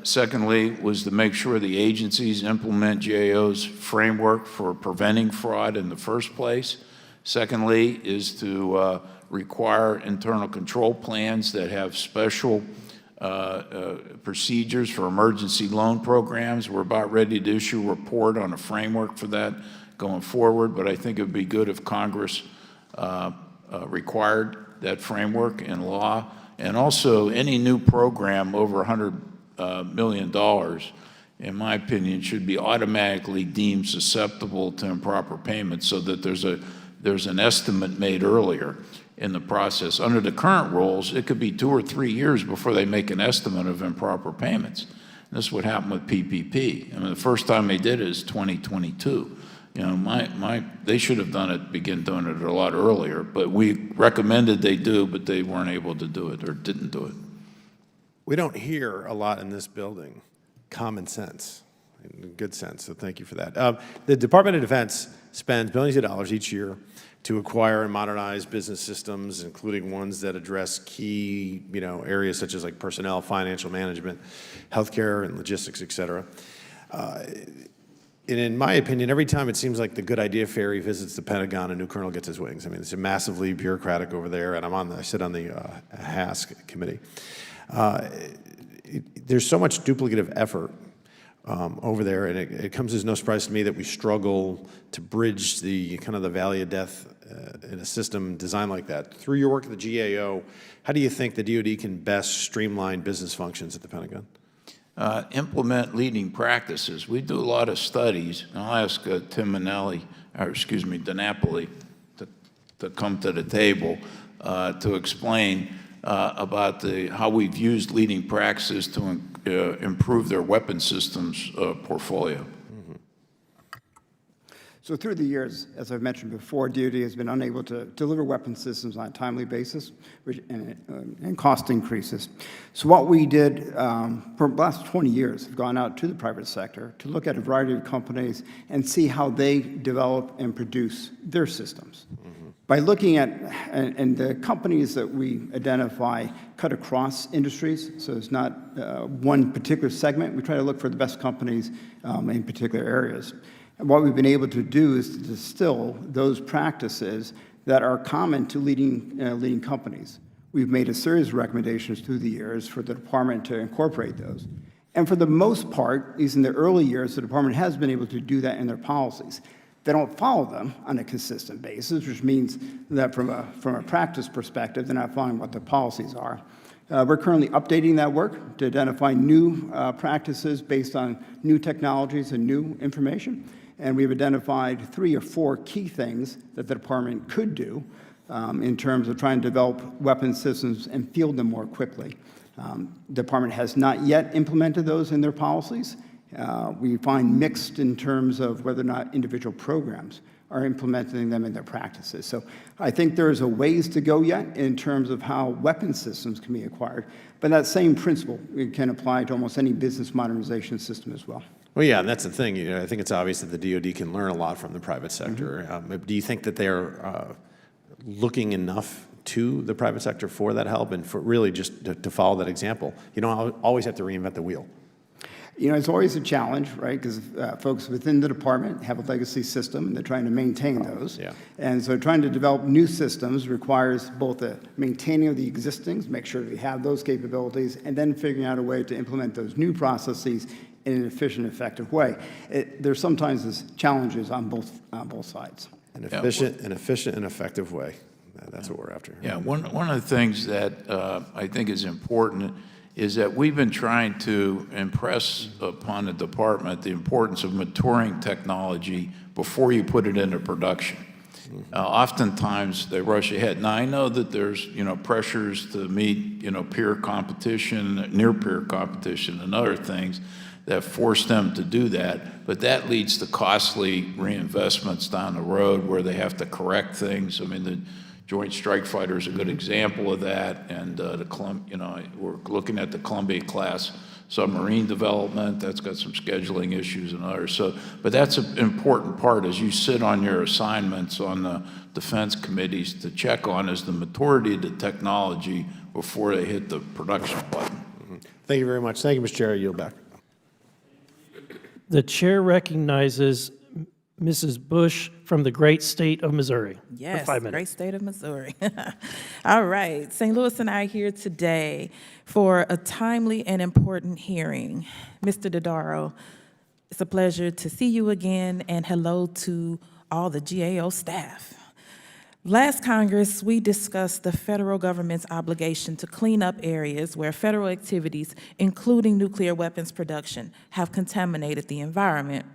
Speaker 3: Secondly, was to make sure the agencies implement GAO's framework for preventing fraud in the first place. Secondly, is to require internal control plans that have special procedures for emergency loan programs. We're about ready to issue a report on a framework for that going forward, but I think it would be good if Congress required that framework in law. And also, any new program over $100 million, in my opinion, should be automatically deemed susceptible to improper payments so that there's an estimate made earlier in the process. Under the current rules, it could be 2 or 3 years before they make an estimate of improper payments. And this is what happened with PPP. I mean, the first time they did it is 2022. You know, they should have begin doing it a lot earlier, but we recommended they do, but they weren't able to do it or didn't do it.
Speaker 23: We don't hear a lot in this building, common sense, in good sense, so thank you for that. The Department of Defense spends billions of dollars each year to acquire and modernize business systems, including ones that address key, areas such as like personnel, financial management, healthcare, and logistics, et cetera. And in my opinion, every time it seems like the good idea fairy visits the Pentagon, a new colonel gets his wings. I mean, it's massively bureaucratic over there, and I sit on the HASC committee. There's so much duplicative effort over there, and it comes as no surprise to me that we struggle to bridge the kind of the valley of death in a system designed like that. Through your work at the GAO, how do you think the DOD can best streamline business functions at the Pentagon?
Speaker 3: Implement leading practices. We do a lot of studies. I'll ask Tim DiNapoli to come to the table to explain about how we've used leading practices to improve their weapon systems portfolio.
Speaker 5: So through the years, as I've mentioned before, DOD has been unable to deliver weapon systems on a timely basis, and cost increases. So what we did for the last 20 years, have gone out to the private sector to look at a variety of companies and see how they develop and produce their systems. By looking at, and the companies that we identify cut across industries, so it's not one particular segment. We try to look for the best companies in particular areas. And what we've been able to do is to distill those practices that are common to leading companies. We've made a series of recommendations through the years for the department to incorporate those. And for the most part, at least in the early years, the department has been able to do that in their policies. They don't follow them on a consistent basis, which means that from a practice perspective, they're not following what the policies are. We're currently updating that work to identify new practices based on new technologies and new information. And we've identified 3 or 4 key things that the department could do in terms of trying to develop weapon systems and field them more quickly. The department has not yet implemented those in their policies. We find mixed in terms of whether or not individual programs are implementing them in their practices. So I think there's a ways to go yet in terms of how weapon systems can be acquired, but that same principle can apply to almost any business modernization system as well.
Speaker 23: Well, yeah, and that's the thing. I think it's obvious that the DOD can learn a lot from the private sector. Do you think that they're looking enough to the private sector for that help and for really just to follow that example? You don't always have to reinvent the wheel.
Speaker 5: It's always a challenge, right? Because folks within the department have a legacy system, and they're trying to maintain those.
Speaker 23: Yeah.
Speaker 5: And so trying to develop new systems requires both the maintaining of the existing, make sure we have those capabilities, and then figuring out a way to implement those new processes in an efficient, effective way. There's sometimes challenges on both sides.
Speaker 23: An efficient and effective way. That's what we're after.
Speaker 3: Yeah, one of the things that I think is important is that we've been trying to impress upon the department the importance of maturing technology before you put it into production. Oftentimes they rush ahead. Now I know that there's pressures to meet peer competition, near peer competition, and other things that force them to do that, but that leads to costly reinvestments down the road where they have to correct things. I mean, the Joint Strike Fighter is a good example of that, and we're looking at the Columbia-class submarine development. That's got some scheduling issues and others. So, but that's an important part as you sit on your assignments on the defense committees to check on is the maturity of the technology before they hit the production button.
Speaker 23: Thank you very much. Thank you, Mr. Chair. I yield back.
Speaker 11: The chair recognizes Mrs. Bush from the great state of Missouri.
Speaker 6: Yes,
Speaker 11: for 5 minutes.
Speaker 6: great state of Missouri. All right, St. Louis and I are here today for a timely and important hearing. Mr. Dodaro, it's a pleasure to see you again, and hello to all the GAO staff. Last Congress, we discussed the federal government's obligation to clean up areas where federal activities, including nuclear weapons production, have contaminated the environment.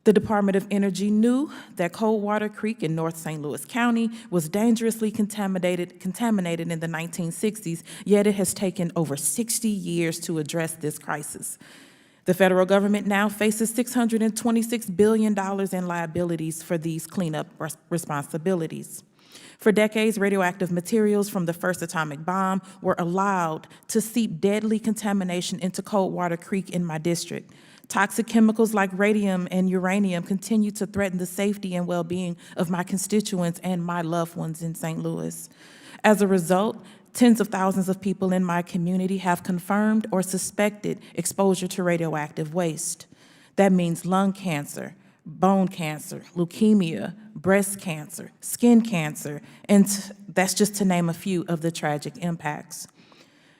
Speaker 6: The Department of Energy knew that Coldwater Creek in North St. Louis County was dangerously contaminated in the 1960s, yet it has taken over 60 years to address this crisis. The federal government now faces $626 billion in liabilities for these cleanup responsibilities. For decades, radioactive materials from the first atomic bomb were allowed to seep deadly contamination into Coldwater Creek in my district. Toxic chemicals like radium and uranium continue to threaten the safety and well-being of my constituents and my loved ones in St. Louis. As a result, tens of thousands of people in my community have confirmed or suspected exposure to radioactive waste. That means lung cancer, bone cancer, leukemia, breast cancer, skin cancer, and that's just to name a few of the tragic impacts.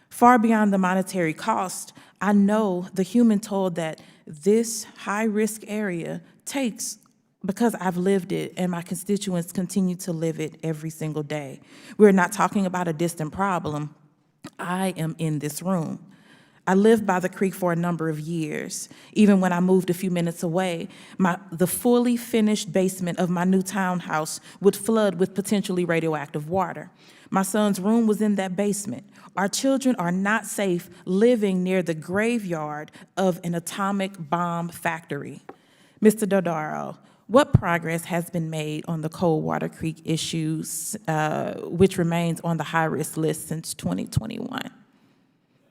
Speaker 6: Far beyond the monetary cost, I know the human toll that this high-risk area takes because I've lived it and my constituents continue to live it every single day. We're not talking about a distant problem. I am in this room. I lived by the creek for a number of years. Even when I moved a few minutes away, the fully finished basement of my new townhouse would flood with potentially radioactive water. My son's room was in that basement. Our children are not safe living near the graveyard of an atomic bomb factory. Mr. Dodaro, what progress has been made on the Coldwater Creek issues, which remains on the high-risk list since 2021?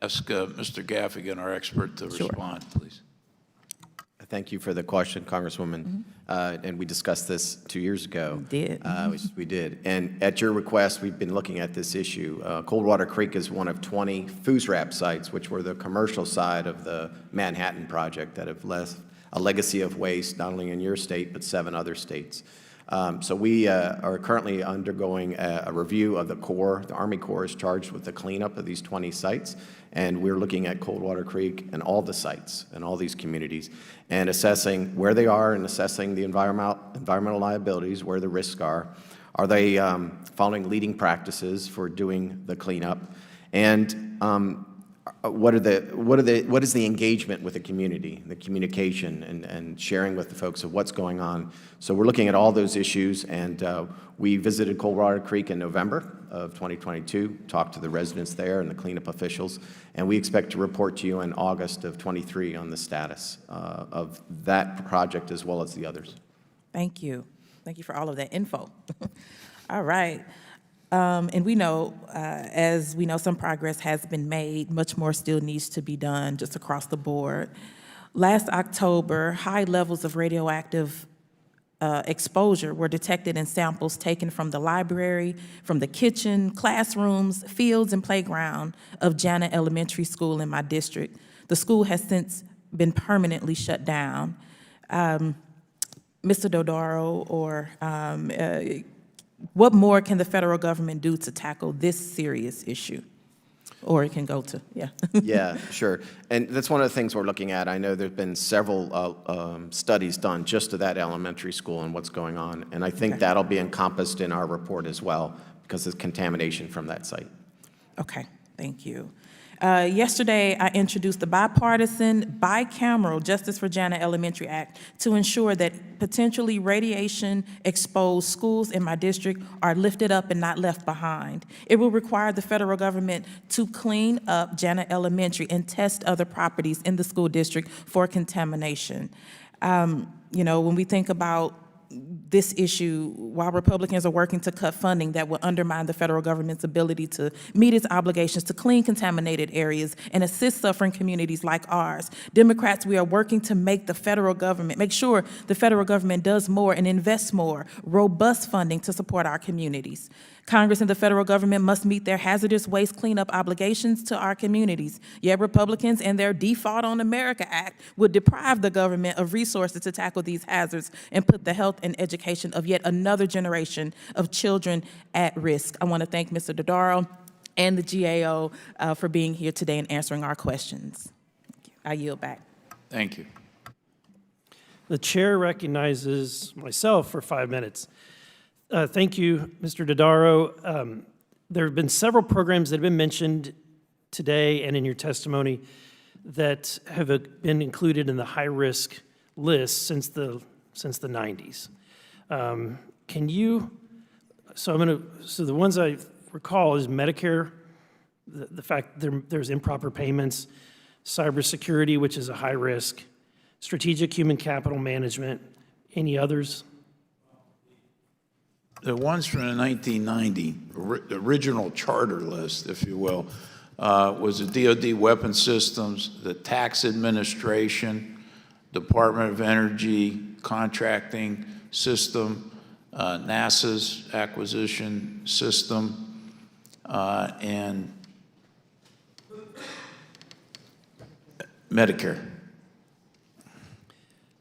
Speaker 3: Ask Mr. Gaffigan, our expert, to respond, please.
Speaker 13: Thank you for the question, Congresswoman. And we discussed this 2 years ago.
Speaker 6: We did.
Speaker 13: We did. And at your request, we've been looking at this issue. Coldwater Creek is one of 20 FUSRAP sites, which were the commercial side of the Manhattan Project that have left a legacy of waste, not only in your state, but 7 other states. So we are currently undergoing a review of the Corps. The Army Corps is charged with the cleanup of these 20 sites, and we're looking at Coldwater Creek and all the sites and all these communities and assessing where they are and assessing the environmental liabilities, where the risks are. Are they following leading practices for doing the cleanup? And what is the engagement with the community, the communication and sharing with the folks of what's going on? So we're looking at all those issues, and we visited Coldwater Creek in November of 2022, talked to the residents there and the cleanup officials, and we expect to report to you in August of 23 on the status of that project as well as the others.
Speaker 6: Thank you. Thank you for all of that info. All right. And we know, as we know, some progress has been made. Much more still needs to be done just across the board. Last October, high levels of radioactive exposure were detected in samples taken from the library, from the kitchen, classrooms, fields, and playground of Jana Elementary School in my district. The school has since been permanently shut down. Mr. Dodaro, or what more can the federal government do to tackle this serious issue? Or it can go to, yeah.
Speaker 13: Yeah, sure. And that's one of the things we're looking at. I know there's been several studies done just to that elementary school and what's going on. And I think that'll be encompassed in our report as well because of contamination from that site.
Speaker 6: Okay, thank you. Yesterday, I introduced the bipartisan, bicameral Justice for Jana Elementary Act to ensure that potentially radiation-exposed schools in my district are lifted up and not left behind. It will require the federal government to clean up Jana Elementary and test other properties in the school district for contamination. You know, when we think about this issue while Republicans are working to cut funding that will undermine the federal government's ability to meet its obligations to clean contaminated areas and assist suffering communities like ours. Democrats, we are working to make sure the federal government does more and invests more robust funding to support our communities. Congress and the federal government must meet their hazardous waste cleanup obligations to our communities. Yet Republicans and their Default on America Act would deprive the government of resources to tackle these hazards and put the health and education of yet another generation of children at risk. I want to thank Mr. Dodaro and the GAO for being here today and answering our questions. I yield back.
Speaker 3: Thank you.
Speaker 11: The chair recognizes myself for 5 minutes. Thank you, Mr. Dodaro. There have been several programs that have been mentioned today and in your testimony that have been included in the high-risk list since the 90s. So the ones I recall is Medicare, the fact there's improper payments, cybersecurity, which is a high risk, strategic human capital management. Any others?
Speaker 3: The ones from the 1990, the original charter list, if you will, was the DOD weapon systems, the tax administration, Department of Energy contracting system, NASA's acquisition system, and Medicare.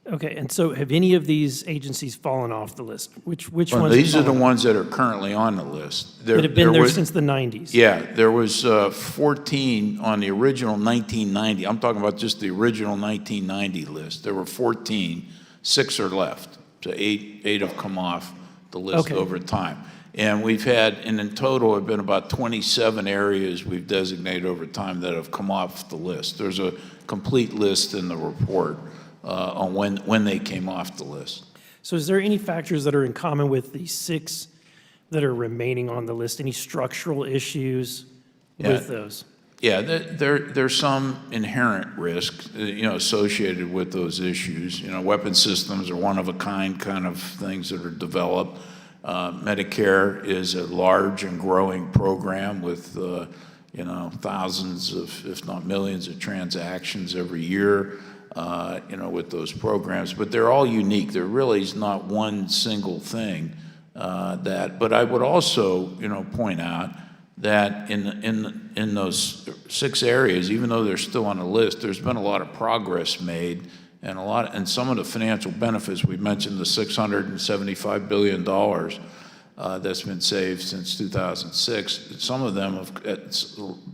Speaker 11: Okay, and so have any of these agencies fallen off the list? Which ones?
Speaker 3: These are the ones that are currently on the list.
Speaker 11: That have been there since the 90s?
Speaker 3: Yeah, there was 14 on the original 1990. I'm talking about just the original 1990 list. There were 14, 6 are left. So eight have come off the list over time. And we've had, and in total, have been about 27 areas we've designated over time that have come off the list. There's a complete list in the report on when they came off the list.
Speaker 11: So is there any factors that are in common with the 6 that are remaining on the list? Any structural issues with those?
Speaker 3: Yeah, there's some inherent risk, associated with those issues. Weapon systems are one-of-a-kind kind of things that are developed. Medicare is a large and growing program with, thousands of, if not millions of transactions every year. With those programs, but they're all unique. There really is not one single thing but I would also, point out that in those 6 areas, even though they're still on the list, there's been a lot of progress made and some of the financial benefits. We mentioned the $675 billion that's been saved since 2006. Some of them,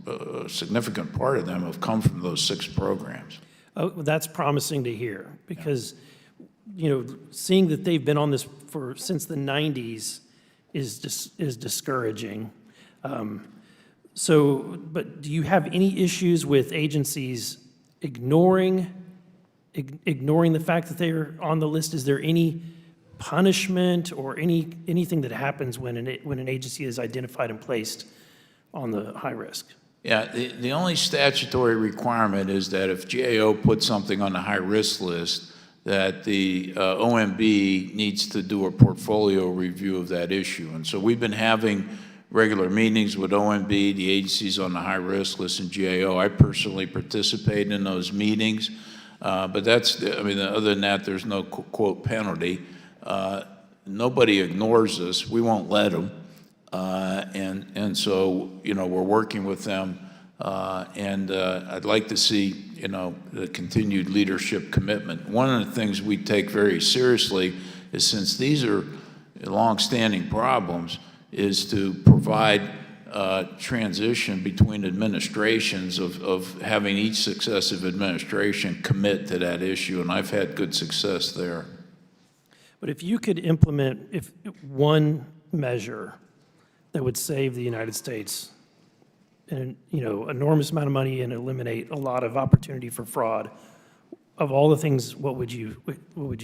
Speaker 3: a significant part of them have come from those 6 programs.
Speaker 11: Oh, that's promising to hear because, seeing that they've been on this since the 90s is discouraging. But do you have any issues with agencies ignoring the fact that they're on the list? Is there any punishment or anything that happens when an agency is identified and placed on the high risk?
Speaker 3: Yeah, the only statutory requirement is that if GAO puts something on the high-risk list, that the OMB needs to do a portfolio review of that issue. And so we've been having regular meetings with OMB, the agencies on the high-risk list, and GAO. I personally participate in those meetings. But other than that, there's no, quote, penalty. Nobody ignores us. We won't let them. And so, we're working with them, and I'd like to see, the continued leadership commitment. One of the things we take very seriously is, since these are longstanding problems, is to provide transition between administrations of having each successive administration commit to that issue, and I've had good success there.
Speaker 11: But if you could implement one measure that would save the United States an enormous amount of money and eliminate a lot of opportunity for fraud, of all the things, what would you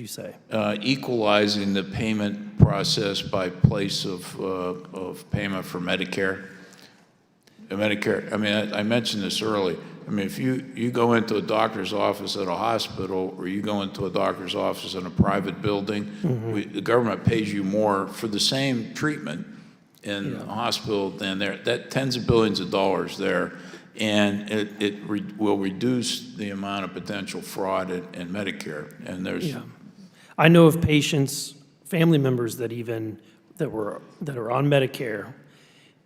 Speaker 11: say?
Speaker 3: Equalizing the payment process by place of payment for Medicare. Medicare, I mean, I mentioned this early. I mean, if you go into a doctor's office at a hospital or you go into a doctor's office in a private building, the government pays you more for the same treatment in a hospital than there. That tens of billions of dollars there, and it will reduce the amount of potential fraud in Medicare. And there's,
Speaker 11: I know of patients, family members that are on Medicare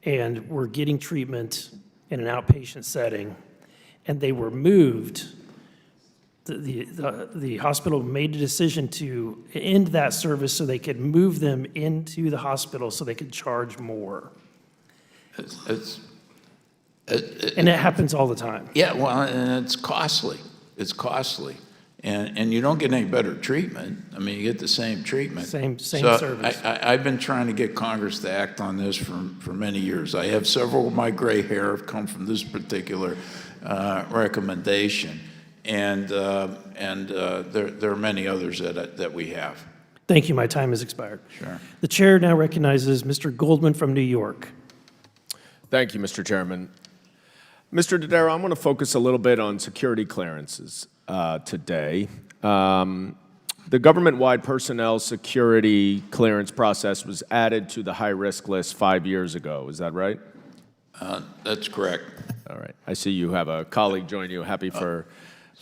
Speaker 11: and were getting treatment in an outpatient setting, and they were moved. The hospital made a decision to end that service so they could move them into the hospital so they could charge more. And it happens all the time.
Speaker 3: yeah, well, and it's costly. It's costly. And you don't get any better treatment. I mean, you get the same treatment.
Speaker 11: Same
Speaker 3: So
Speaker 11: service.
Speaker 3: I've been trying to get Congress to act on this for many years. I have several of my gray hair have come from this particular recommendation. And there are many others that we have.
Speaker 11: Thank you, my time has expired.
Speaker 3: Sure.
Speaker 11: The chair now recognizes Mr. Goldman from New York.
Speaker 14: Thank you, Mr. Chairman. Mr. Dodaro, I'm going to focus a little bit on security clearances today. The government-wide personnel security clearance process was added to the high-risk list 5 years ago. Is that right?
Speaker 3: That's correct.
Speaker 14: All right. I see you have a colleague join you. Happy for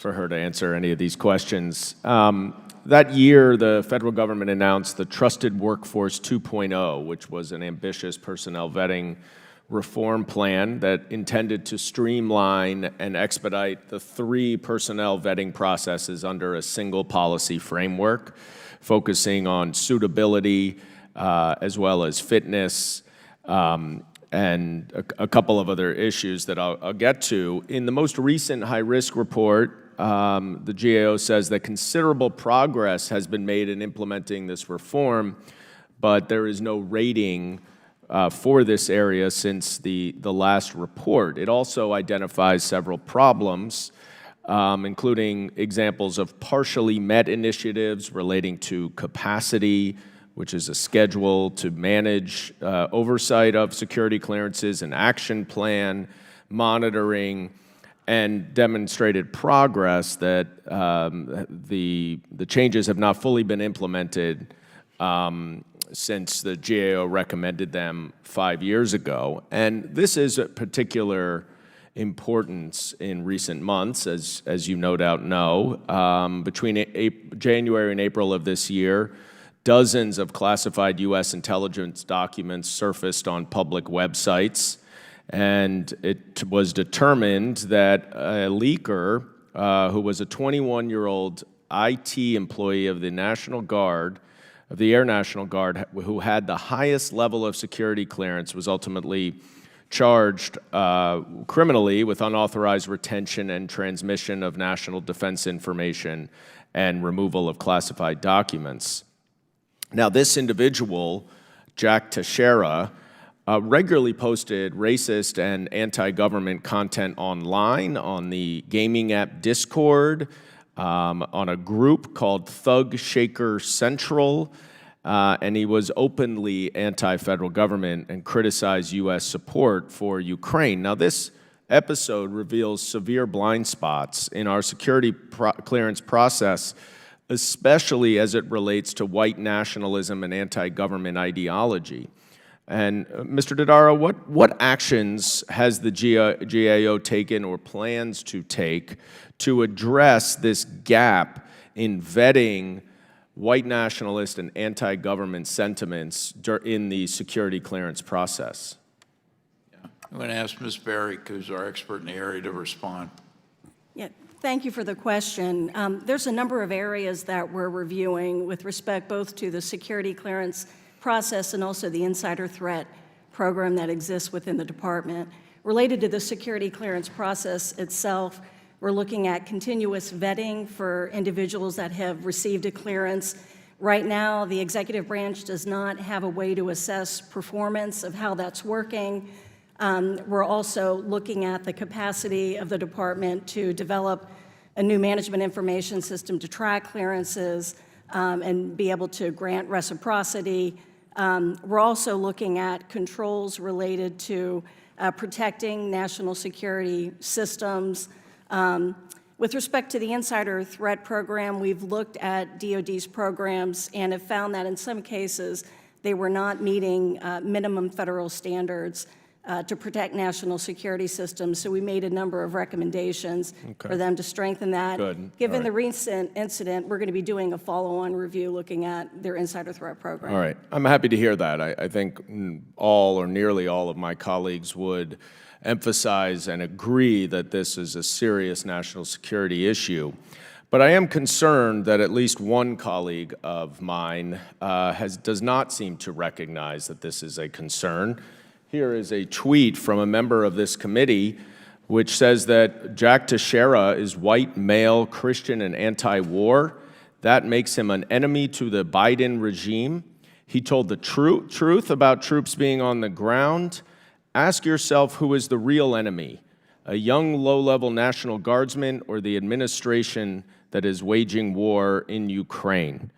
Speaker 14: her to answer any of these questions. That year, the federal government announced the Trusted Workforce 2.0, which was an ambitious personnel vetting reform plan that intended to streamline and expedite the 3 personnel vetting processes under a single policy framework, focusing on suitability as well as fitness, and a couple of other issues that I'll get to. In the most recent high-risk report, the GAO says that considerable progress has been made in implementing this reform, but there is no rating for this area since the last report. It also identifies several problems, including examples of partially met initiatives relating to capacity, which is a schedule to manage oversight of security clearances, an action plan, monitoring, and demonstrated progress that the changes have not fully been implemented since the GAO recommended them 5 years ago. And this is a particular importance in recent months, as you no doubt know. Between January and April of this year, dozens of classified U.S. intelligence documents surfaced on public websites, and it was determined that a leaker who was a 21-year-old IT employee of the National Guard, of the Air National Guard, who had the highest level of security clearance, was ultimately charged criminally with unauthorized retention and transmission of national defense information and removal of classified documents. Now, this individual, Jack Teixeira, regularly posted racist and anti-government content online on the gaming app Discord, on a group called Thug Shaker Central, and he was openly anti-federal government and criticized U.S. support for Ukraine. Now, this episode reveals severe blind spots in our security clearance process, especially as it relates to white nationalism and anti-government ideology. And Mr. Dodaro, what actions has the GAO taken or plans to take to address this gap in vetting white nationalist and anti-government sentiments in the security clearance process?
Speaker 3: I'm going to ask Ms. Berry, who's our expert in the area, to respond.
Speaker 15: Yeah, thank you for the question. There's a number of areas that we're reviewing with respect both to the security clearance process and also the insider threat program that exists within the department. Related to the security clearance process itself, we're looking at continuous vetting for individuals that have received a clearance. Right now, the executive branch does not have a way to assess performance of how that's working. We're also looking at the capacity of the department to develop a new management information system to track clearances and be able to grant reciprocity. We're also looking at controls related to protecting national security systems. With respect to the Insider Threat Program, we've looked at DOD's programs and have found that in some cases they were not meeting minimum federal standards to protect national security systems. So we made a number of recommendations for them to strengthen that.
Speaker 14: Good.
Speaker 15: Given the recent incident, we're going to be doing a follow-on review looking at their Insider Threat Program.
Speaker 14: All right. I'm happy to hear that. I think all or nearly all of my colleagues would emphasize and agree that this is a serious national security issue. But I am concerned that at least one colleague of mine does not seem to recognize that this is a concern. Here is a tweet from a member of this committee which says that Jack Teixeira is white, male, Christian, and anti-war. That makes him an enemy to the Biden regime. He told the truth about troops being on the ground. Ask yourself who is the real enemy, a young low-level National Guardsman or the administration that is waging war in Ukraine.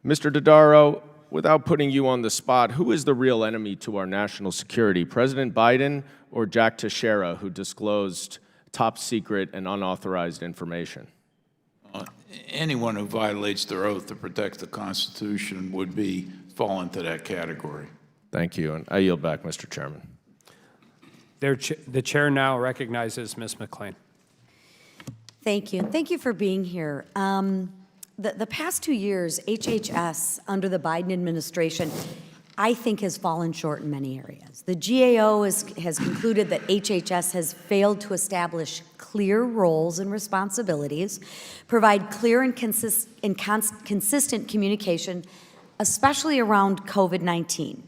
Speaker 14: Mr. Dodaro, without putting you on the spot, who is the real enemy to our national security, President Biden or Jack Teixeira, who disclosed top-secret and unauthorized information?
Speaker 3: Anyone who violates their oath to protect the Constitution would fall into that category.
Speaker 14: Thank you, and I yield back, Mr. Chairman.
Speaker 9: The chair now recognizes Ms. McLean.
Speaker 16: Thank you. Thank you for being here. The past 2 years, HHS, under the Biden administration, I think has fallen short in many areas. The GAO has concluded that HHS has failed to establish clear roles and responsibilities, provide clear and consistent communication, especially around COVID-19.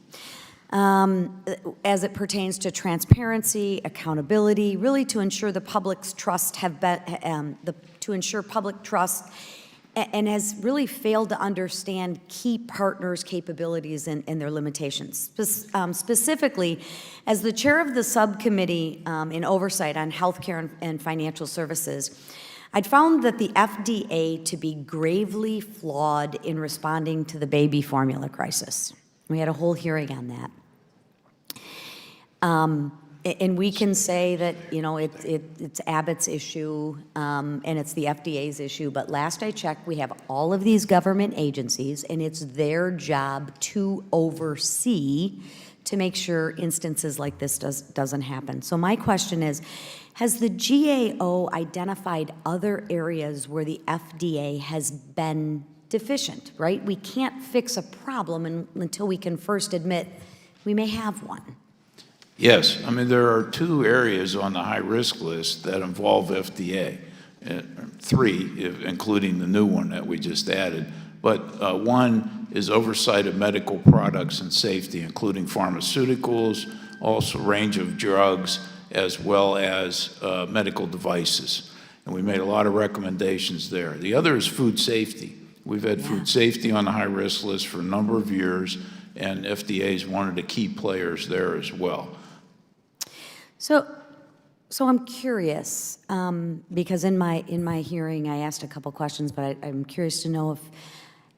Speaker 16: As it pertains to transparency, accountability, really to ensure the public's trust to ensure public trust, and has really failed to understand key partners' capabilities and their limitations. Specifically, as the chair of the subcommittee in Oversight on Healthcare and Financial Services, I'd found that the FDA to be gravely flawed in responding to the baby formula crisis. We had a whole hearing on that. And we can say that, you know, it's Abbott's issue and it's the FDA's issue, but last I checked, we have all of these government agencies, and it's their job to oversee to make sure instances like this doesn't happen. So my question is, has the GAO identified other areas where the FDA has been deficient, right? We can't fix a problem until we can first admit we may have one.
Speaker 3: Yes, I mean, there are 2 areas on the high-risk list that involve FDA, 3, including the new one that we just added. But one is oversight of medical products and safety, including pharmaceuticals, also a range of drugs, as well as medical devices. And we made a lot of recommendations there. The other is food safety. We've had food safety on the high-risk list for a number of years, and FDA is one of the key players there as well.
Speaker 16: So I'm curious, because in my hearing I asked a couple questions, but I'm curious to know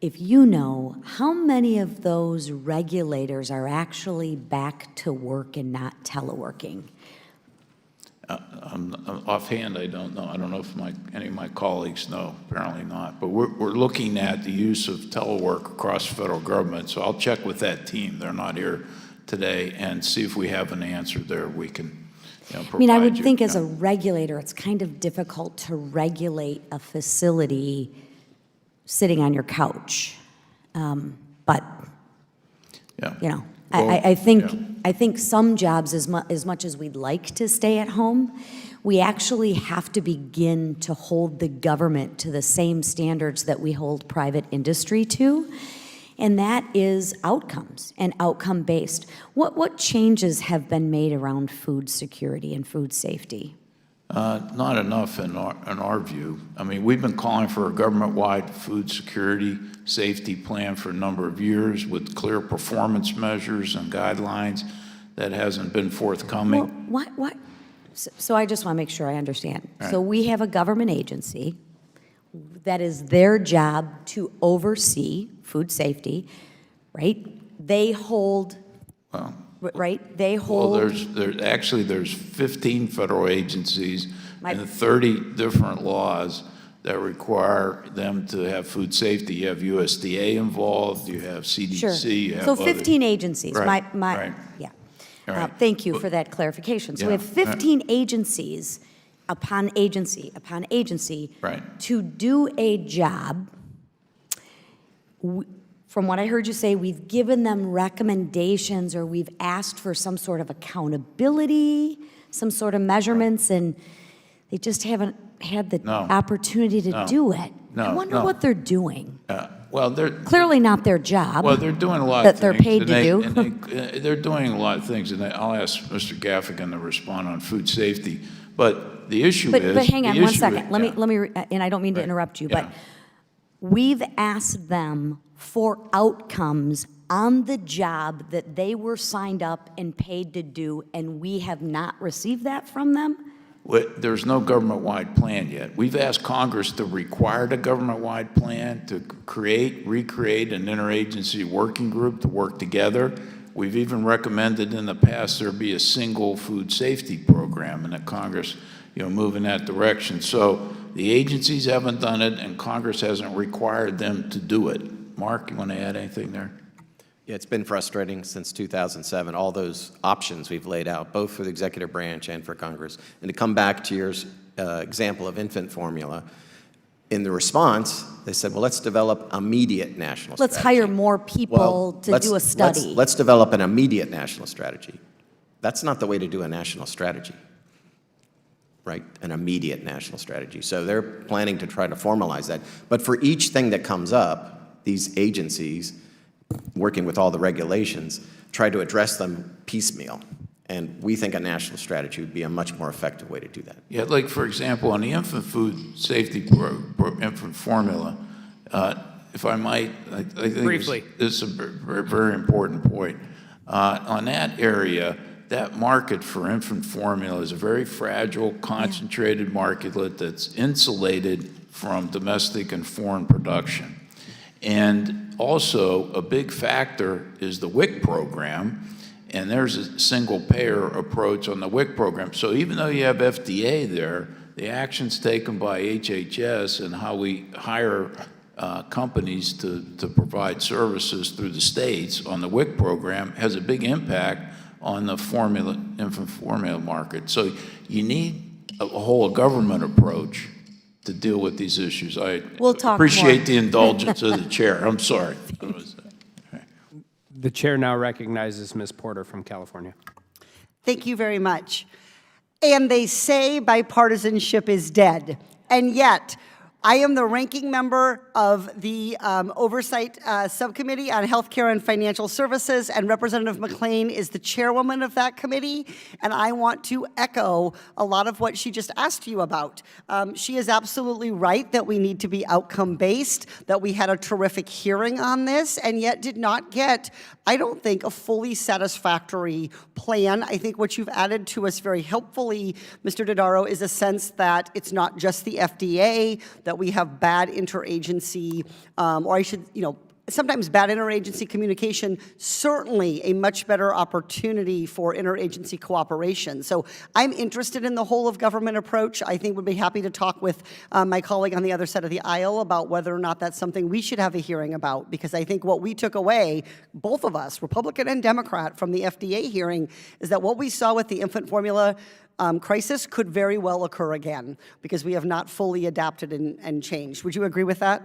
Speaker 16: if you know how many of those regulators are actually back to work and not teleworking.
Speaker 3: Offhand, I don't know. I don't know if any of my colleagues know. Apparently not. But we're looking at the use of telework across the federal government. So I'll check with that team. They're not here today, and see if we have an answer there. We can.
Speaker 16: I mean, I would think as a regulator, it's kind of difficult to regulate a facility sitting on your couch. But, you know, I think some jobs, as much as we'd like to stay at home, we actually have to begin to hold the government to the same standards that we hold private industry to. And that is outcomes and outcome-based. What changes have been made around food security and food safety?
Speaker 3: Not enough in our view. I mean, we've been calling for a government-wide food security safety plan for a number of years with clear performance measures and guidelines. That hasn't been forthcoming.
Speaker 16: Well, what? So I just want to make sure I understand.
Speaker 3: Right.
Speaker 16: So we have a government agency that is their job to oversee food safety, right? They hold right? They
Speaker 3: Well,
Speaker 16: hold.
Speaker 3: there's 15 federal agencies
Speaker 16: My-
Speaker 3: and 30 different laws that require them to have food safety. You have USDA involved, you have CDC,
Speaker 16: Sure.
Speaker 3: you have
Speaker 16: So
Speaker 3: other-
Speaker 16: 15 agencies.
Speaker 3: Right,
Speaker 16: My,
Speaker 3: right.
Speaker 16: yeah.
Speaker 3: All right.
Speaker 16: Thank you for that clarification. So we
Speaker 3: Yeah,
Speaker 16: have 15 agencies upon agency upon agency
Speaker 3: Right.
Speaker 16: to do a job. From what I heard you say, we've given them recommendations or we've asked for some sort of accountability, some sort of measurements, and they just haven't had the
Speaker 3: No.
Speaker 16: opportunity to
Speaker 3: No.
Speaker 16: do it. I
Speaker 3: No,
Speaker 16: wonder
Speaker 3: no.
Speaker 16: what they're doing.
Speaker 3: Well, they're
Speaker 16: Clearly not their job.
Speaker 3: Well, they're doing a lot
Speaker 16: that
Speaker 3: of
Speaker 16: they're
Speaker 3: things.
Speaker 16: paid
Speaker 3: and
Speaker 16: to
Speaker 3: they-
Speaker 16: do.
Speaker 3: and they're doing a lot of things, and I'll ask Mr. Gaffigan to respond on food safety. But the issue is...
Speaker 16: But hang on
Speaker 3: the
Speaker 16: one
Speaker 3: issue
Speaker 16: second.
Speaker 3: is-
Speaker 16: Let
Speaker 3: yeah.
Speaker 16: me, and I don't mean to interrupt you, but
Speaker 3: Yeah.
Speaker 16: we've asked them for outcomes on the job that they were signed up and paid to do, and we have not received that from them?
Speaker 3: There's no government-wide plan yet. We've asked Congress to require the government-wide plan, to recreate an interagency working group to work together. We've even recommended in the past there be a single food safety program, and that Congress, move in that direction. So the agencies haven't done it, and Congress hasn't required them to do it. Mark, you want to add anything there?
Speaker 13: Yeah, it's been frustrating since 2007, all those options we've laid out, both for the executive branch and for Congress. And to come back to your example of infant formula, in the response, they said, well, let's develop immediate national
Speaker 16: Let's
Speaker 13: strategy.
Speaker 16: hire more people to do a study.
Speaker 13: Let's develop an immediate national strategy. That's not the way to do a national strategy, right? An immediate national strategy. So they're planning to try to formalize that. But for each thing that comes up, these agencies, working with all the regulations, try to address them piecemeal. And we think a national strategy would be a much more effective way to do that.
Speaker 3: Yeah, like, for example, on the infant food safety infant formula, if I might, I think
Speaker 9: Briefly.
Speaker 3: this is a very important point. On that area, that market for infant formula is a very fragile, concentrated market that's insulated from domestic and foreign production. And also, a big factor is the WIC program, and there's a single-payer approach on the WIC program. So even though you have FDA there, the actions taken by HHS and how we hire companies to provide services through the states on the WIC program has a big impact on the infant formula market. So you need a whole government approach to deal with these issues.
Speaker 16: We'll talk
Speaker 3: appreciate
Speaker 16: more.
Speaker 3: the indulgence of the chair. I'm sorry.
Speaker 9: The chair now recognizes Ms. Porter from California.
Speaker 17: Thank you very much. And they say bipartisanship is dead. And yet, I am the ranking member of the Oversight Subcommittee on Healthcare and Financial Services, and Representative McClain is the chairwoman of that committee, and I want to echo a lot of what she just asked you about. She is absolutely right that we need to be outcome-based, that we had a terrific hearing on this, and yet did not get, I don't think, a fully satisfactory plan. I think what you've added to us very helpfully, Mr. Dodaro, is a sense that it's not just the FDA, that we have bad interagency, or I should, sometimes bad interagency communication, certainly a much better opportunity for interagency cooperation. So I'm interested in the whole of government approach. I think would be happy to talk with my colleague on the other side of the aisle about whether or not that's something we should have a hearing about, because I think what we took away, both of us, Republican and Democrat, from the FDA hearing is that what we saw with the infant formula crisis could very well occur again, because we have not fully adapted and changed. Would you agree with that?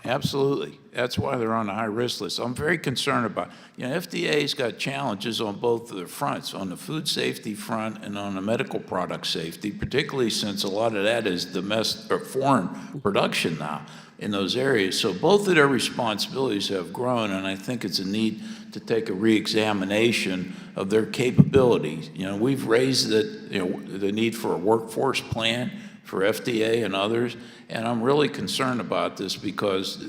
Speaker 3: Absolutely. That's why they're on the high-risk list. I'm very concerned about, FDA's got challenges on both of their fronts, on the food safety front and on the medical product safety, particularly since a lot of that is domestic or foreign production now in those areas. So both of their responsibilities have grown, and I think it's a need to take a re-examination of their capabilities. We've raised the need for a workforce plan for FDA and others, and I'm really concerned about this because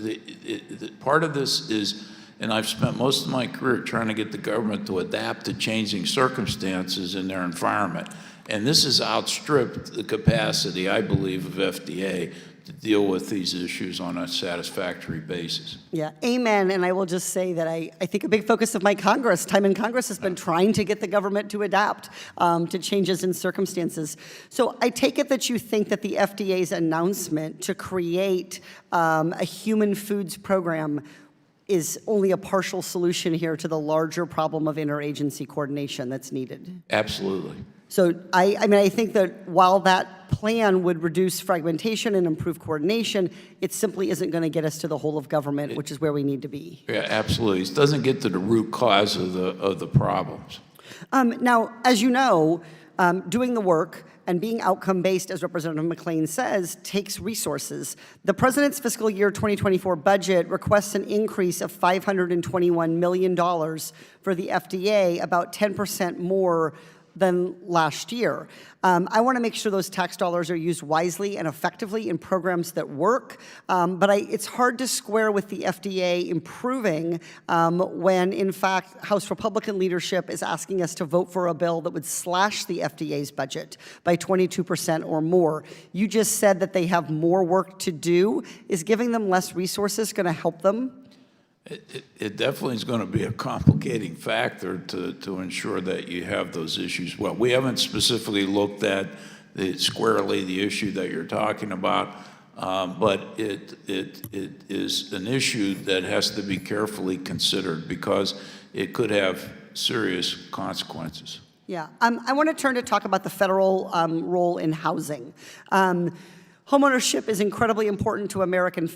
Speaker 3: part of this is, and I've spent most of my career trying to get the government to adapt to changing circumstances in their environment, and this has outstripped the capacity, I believe, of FDA deal with these issues on a satisfactory basis.
Speaker 17: Yeah, amen. And I will just say that I think a big focus of my time in Congress has been trying to get the government to adapt to changes in circumstances. So I take it that you think that the FDA's announcement to create a human foods program is only a partial solution here to the larger problem of interagency coordination that's needed.
Speaker 3: Absolutely.
Speaker 17: So I think that while that plan would reduce fragmentation and improve coordination, it simply isn't going to get us to the whole of government, which is where we need to be.
Speaker 3: Yeah, absolutely. It doesn't get to the root cause of the problems.
Speaker 17: Now, as you know, doing the work and being outcome-based, as Representative McLean says, takes resources. The President's fiscal year 2024 budget requests an increase of $521 million for the FDA, about 10% more than last year. I want to make sure those tax dollars are used wisely and effectively in programs that work, but it's hard to square with the FDA improving when, in fact, House Republican leadership is asking us to vote for a bill that would slash the FDA's budget by 22% or more. You just said that they have more work to do. Is giving them less resources going to help them?
Speaker 3: It definitely is going to be a complicating factor to ensure that you have those issues well. We haven't specifically looked at squarely the issue that you're talking about, but it is an issue that has to be carefully considered because it could have serious consequences.
Speaker 17: Yeah, I want to turn to talk about the federal role in housing. Homeownership is incredibly important to American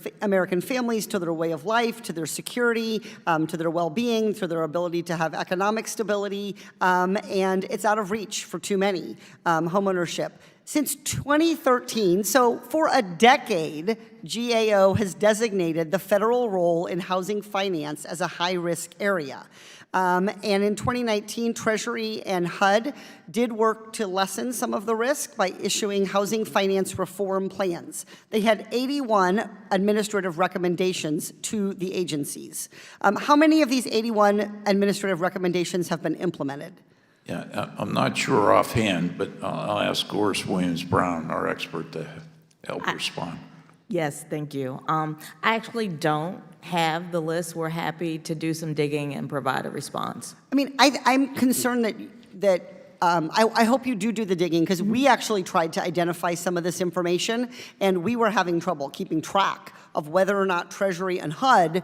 Speaker 17: families, to their way of life, to their security, to their well-being, to their ability to have economic stability, and it's out of reach for too many, homeownership. Since 2013, so for a decade, GAO has designated the federal role in housing finance as a high-risk area. And in 2019, Treasury and HUD did work to lessen some of the risk by issuing housing finance reform plans. They had 81 administrative recommendations to the agencies. How many of these 81 administrative recommendations have been implemented?
Speaker 3: Yeah, I'm not sure offhand, but I'll ask Doris Williams-Brown, our expert, to help respond.
Speaker 7: Yes, thank you. I actually don't have the list. We're happy to do some digging and provide a response.
Speaker 17: I mean, I'm concerned that I hope you do the digging, because we actually tried to identify some of this information, and we were having trouble keeping track of whether or not Treasury and HUD,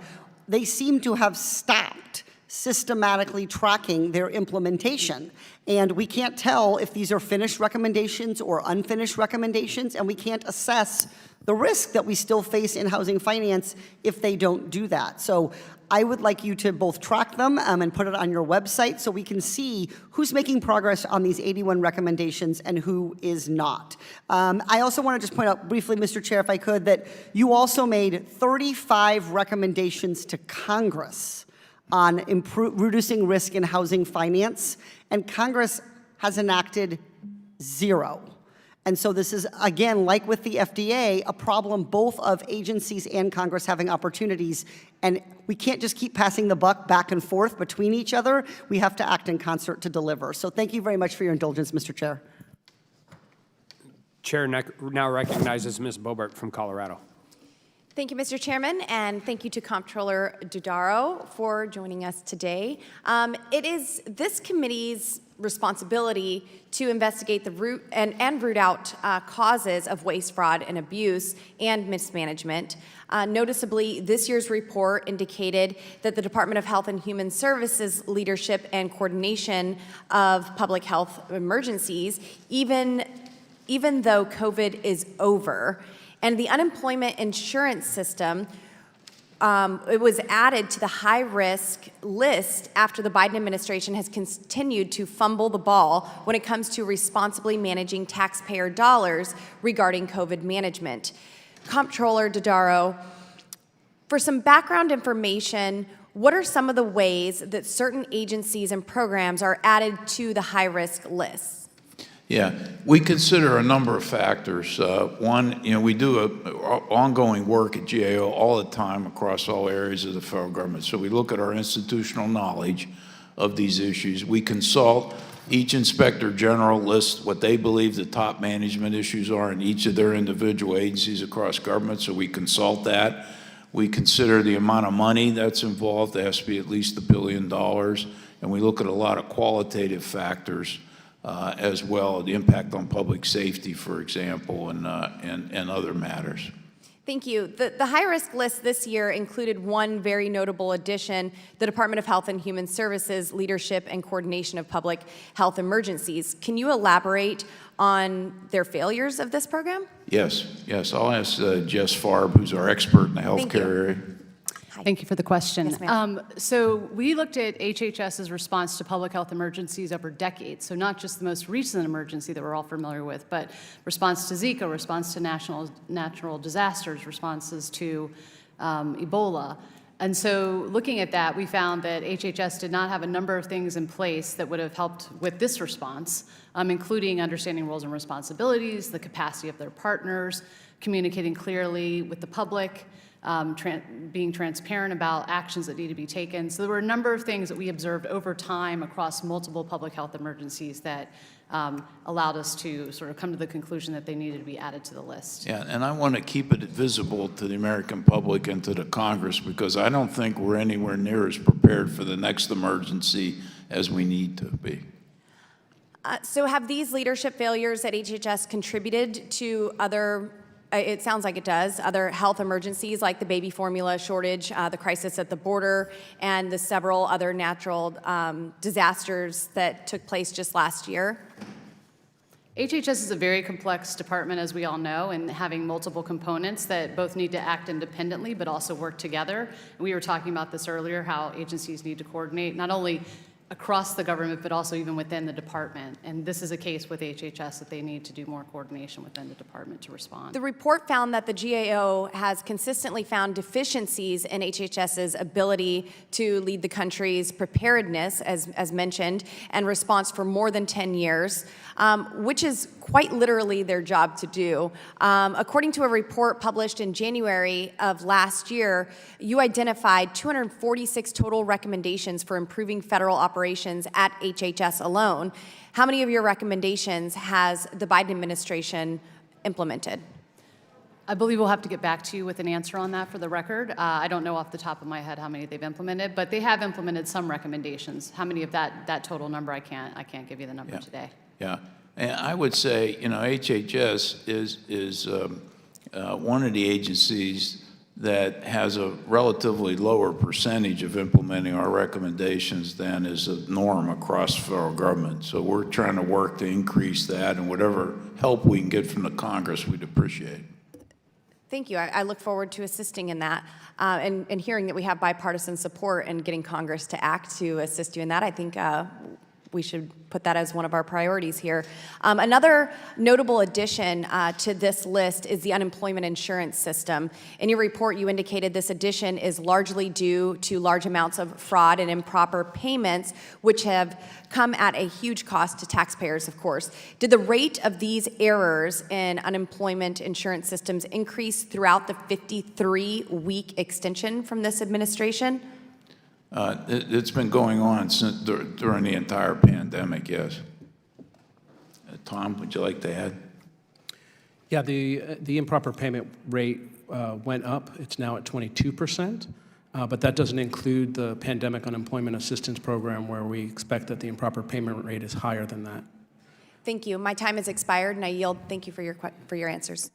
Speaker 17: they seem to have stopped systematically tracking their implementation. And we can't tell if these are finished recommendations or unfinished recommendations, and we can't assess the risk that we still face in housing finance if they don't do that. So I would like you to both track them and put it on your website so we can see who's making progress on these 81 recommendations and who is not. I also want to just point out briefly, Mr. Chair, if I could, that you also made 35 recommendations to Congress on reducing risk in housing finance, and Congress has enacted 0. And so this is, again, like with the FDA, a problem both of agencies and Congress having opportunities, and we can't just keep passing the buck back and forth between each other. We have to act in concert to deliver. So thank you very much for your indulgence, Mr. Chair.
Speaker 9: Chair now recognizes Ms. Bobart from Colorado.
Speaker 18: Thank you, Mr. Chairman, and thank you to Comptroller Dodaro for joining us today. It is this committee's responsibility to investigate the root and root out causes of waste, fraud, and abuse and mismanagement. Noticeably, this year's report indicated that the Department of Health and Human Services leadership and coordination of public health emergencies, even though COVID is over, and the unemployment insurance system, it was added to the high-risk list after the Biden administration has continued to fumble the ball when it comes to responsibly managing taxpayer dollars regarding COVID management. Comptroller Dodaro, for some background information, what are some of the ways that certain agencies and programs are added to the high-risk list?
Speaker 3: Yeah, we consider a number of factors. One, we do ongoing work at GAO all the time across all areas of the federal government. So we look at our institutional knowledge of these issues. We consult Each inspector general lists what they believe the top management issues are in each of their individual agencies across government, so we consult that. We consider the amount of money that's involved. It has to be at least $1 billion. And we look at a lot of qualitative factors as well, the impact on public safety, for example, and other matters.
Speaker 18: Thank you. The high-risk list this year included one very notable addition, the Department of Health and Human Services Leadership and Coordination of Public Health Emergencies. Can you elaborate on their failures of this program?
Speaker 3: Yes. I'll ask Jess Farb, who's our expert in the healthcare area.
Speaker 19: Thank you for the question.
Speaker 18: Yes, ma'am.
Speaker 19: So we looked at HHS's response to public health emergencies over decades. So not just the most recent emergency that we're all familiar with, but response to Zika, response to natural disasters, responses to Ebola. And so looking at that, we found that HHS did not have a number of things in place that would have helped with this response, including understanding roles and responsibilities, the capacity of their partners, communicating clearly with the public, being transparent about actions that need to be taken. So there were a number of things that we observed over time across multiple public health emergencies that allowed us to sort of come to the conclusion that they needed to be added to the list.
Speaker 3: Yeah, and I want to keep it visible to the American public and to the Congress, because I don't think we're anywhere near as prepared for the next emergency as we need to be.
Speaker 18: So have these leadership failures at HHS contributed to other, it sounds like it does, other health emergencies like the baby formula shortage, the crisis at the border, and the several other natural disasters that took place just last year?
Speaker 19: HHS is a very complex department, as we all know, and having multiple components that both need to act independently but also work together. And we were talking about this earlier, how agencies need to coordinate not only across the government, but also even within the department. And this is a case with HHS that they need to do more coordination within the department to respond.
Speaker 18: The report found that the GAO has consistently found deficiencies in HHS's ability to lead the country's preparedness, as mentioned, and response for more than 10 years, which is quite literally their job to do. According to a report published in January of last year, you identified 246 total recommendations for improving federal operations at HHS alone. How many of your recommendations has the Biden administration implemented?
Speaker 19: I believe we'll have to get back to you with an answer on that for the record. I don't know off the top of my head how many they've implemented, but they have implemented some recommendations. How many of that total number, I can't give you the number today.
Speaker 3: Yeah, and I would say, HHS is one of the agencies that has a relatively lower percentage of implementing our recommendations than is a norm across federal government. So we're trying to work to increase that, and whatever help we can get from the Congress, we'd appreciate.
Speaker 18: Thank you. I look forward to assisting in that and hearing that we have bipartisan support and getting Congress to act to assist you in that. I think we should put that as one of our priorities here. Another notable addition to this list is the unemployment insurance system. In your report, you indicated this addition is largely due to large amounts of fraud and improper payments, which have come at a huge cost to taxpayers, of course. Did the rate of these errors in unemployment insurance systems increase throughout the 53-week extension from this administration?
Speaker 3: It's been going on since during the entire pandemic, yes. Tom, would you like to add?
Speaker 20: Yeah, the improper payment rate went up. It's now at 22%, but that doesn't include the pandemic unemployment assistance program, where we expect that the improper payment rate is higher than that.
Speaker 18: Thank you. My time has expired, and I yield. Thank you for your answers.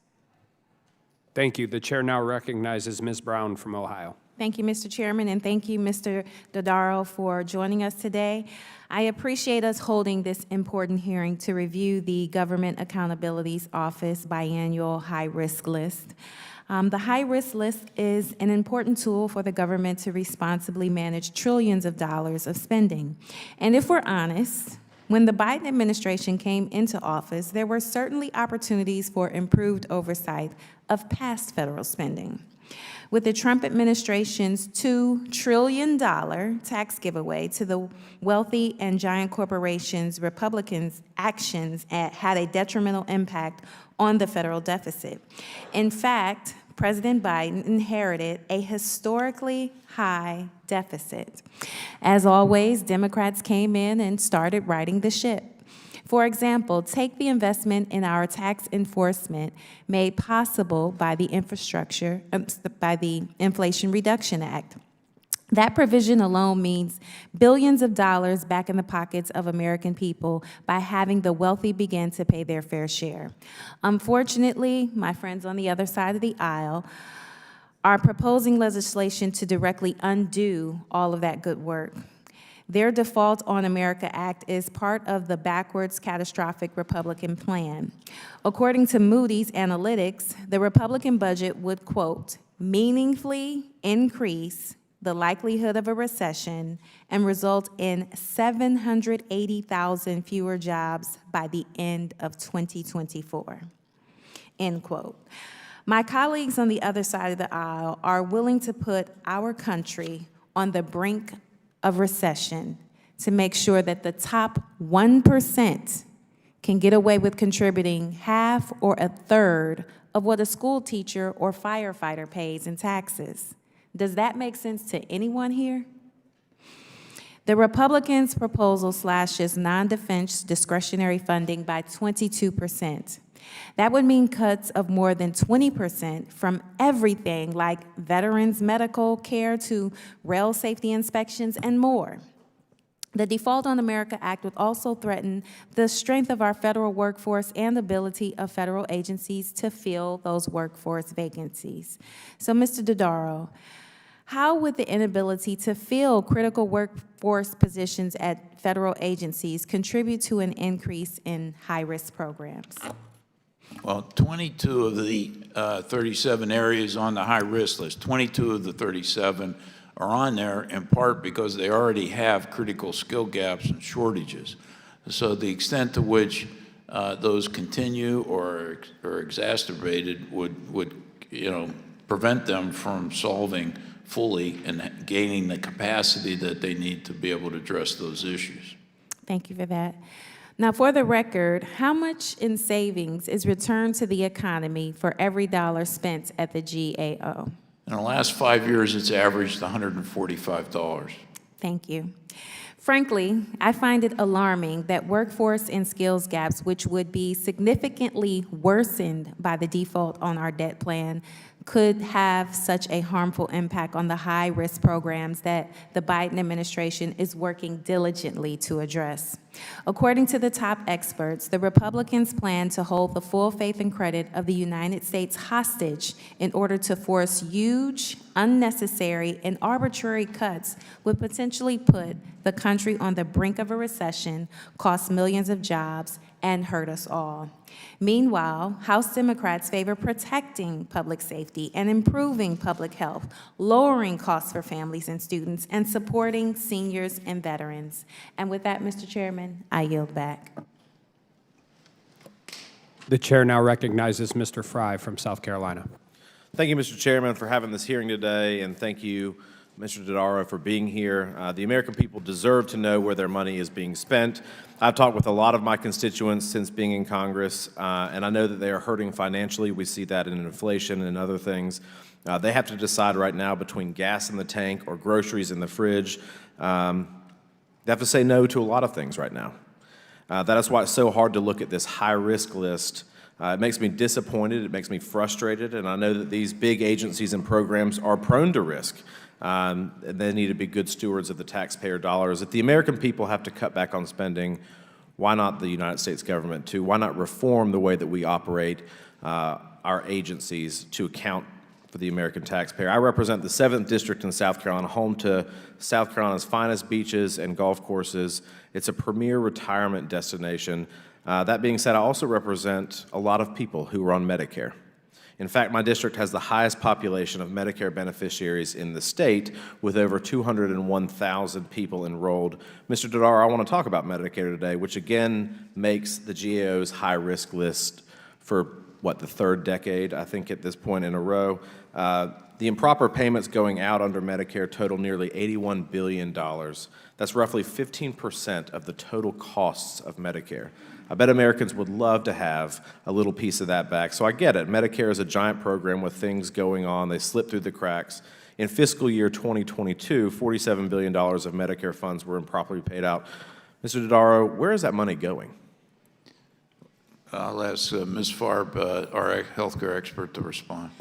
Speaker 9: Thank you. The chair now recognizes Ms. Brown from Ohio.
Speaker 6: Thank you, Mr. Chairman, and thank you, Mr. Dodaro, for joining us today. I appreciate us holding this important hearing to review the Government Accountability Office biannual high-risk list. The high-risk list is an important tool for the government to responsibly manage trillions of dollars of spending. And if we're honest, when the Biden administration came into office, there were certainly opportunities for improved oversight of past federal spending. With the Trump administration's $2 trillion tax giveaway to the wealthy and giant corporations, Republicans' actions had a detrimental impact on the federal deficit. In fact, President Biden inherited a historically high deficit. As always, Democrats came in and started righting the ship. For example, take the investment in our tax enforcement made possible by the Inflation Reduction Act. That provision alone means billions of dollars back in the pockets of American people by having the wealthy begin to pay their fair share. Unfortunately, my friends on the other side of the aisle are proposing legislation to directly undo all of that good work. Their Default on America Act is part of the backwards catastrophic Republican plan. According to Moody's Analytics, the Republican budget would, quote, meaningfully increase the likelihood of a recession and result in 780,000 fewer jobs by the end of 2024, end quote. My colleagues on the other side of the aisle are willing to put our country on the brink of recession to make sure that the top 1% can get away with contributing half or a third of what a school teacher or firefighter pays in taxes. Does that make sense to anyone here? The Republicans' proposal slashes non-defense discretionary funding by 22%. That would mean cuts of more than 20% from everything like veterans' medical care to rail safety inspections and more. The Default on America Act would also threaten the strength of our federal workforce and the ability of federal agencies to fill those workforce vacancies. So, Mr. Dodaro, how would the inability to fill critical workforce positions at federal agencies contribute to an increase in high-risk programs?
Speaker 3: Well, 22 of the 37 areas on the high-risk list, 22 of the 37 are on there in part because they already have critical skill gaps and shortages. So the extent to which those continue or are exacerbated would prevent them from solving fully and gaining the capacity that they need to be able to address those issues.
Speaker 6: Thank you for that. Now, for the record, how much in savings is returned to the economy for every dollar spent at the GAO?
Speaker 3: In the last 5 years, it's averaged $145.
Speaker 6: Thank you. Frankly, I find it alarming that workforce and skills gaps, which would be significantly worsened by the default on our debt plan, could have such a harmful impact on the high-risk programs that the Biden administration is working diligently to address. According to the top experts, the Republicans plan to hold the full faith and credit of the United States hostage in order to force huge, unnecessary, and arbitrary cuts would potentially put the country on the brink of a recession, cost millions of jobs, and hurt us all. Meanwhile, House Democrats favor protecting public safety and improving public health, lowering costs for families and students, and supporting seniors and veterans. And with that, Mr. Chairman, I yield back.
Speaker 9: The chair now recognizes Mr. Fry from South Carolina.
Speaker 2: Thank you, Mr. Chairman, for having this hearing today, and thank you, Mr. Dodaro, for being here. The American people deserve to know where their money is being spent. I've talked with a lot of my constituents since being in Congress, and I know that they are hurting financially. We see that in inflation and other things. They have to decide right now between gas in the tank or groceries in the fridge. They have to say no to a lot of things right now. That is why it's so hard to look at this high-risk list. It makes me disappointed, it makes me frustrated, and I know that these big agencies and programs are prone to risk. They need to be good stewards of the taxpayer dollars. If the American people have to cut back on spending, why not the United States government too? Why not reform the way that we operate our agencies to account for the American taxpayer? I represent the 7th District in South Carolina, home to South Carolina's finest beaches and golf courses. It's a premier retirement destination. That being said, I also represent a lot of people who are on Medicare. In fact, my district has the highest population of Medicare beneficiaries in the state, with over 201,000 people enrolled. Mr. Dodaro, I want to talk about Medicare today, which again makes the GAO's high-risk list for the third decade, I think, at this point in a row. The improper payments going out under Medicare total nearly $81 billion. That's roughly 15% of the total costs of Medicare. I bet Americans would love to have a little piece of that back. So I get it. Medicare is a giant program with things going on. They slip through the cracks. In fiscal year 2022, $47 billion of Medicare funds were improperly paid out. Mr. Dodaro, where is that money going?
Speaker 3: I'll ask Ms. Farb, our healthcare expert, to respond.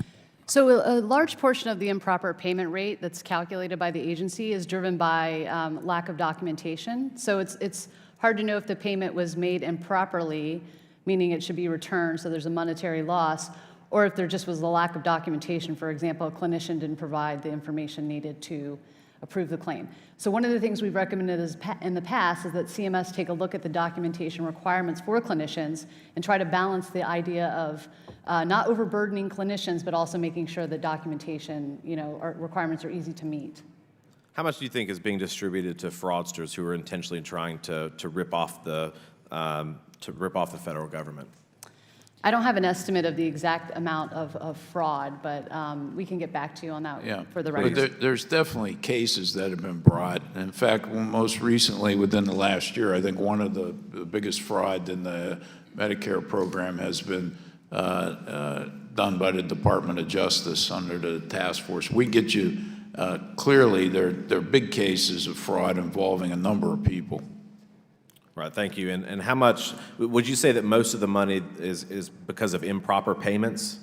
Speaker 19: So a large portion of the improper payment rate that's calculated by the agency is driven by lack of documentation. So it's hard to know if the payment was made improperly, meaning it should be returned, so there's a monetary loss, or if there just was a lack of documentation. For example, a clinician didn't provide the information needed to approve the claim. So one of the things we've recommended in the past is that CMS take a look at the documentation requirements for clinicians and try to balance the idea of not overburdening clinicians, but also making sure that documentation, requirements are easy to meet.
Speaker 2: How much do you think is being distributed to fraudsters who are intentionally trying to rip off the federal government?
Speaker 19: I don't have an estimate of the exact amount of fraud, but we can get back to you on that for the record.
Speaker 3: But there's definitely cases that have been brought. In fact, most recently, within the last year, I think one of the biggest fraud in the Medicare program has been done by the Department of Justice under the task force. We get you, clearly, there are big cases of fraud involving a number of people.
Speaker 2: Right, thank you. And how much, would you say that most of the money is because of improper payments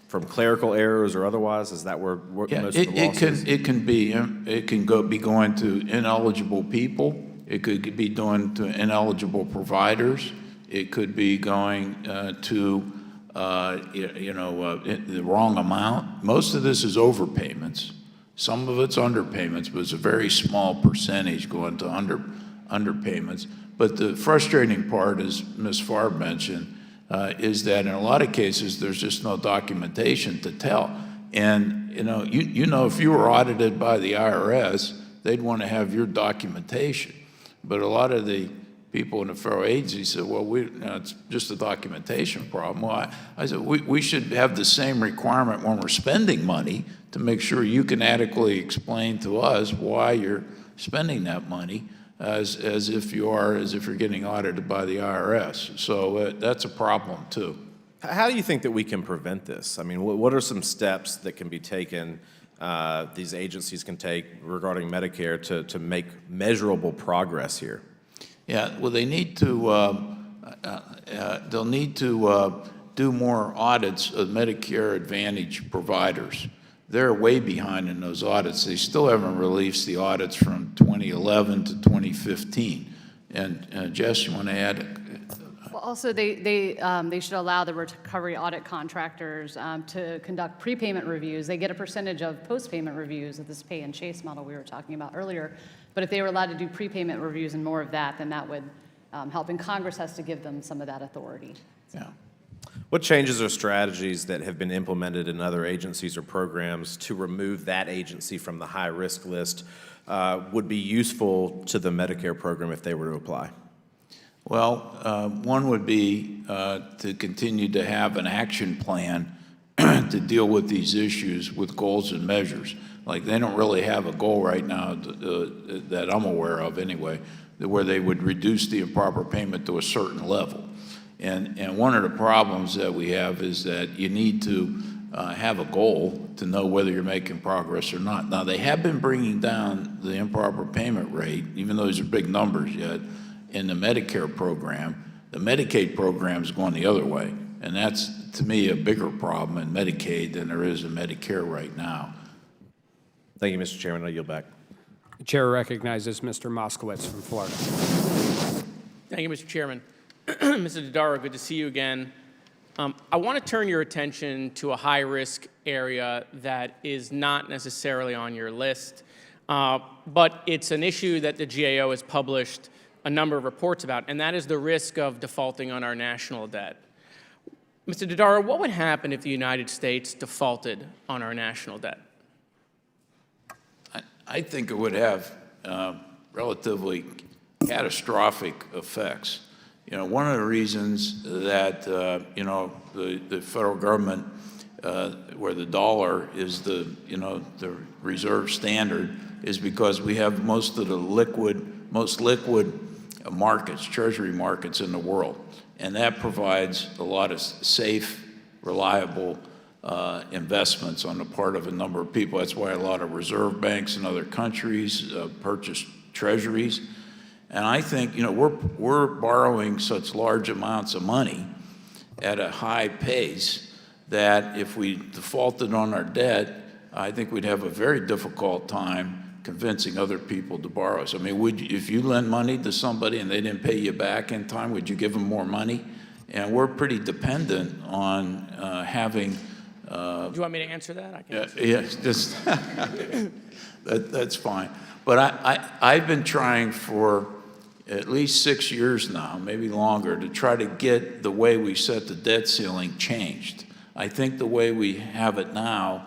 Speaker 2: from clerical errors or otherwise? Is that where most of the loss is?
Speaker 3: It can be going to ineligible people. It could be going to ineligible providers. It could be going to the wrong amount. Most of this is overpayments. Some of it's underpayments, but it's a very small percentage going to underpayments. But the frustrating part, as Ms. Farb mentioned, is that in a lot of cases, there's just no documentation to tell. And, if you were audited by the IRS, they'd want to have your documentation. But a lot of the people in the federal agency said, well, it's just a documentation problem. Well, I said, we should have the same requirement when we're spending money to make sure you can adequately explain to us why you're spending that money. As if you're getting audited by the IRS. So that's a problem too.
Speaker 2: How do you think that we can prevent this? I mean, what are some steps that can be taken, these agencies can take regarding Medicare to make measurable progress here?
Speaker 3: Yeah, well, they need to, they'll need to do more audits of Medicare Advantage providers. They're way behind in those audits. They still haven't released the audits from 2011 to 2015. And Jess, you want to add?
Speaker 19: Well, also, they should allow the recovery audit contractors to conduct prepayment reviews. They get a percentage of post-payment reviews of this pay and chase model we were talking about earlier. But if they were allowed to do prepayment reviews and more of that, then that would help. And Congress has to give them some of that authority.
Speaker 3: Yeah.
Speaker 2: What changes or strategies that have been implemented in other agencies or programs to remove that agency from the high-risk list would be useful to the Medicare program if they were to apply?
Speaker 3: Well, one would be to continue to have an action plan to deal with these issues with goals and measures. Like, they don't really have a goal right now that I'm aware of anyway, where they would reduce the improper payment to a certain level. And one of the problems that we have is that you need to have a goal to know whether you're making progress or not. Now, they have been bringing down the improper payment rate, even though those are big numbers yet, in the Medicare program. The Medicaid program is going the other way. And that's, to me, a bigger problem in Medicaid than there is in Medicare right now.
Speaker 2: Thank you, Mr. Chairman. I yield back.
Speaker 9: The chair recognizes Mr. Moskowitz from Florida.
Speaker 1: Thank you, Mr. Chairman. Mr. Dodaro, good to see you again. I want to turn your attention to a high-risk area that is not necessarily on your list, but it's an issue that the GAO has published a number of reports about, and that is the risk of defaulting on our national debt. Mr. Dodaro, what would happen if the United States defaulted on our national debt?
Speaker 3: I think it would have relatively catastrophic effects. You know, one of the reasons that, you know, the federal government, where the dollar is the, you know, the reserve standard, is because we have most of the most liquid markets, treasury markets in the world. And that provides a lot of safe, reliable investments on the part of a number of people. That's why a lot of reserve banks in other countries purchase treasuries. And I think, you know, we're borrowing such large amounts of money at a high pace that if we defaulted on our debt, I think we'd have a very difficult time convincing other people to borrow us. I mean, if you lend money to somebody and they didn't pay you back in time, would you give them more money? And we're pretty dependent on having.
Speaker 1: Do you want me to answer that? I can.
Speaker 3: Yes, just that's fine. But I've been trying for at least 6 years now, maybe longer, to try to get the way we set the debt ceiling changed. I think the way we have it now,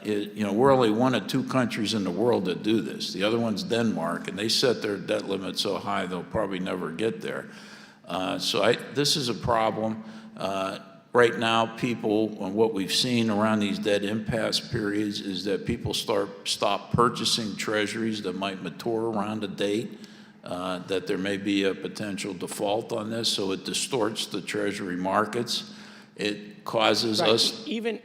Speaker 3: you know, we're only one of 2 countries in the world that do this. The other one's Denmark, and they set their debt limit so high they'll probably never get there. So this is a problem. Right now, people, and what we've seen around these debt impasse periods is that people stop purchasing treasuries that might mature around a date, that there may be a potential default on this, so it distorts the treasury markets. It causes us...
Speaker 1: Even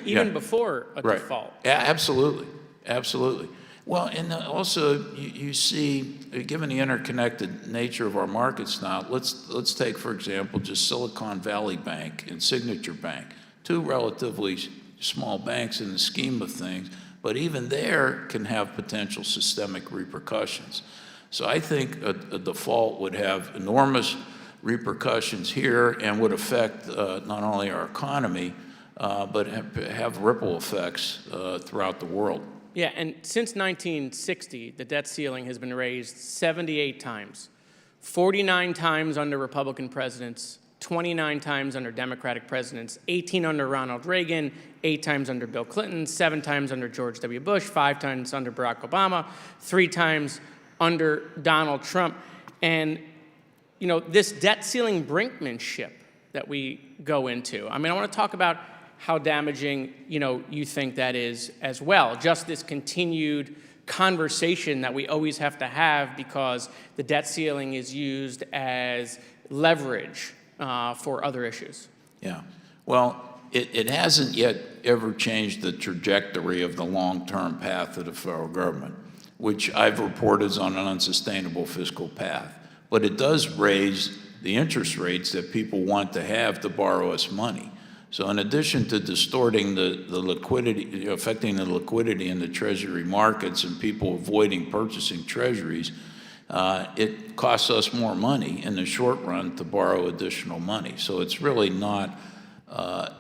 Speaker 3: Yeah.
Speaker 1: before a
Speaker 3: Right.
Speaker 1: default.
Speaker 3: Yeah, absolutely, absolutely. Well, and also you see, given the interconnected nature of our markets now, let's take, for example, just Silicon Valley Bank and Signature Bank, 2 relatively small banks in the scheme of things, but even there can have potential systemic repercussions. So I think a default would have enormous repercussions here and would affect not only our economy, but have ripple effects throughout the world.
Speaker 1: Yeah, and since 1960, the debt ceiling has been raised 78 times, 49 times under Republican presidents, 29 times under Democratic presidents, 18 under Ronald Reagan, 8 times under Bill Clinton, 7 times under George W. Bush, 5 times under Barack Obama, 3 times under Donald Trump. And, you know, this debt ceiling brinkmanship that we go into, I mean, I want to talk about how damaging, you know, you think that is as well. Just this continued conversation that we always have to have because the debt ceiling is used as leverage for other issues.
Speaker 3: Yeah. Well, it hasn't yet ever changed the trajectory of the long-term path of the federal government, which I've reported is on an unsustainable fiscal path. But it does raise the interest rates that people want to have to borrow us money. So in addition to distorting the liquidity, affecting the liquidity in the treasury markets and people avoiding purchasing treasuries, it costs us more money in the short run to borrow additional money. So it's really not,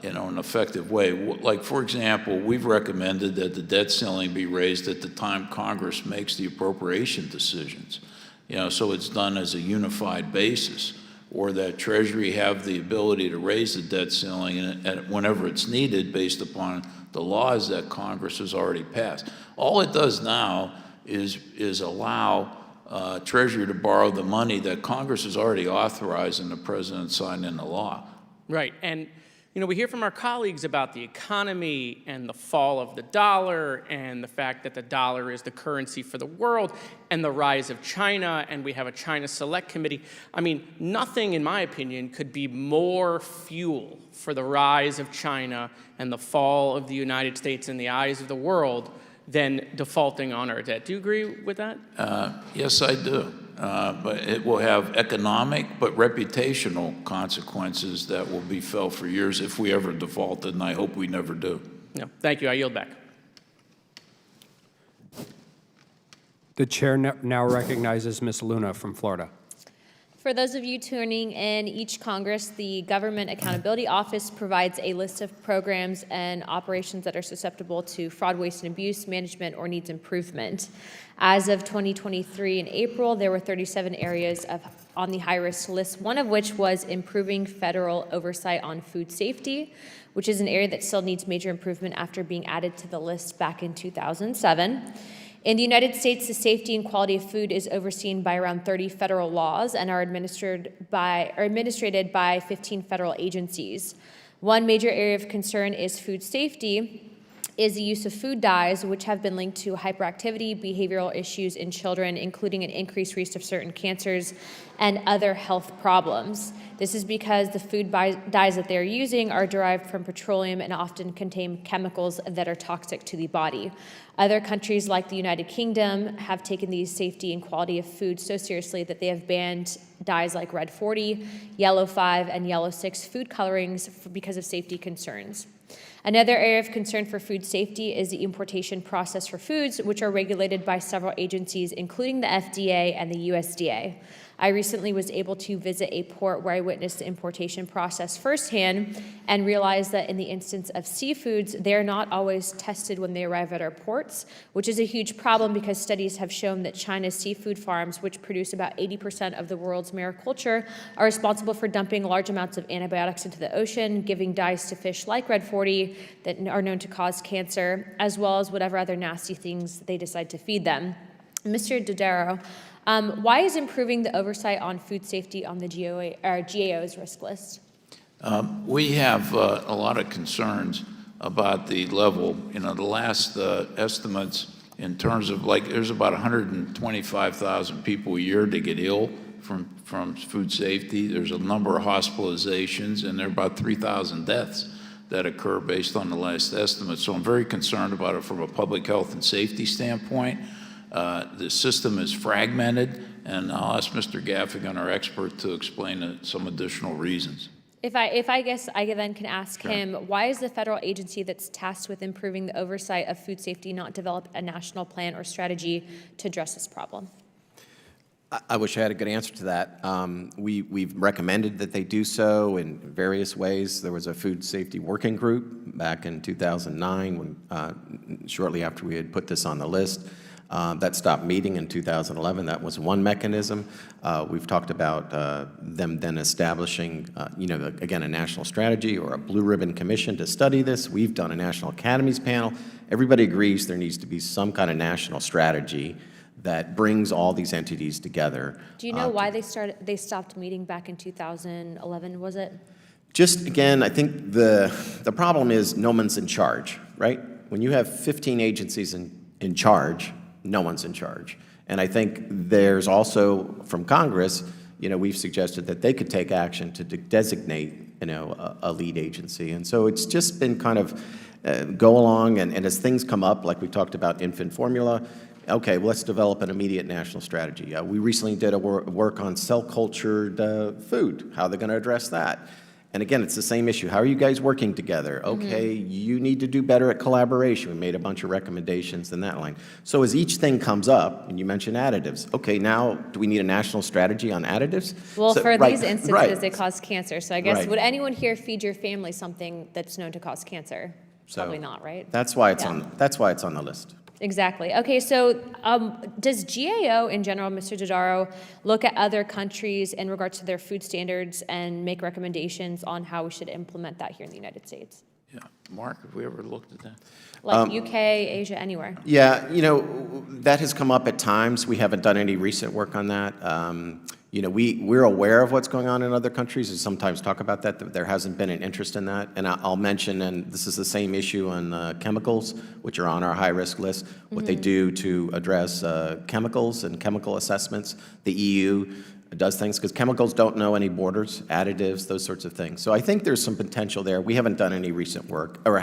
Speaker 3: you know, an effective way. Like, for example, we've recommended that the debt ceiling be raised at the time Congress makes the appropriation decisions, you know, so it's done as a unified basis, or that Treasury have the ability to raise the debt ceiling whenever it's needed based upon the laws that Congress has already passed. All it does now is allow Treasury to borrow the money that Congress has already authorized and the President signed into law.
Speaker 1: Right, and you know, we hear from our colleagues about the economy and the fall of the dollar and the fact that the dollar is the currency for the world and the rise of China, and we have a China Select Committee. I mean, nothing, in my opinion, could be more fuel for the rise of China and the fall of the United States in the eyes of the world than defaulting on our debt. Do you agree with that?
Speaker 3: Yes, I do. But it will have economic but reputational consequences that will be felt for years if we ever defaulted, and I hope we never do.
Speaker 1: No, thank you. I yield back.
Speaker 9: The chair now recognizes Ms. Luna from Florida.
Speaker 12: For those of you tuning in, each Congress, the Government Accountability Office provides a list of programs and operations that are susceptible to fraud, waste, and abuse management or needs improvement. As of 2023 in April, there were 37 areas on the high-risk list, one of which was improving federal oversight on food safety, which is an area that still needs major improvement after being added to the list back in 2007. In the United States, the safety and quality of food is overseen by around 30 federal laws and are administered by 15 federal agencies. One major area of concern is food safety, is the use of food dyes, which have been linked to hyperactivity, behavioral issues in children, including an increased risk of certain cancers and other health problems. This is because the food dyes that they're using are derived from petroleum and often contain chemicals that are toxic to the body. Other countries like the United Kingdom have taken the safety and quality of food so seriously that they have banned dyes like Red 40, Yellow 5, and Yellow 6 food colorings because of safety concerns. Another area of concern for food safety is the importation process for foods, which are regulated by several agencies, including the FDA and the USDA. I recently was able to visit a port where I witnessed the importation process firsthand and realized that in the instance of seafoods, they're not always tested when they arrive at our ports, which is a huge problem because studies have shown that China's seafood farms, which produce about 80% of the world's mariculture, are responsible for dumping large amounts of antibiotics into the ocean, giving dyes to fish like Red 40 that are known to cause cancer, as well as whatever other nasty things they decide to feed them. Mr. Dodaro, why is improving the oversight on food safety on the GAO's risk list?
Speaker 3: We have a lot of concerns about the level. You know, the last estimates in terms of there's about 125,000 people a year that get ill from food safety. There's a number of hospitalizations, and there are about 3,000 deaths that occur based on the last estimate. So I'm very concerned about it from a public health and safety standpoint. The system is fragmented, and I'll ask Mr. Gaffigan, our expert, to explain some additional reasons.
Speaker 12: If I guess I then can ask him, why is the federal agency that's tasked with improving the oversight of food safety not develop a national plan or strategy to address this problem?
Speaker 13: I wish I had a good answer to that. We've recommended that they do so in various ways. There was a food safety working group back in 2009, when, shortly after we had put this on the list. That stopped meeting in 2011. That was one mechanism. We've talked about them then establishing, again, a national strategy or a blue ribbon commission to study this. We've done a National Academies panel. Everybody agrees there needs to be some kind of national strategy that brings all these entities together.
Speaker 12: Do you know why they stopped meeting back in 2011, was it?
Speaker 13: Just, again, I think the problem is no one's in charge, right? When you have 15 agencies in charge, no one's in charge. And I think there's also, from Congress, we've suggested that they could take action to designate, a lead agency. And so it's just been kind of go along, and as things come up, like we talked about infant formula, okay, well, let's develop an immediate national strategy. We recently did a work on cell-cultured food, how they're going to address that. And again, it's the same issue. How are you guys working together? Okay, you need to do better at collaboration. We made a bunch of recommendations in that line. So as each thing comes up, and you mentioned additives, okay, now do we need a national strategy on additives?
Speaker 12: Well,
Speaker 13: so,
Speaker 12: for
Speaker 13: right,
Speaker 12: these instances,
Speaker 13: right.
Speaker 12: they cause cancer. So I guess,
Speaker 13: Right.
Speaker 12: would anyone here feed your family something that's known to cause cancer?
Speaker 13: So
Speaker 12: Probably not, right?
Speaker 13: That's why it's on the list.
Speaker 12: Exactly. Okay, so does GAO in general, Mr. Dodaro, look at other countries in regards to their food standards and make recommendations on how we should implement that here in the United States?
Speaker 3: Yeah, Mark, have we ever looked at that?
Speaker 12: Like UK, Asia, anywhere?
Speaker 13: Yeah, that has come up at times. We haven't done any recent work on that. We're aware of what's going on in other countries. We sometimes talk about that there hasn't been an interest in that. And I'll mention, and this is the same issue on chemicals, which are on our high-risk list, what they do to address chemicals and chemical assessments. The EU does things, because chemicals don't know any borders, additives, those sorts of things. So I think there's some potential there. We haven't done any recent work, or we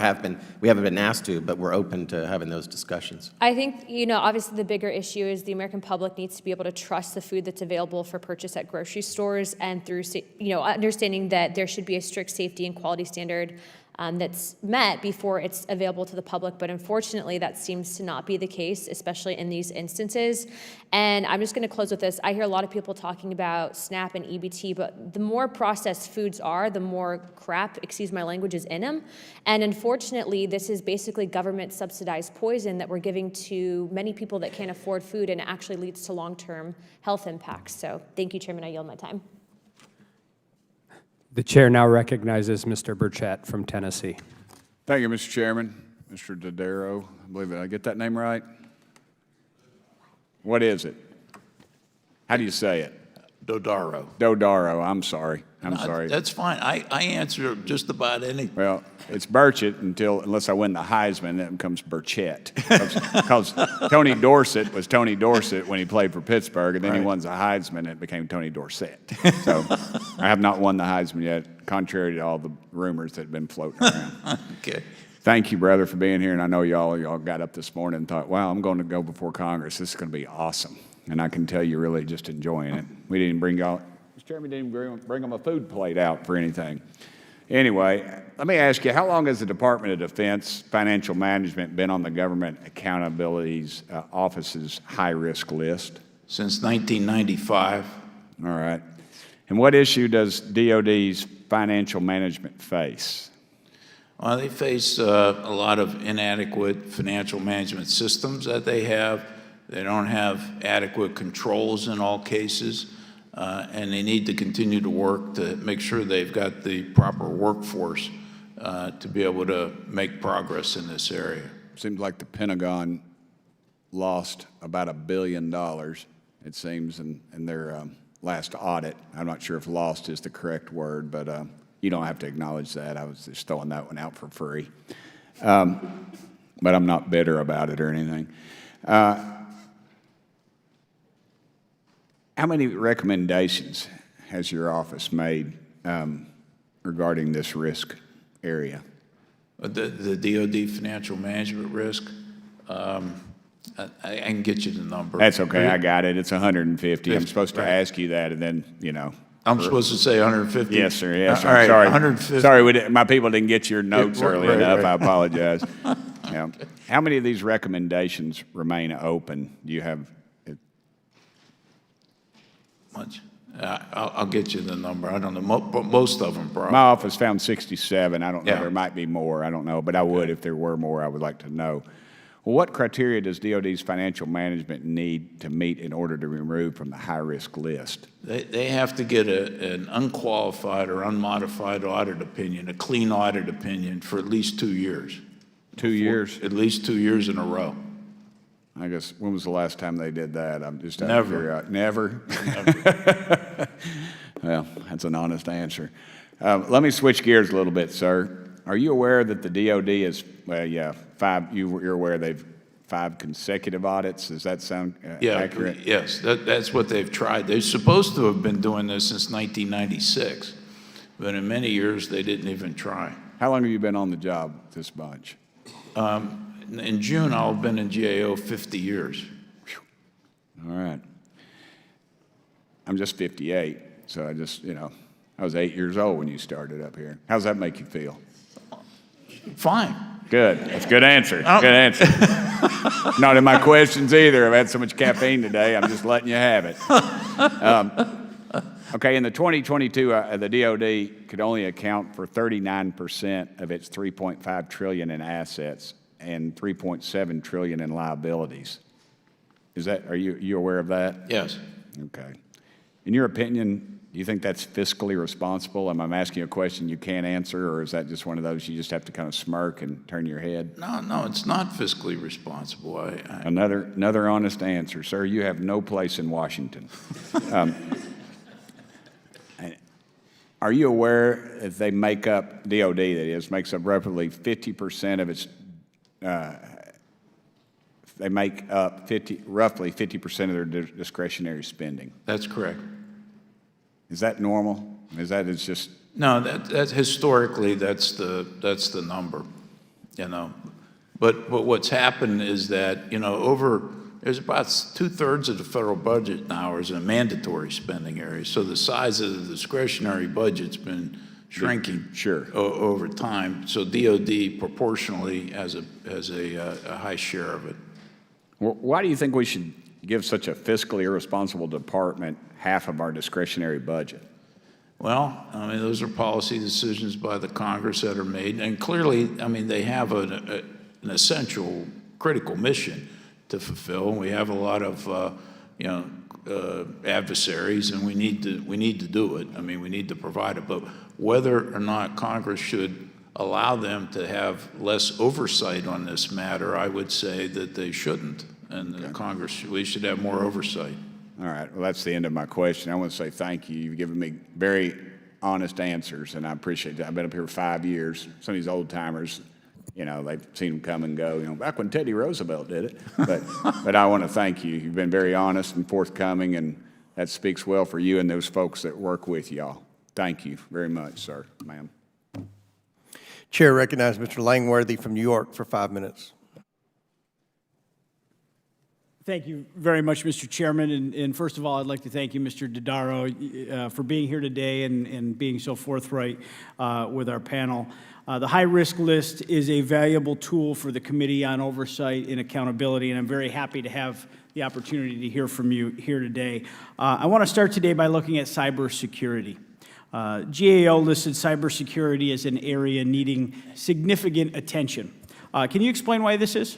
Speaker 13: haven't been asked to, but we're open to having those discussions.
Speaker 12: I think, obviously the bigger issue is the American public needs to be able to trust the food that's available for purchase at grocery stores, and through, understanding that there should be a strict safety and quality standard that's met before it's available to the public. But unfortunately, that seems to not be the case, especially in these instances. And I'm just going to close with this. I hear a lot of people talking about SNAP and EBT, but the more processed foods are, the more crap, excuse my language, is in them. And unfortunately, this is basically government subsidized poison that we're giving to many people that can't afford food, and it actually leads to long-term health impacts. So thank you, Chairman. I yield my time.
Speaker 9: The chair now recognizes Mr. Burchett from Tennessee.
Speaker 8: Thank you, Mr. Chairman. Mr. Dodaro, I believe I get that name right? What is it? How do you say it?
Speaker 3: Dodaro.
Speaker 8: Dodaro, I'm sorry. I'm sorry.
Speaker 3: That's fine. I answer just about anything.
Speaker 8: Well, it's Burchett unless I win the Heisman, then it becomes Burchett. Because Tony Dorsett was Tony Dorsett when he played for Pittsburgh, and then he won the Heisman, and it became Tony Dorsett. So I have not won the Heisman yet, contrary to all the rumors that have been floating around.
Speaker 3: Okay.
Speaker 8: Thank you, brother, for being here. And I know y'all got up this morning and thought, wow, I'm going to go before Congress. This is going to be awesome. And I can tell you're really just enjoying it. We didn't bring y'all, Mr. Chairman didn't bring them a food plate out for anything. Anyway, let me ask you, how long has the Department of Defense Financial Management been on the Government Accountability Office's high-risk list?
Speaker 3: Since 1995.
Speaker 8: All right. And what issue does DOD's financial management face?
Speaker 3: Well, they face a lot of inadequate financial management systems that they have. They don't have adequate controls in all cases, and they need to continue to work to make sure they've got the proper workforce to be able to make progress in this area.
Speaker 8: Seems like the Pentagon lost about $1 billion, it seems, in their last audit. I'm not sure if lost is the correct word, but you don't have to acknowledge that. I was just throwing that one out for free. But I'm not bitter about it or anything. How many recommendations has your office made regarding this risk area?
Speaker 3: The DOD financial management risk, I can get you the number.
Speaker 8: That's okay, I got it. It's 150. I'm supposed to ask you that, and then, you know.
Speaker 3: I'm supposed to say 150?
Speaker 8: Yes, sir, yes, sir.
Speaker 3: All right,
Speaker 8: Sorry.
Speaker 3: 150.
Speaker 8: Sorry, my people didn't get your notes
Speaker 3: Yeah,
Speaker 8: early
Speaker 3: right,
Speaker 8: enough.
Speaker 3: right.
Speaker 8: I apologize. Yeah. How many of these recommendations remain open? Do you have?
Speaker 3: Much. I'll get you the number. I don't know, but most of them probably.
Speaker 8: My office found 67. I don't know.
Speaker 3: Yeah.
Speaker 8: There might be more. I don't know. But I would, if there were more, I would like to know. Well, what criteria does DOD's financial management need to meet in order to be removed from the high-risk list?
Speaker 3: They have to get an unqualified or unmodified audit opinion, a clean audit opinion for at least 2 years.
Speaker 8: 2 years?
Speaker 3: At least 2 years in a row.
Speaker 8: I guess, when was the last time they did that? I'm just
Speaker 3: Never.
Speaker 8: Never? Well, that's an honest answer. Let me switch gears a little bit, sir. Are you aware that the DOD is, well, yeah, you're aware they've 5 consecutive audits? Does that sound accurate?
Speaker 3: Yes, that's what they've tried. They're supposed to have been doing this since 1996, but in many years they didn't even try.
Speaker 8: How long have you been on the job, this bunch?
Speaker 3: In June, I'll have been in GAO 50 years.
Speaker 8: All right. I'm just 58, so I was 8 years old when you started up here. How's that make you feel?
Speaker 3: Fine.
Speaker 8: Good. That's a good answer. Good answer. Not in my questions either. I've had so much caffeine today, I'm just letting you have it. Okay, in the 2022, the DOD could only account for 39% of its $3.5 trillion in assets and $3.7 trillion in liabilities. Are you aware of that?
Speaker 3: Yes.
Speaker 8: Okay. In your opinion, do you think that's fiscally responsible? I'm asking you a question you can't answer, or is that just one of those you just have to kind of smirk and turn your head?
Speaker 3: No, it's not fiscally responsible.
Speaker 8: Another honest answer, sir. You have no place in Washington. Are you aware that they make up, DOD that is, makes up roughly 50% of its, they make up roughly 50% of their discretionary spending?
Speaker 3: That's correct.
Speaker 8: Is that normal? It's just?
Speaker 3: No, that's historically, that's the number, you know. But what's happened is that, there's about 2/3 of the federal budget now is in a mandatory spending area. So the size of the discretionary budget's been shrinking over time. So DOD proportionally has a high share of it.
Speaker 8: Well, why do you think we should give such a fiscally irresponsible department half of our discretionary budget?
Speaker 3: Well, those are policy decisions by the Congress that are made. And clearly, they have an essential, critical mission to fulfill. We have a lot of, adversaries, and we need to do it. We need to provide it. But whether or not Congress should allow them to have less oversight on this matter, I would say that they shouldn't. and the Congress, we should have more oversight.
Speaker 8: All right, well, that's the end of my question. I want to say thank you. You've given me very honest answers, and I appreciate that. I've been up here 5 years. Some of these old timers, you know, they've seen them come and go, you know, back when Teddy Roosevelt did it. But I want to thank you. You've been very honest and forthcoming, and that speaks well for you and those folks that work with y'all. Thank you very much, sir, ma'am.
Speaker 4: Chair recognizes Mr. Langworthy from New York for 5 minutes.
Speaker 21: Thank you very much, Mr. Chairman. And first of all, I'd like to thank you, Mr. Dodaro, for being here today and being so forthright with our panel. The high-risk list is a valuable tool for the Committee on Oversight and Accountability, and I'm very happy to have the opportunity to hear from you here today. I want to start today by looking at cybersecurity. GAO listed cybersecurity as an area needing significant attention. Can you explain why this is?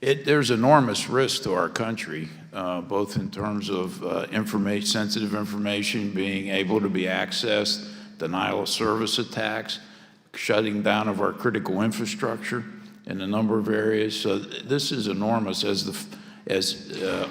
Speaker 3: There's enormous risk to our country, both in terms of sensitive information being able to be accessed, denial of service attacks, shutting down of our critical infrastructure in a number of areas. So this is enormous as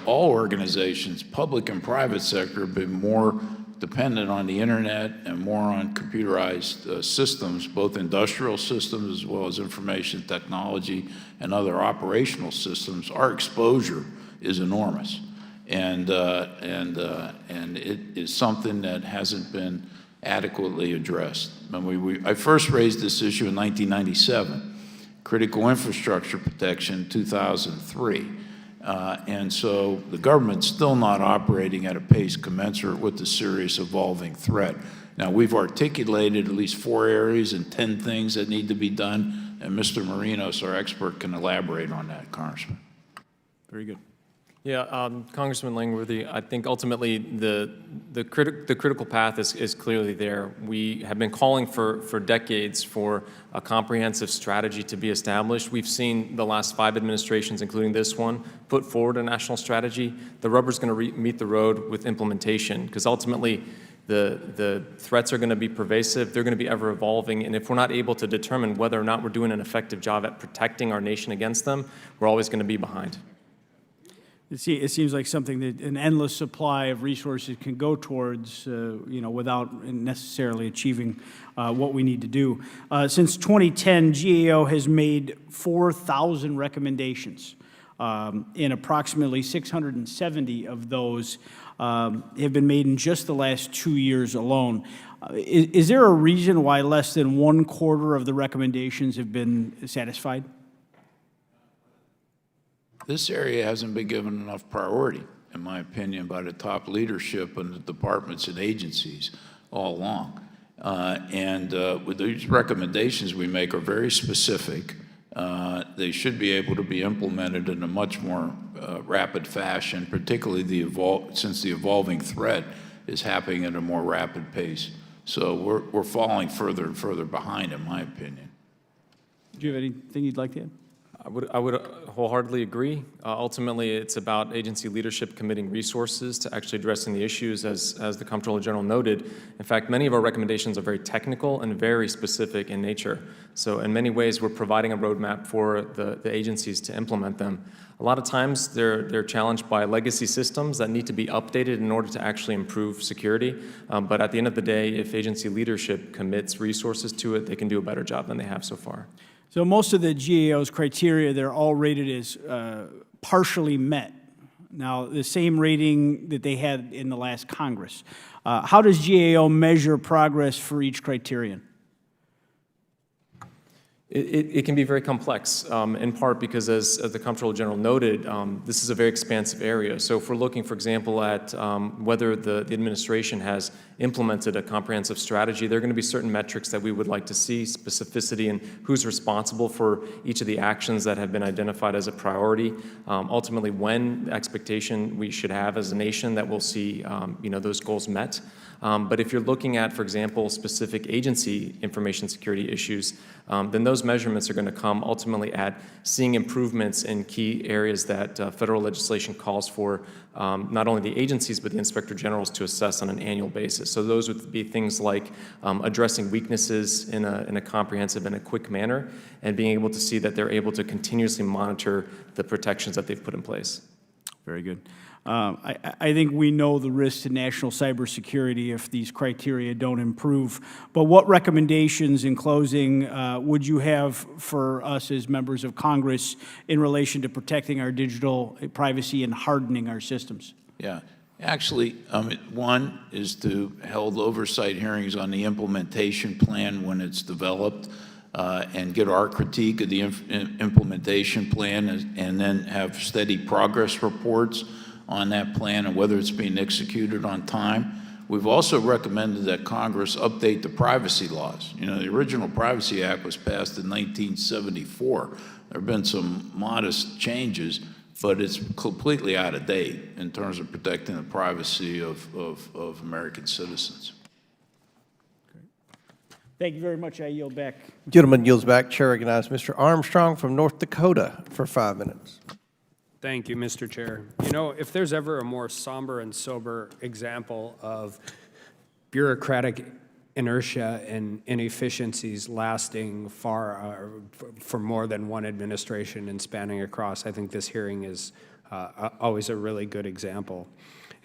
Speaker 3: all organizations, public and private sector, have been more dependent on the internet and more on computerized systems, both industrial systems as well as information technology and other operational systems. Our exposure is enormous, and it is something that hasn't been adequately addressed. I first raised this issue in 1997, critical infrastructure protection, 2003. And so the government's still not operating at a pace commensurate with the serious evolving threat. Now, we've articulated at least 4 areas and 10 things that need to be done, and Mr. Marinos, our expert, can elaborate on that, Congressman.
Speaker 21: Very good.
Speaker 2: Yeah, Congressman Langworthy, I think ultimately the critical path is clearly there. We have been calling for decades for a comprehensive strategy to be established. We've seen the last 5 administrations, including this one, put forward a national strategy. The rubber's going to meet the road with implementation, because ultimately the threats are going to be pervasive, they're going to be ever evolving, and if we're not able to determine whether or not we're doing an effective job at protecting our nation against them, we're always going to be behind.
Speaker 21: It seems like something that an endless supply of resources can go towards, without necessarily achieving what we need to do. Since 2010, GAO has made 4,000 recommendations, and approximately 670 of those have been made in just the last 2 years alone. Is there a reason why less than 1/4 of the recommendations have been satisfied?
Speaker 3: This area hasn't been given enough priority, in my opinion, by the top leadership and the departments and agencies all along. With these recommendations we make are very specific. They should be able to be implemented in a much more rapid fashion, particularly since the evolving threat is happening at a more rapid pace. So we're falling further and further behind, in my opinion.
Speaker 21: Do you have anything you'd like to add?
Speaker 2: I would wholeheartedly agree. Ultimately, it's about agency leadership committing resources to actually addressing the issues, as the Comptroller General noted. In fact, many of our recommendations are very technical and very specific in nature. So in many ways, we're providing a roadmap for the agencies to implement them. A lot of times, they're challenged by legacy systems that need to be updated in order to actually improve security. But at the end of the day, if agency leadership commits resources to it, they can do a better job than they have so far.
Speaker 21: So most of the GAO's criteria, they're all rated as partially met. Now, the same rating that they had in the last Congress. How does GAO measure progress for each criterion?
Speaker 2: It can be very complex, in part because, as the Comptroller General noted, this is a very expansive area. So if we're looking, for example, at whether the administration has implemented a comprehensive strategy, there are going to be certain metrics that we would like to see, specificity in who's responsible for each of the actions that have been identified as a priority, ultimately when the expectation we should have as a nation that we'll see those goals met. But if you're looking at, for example, specific agency information security issues, then those
Speaker 5: those measurements are going to come ultimately at seeing improvements in key areas that federal legislation calls for not only the agencies but the inspector generals to assess on an annual basis. So those would be things like addressing weaknesses in a comprehensive and a quick manner, and being able to see that they're able to continuously monitor the protections that they've put in place.
Speaker 21: Very good. I think we know the risk to national cybersecurity if these criteria don't improve. But what recommendations in closing would you have for us as members of Congress in relation to protecting our digital privacy and hardening our systems?
Speaker 3: Yeah. Actually, one is to hold oversight hearings on the implementation plan when it's developed, and get our critique of the implementation plan, and then have steady progress reports on that plan and whether it's being executed on time. We've also recommended that Congress update the privacy laws. You know, the original Privacy Act was passed in 1974. There have been some modest changes, but it's completely out of date in terms of protecting the privacy of American citizens.
Speaker 21: Thank you very much. I yield back.
Speaker 4: Gentleman yields back. Chair recognizes Mr. Armstrong from North Dakota for 5 minutes.
Speaker 9: Thank you, Mr. Chair. You know, if there's ever a more somber and sober example of bureaucratic inertia and inefficiencies lasting for more than one administration and spanning across, I think this hearing is always a really good example.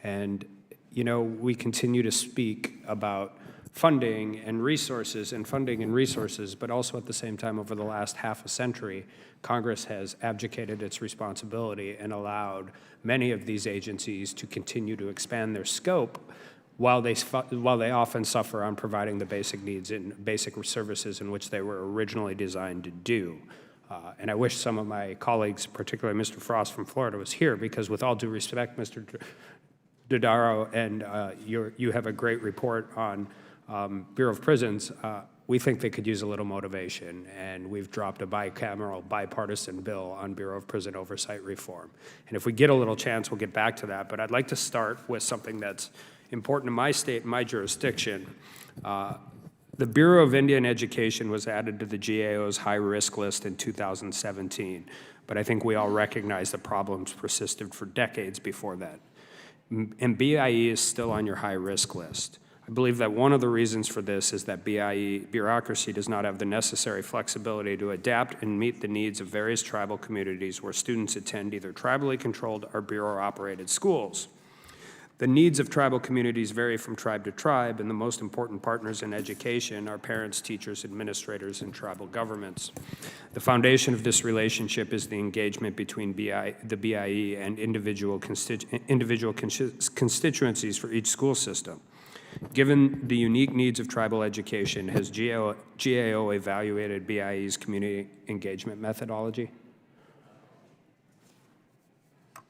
Speaker 9: And, you know, we continue to speak about funding and resources, but also at the same time, over the last half a century, Congress has abdicated its responsibility and allowed many of these agencies to continue to expand their scope while they often suffer on providing the basic needs and basic services in which they were originally designed to do. And I wish some of my colleagues, particularly Mr. Frost from Florida, was here, because with all due respect, Mr. Dodaro, and you have a great report on Bureau of Prisons, we think they could use a little motivation, and we've dropped a bicameral, bipartisan bill on Bureau of Prison Oversight reform. And if we get a little chance, we'll get back to that, but I'd like to start with something that's important to my state and my jurisdiction. The Bureau of Indian Education was added to the GAO's high-risk list in 2017, but I think we all recognize the problems persisted for decades before that. And BIE is still on your high-risk list. I believe that one of the reasons for this is that BIE bureaucracy does not have the necessary flexibility to adapt and meet the needs of various tribal communities where students attend either tribally controlled or bureau-operated schools. The needs of tribal communities vary from tribe to tribe, and the most important partners in education are parents, teachers, administrators, and tribal governments. The foundation of this relationship is the engagement between the BIE and individual constituencies for each school system. Given the unique needs of tribal education, has GAO evaluated BIE's community engagement methodology?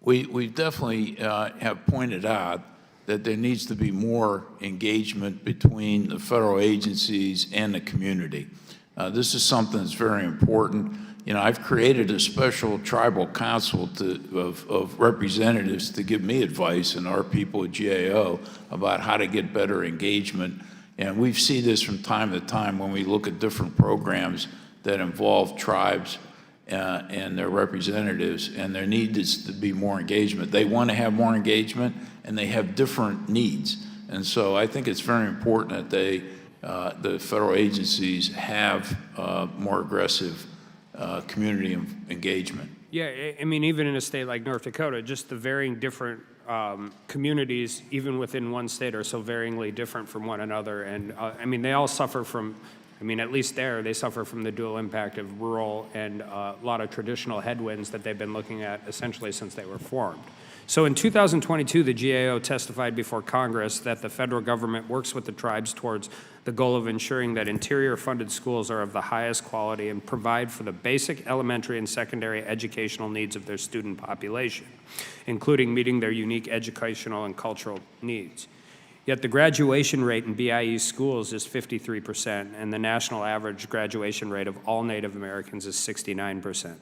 Speaker 3: We definitely have pointed out that there needs to be more engagement between the federal agencies and the community. This is something that's very important. You know, I've created a special tribal council of representatives to give me advice and our people at GAO about how to get better engagement. And we see this from time to time when we look at different programs that involve tribes and their representatives, and there needs to be more engagement. They want to have more engagement, and they have different needs. And so I think it's very important that the federal agencies have more aggressive community engagement.
Speaker 9: Yeah, I mean, even in a state like North Dakota, just the varying different communities, even within one state, are so varyingly different from one another. And I mean, they all suffer from, I mean, at least there, they suffer from the dual impact of rural and a lot of traditional headwinds that they've been looking at essentially since they were formed. So in 2022, the GAO testified before Congress that the federal government works with the tribes towards the goal of ensuring that interior-funded schools are of the highest quality and provide for the basic elementary and secondary educational needs of their student population, including meeting their unique educational and cultural needs. Yet the graduation rate in BIE schools is 53%, and the national average graduation rate of all Native Americans is 69%.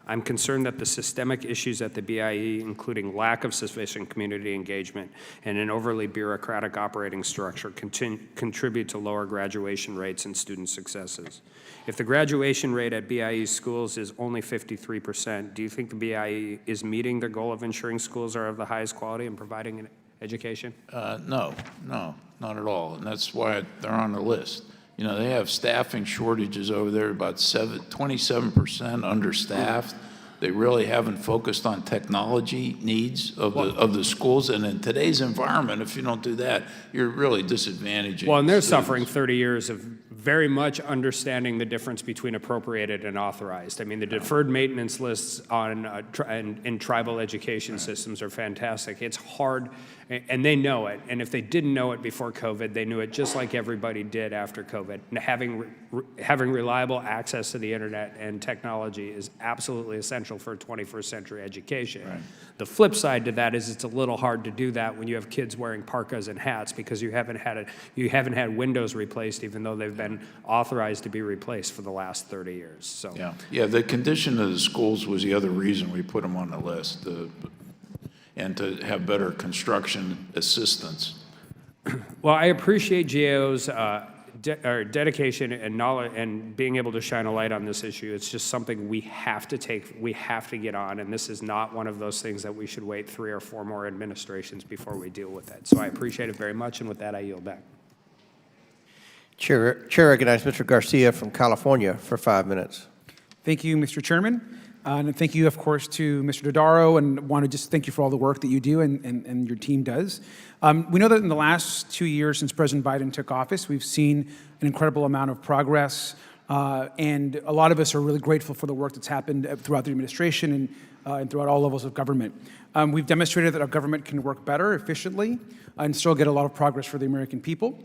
Speaker 9: I'm concerned that the systemic issues at the BIE, including lack of sufficient community engagement and an overly bureaucratic operating structure, contribute to lower graduation rates and student successes. If the graduation rate at BIE schools is only 53%, do you think the BIE is meeting their goal of ensuring schools are of the highest quality and providing an education?
Speaker 3: No, not at all, and that's why they're on the list. You know, they have staffing shortages over there, about 27% understaffed. They really haven't focused on technology needs of the schools, and in today's environment, if you don't do that, you're really disadvantaging.
Speaker 9: Well, and they're
Speaker 3: students.
Speaker 9: suffering 30 years of very much understanding the difference between appropriated and authorized. I mean, the deferred maintenance lists on in tribal education systems are fantastic. It's hard, and they know it. And if they didn't know it before COVID, they knew it just like everybody did after COVID. And having reliable access to the internet and technology is absolutely essential for 21st century education.
Speaker 3: Right.
Speaker 9: The flip side to that is it's a little hard to do that when you have kids wearing parkas and hats because you haven't had windows replaced, even though they've been authorized to be replaced for the last 30 years. So
Speaker 3: yeah. The condition of the schools was the other reason we put them on the list, and to have better construction assistance.
Speaker 9: Well, I appreciate GAO's dedication and knowledge and being able to shine a light on this issue. It's just something we have to get on, and this is not one of those things that we should wait 3 or 4 more administrations before we deal with it. So I appreciate it very much, and with that, I yield back.
Speaker 4: Chair recognizes Mr. Garcia from California for 5 minutes.
Speaker 10: Thank you, Mr. Chairman. And thank you, of course, to Mr. Dodaro, and want to just thank you for all the work that you do and your team does. We know that in the last 2 years since President Biden took office, we've seen an incredible amount of progress, and a lot of us are really grateful for the work that's happened throughout the administration and throughout all levels of government. We've demonstrated that our government can work better, efficiently, and still get a lot of progress for the American people.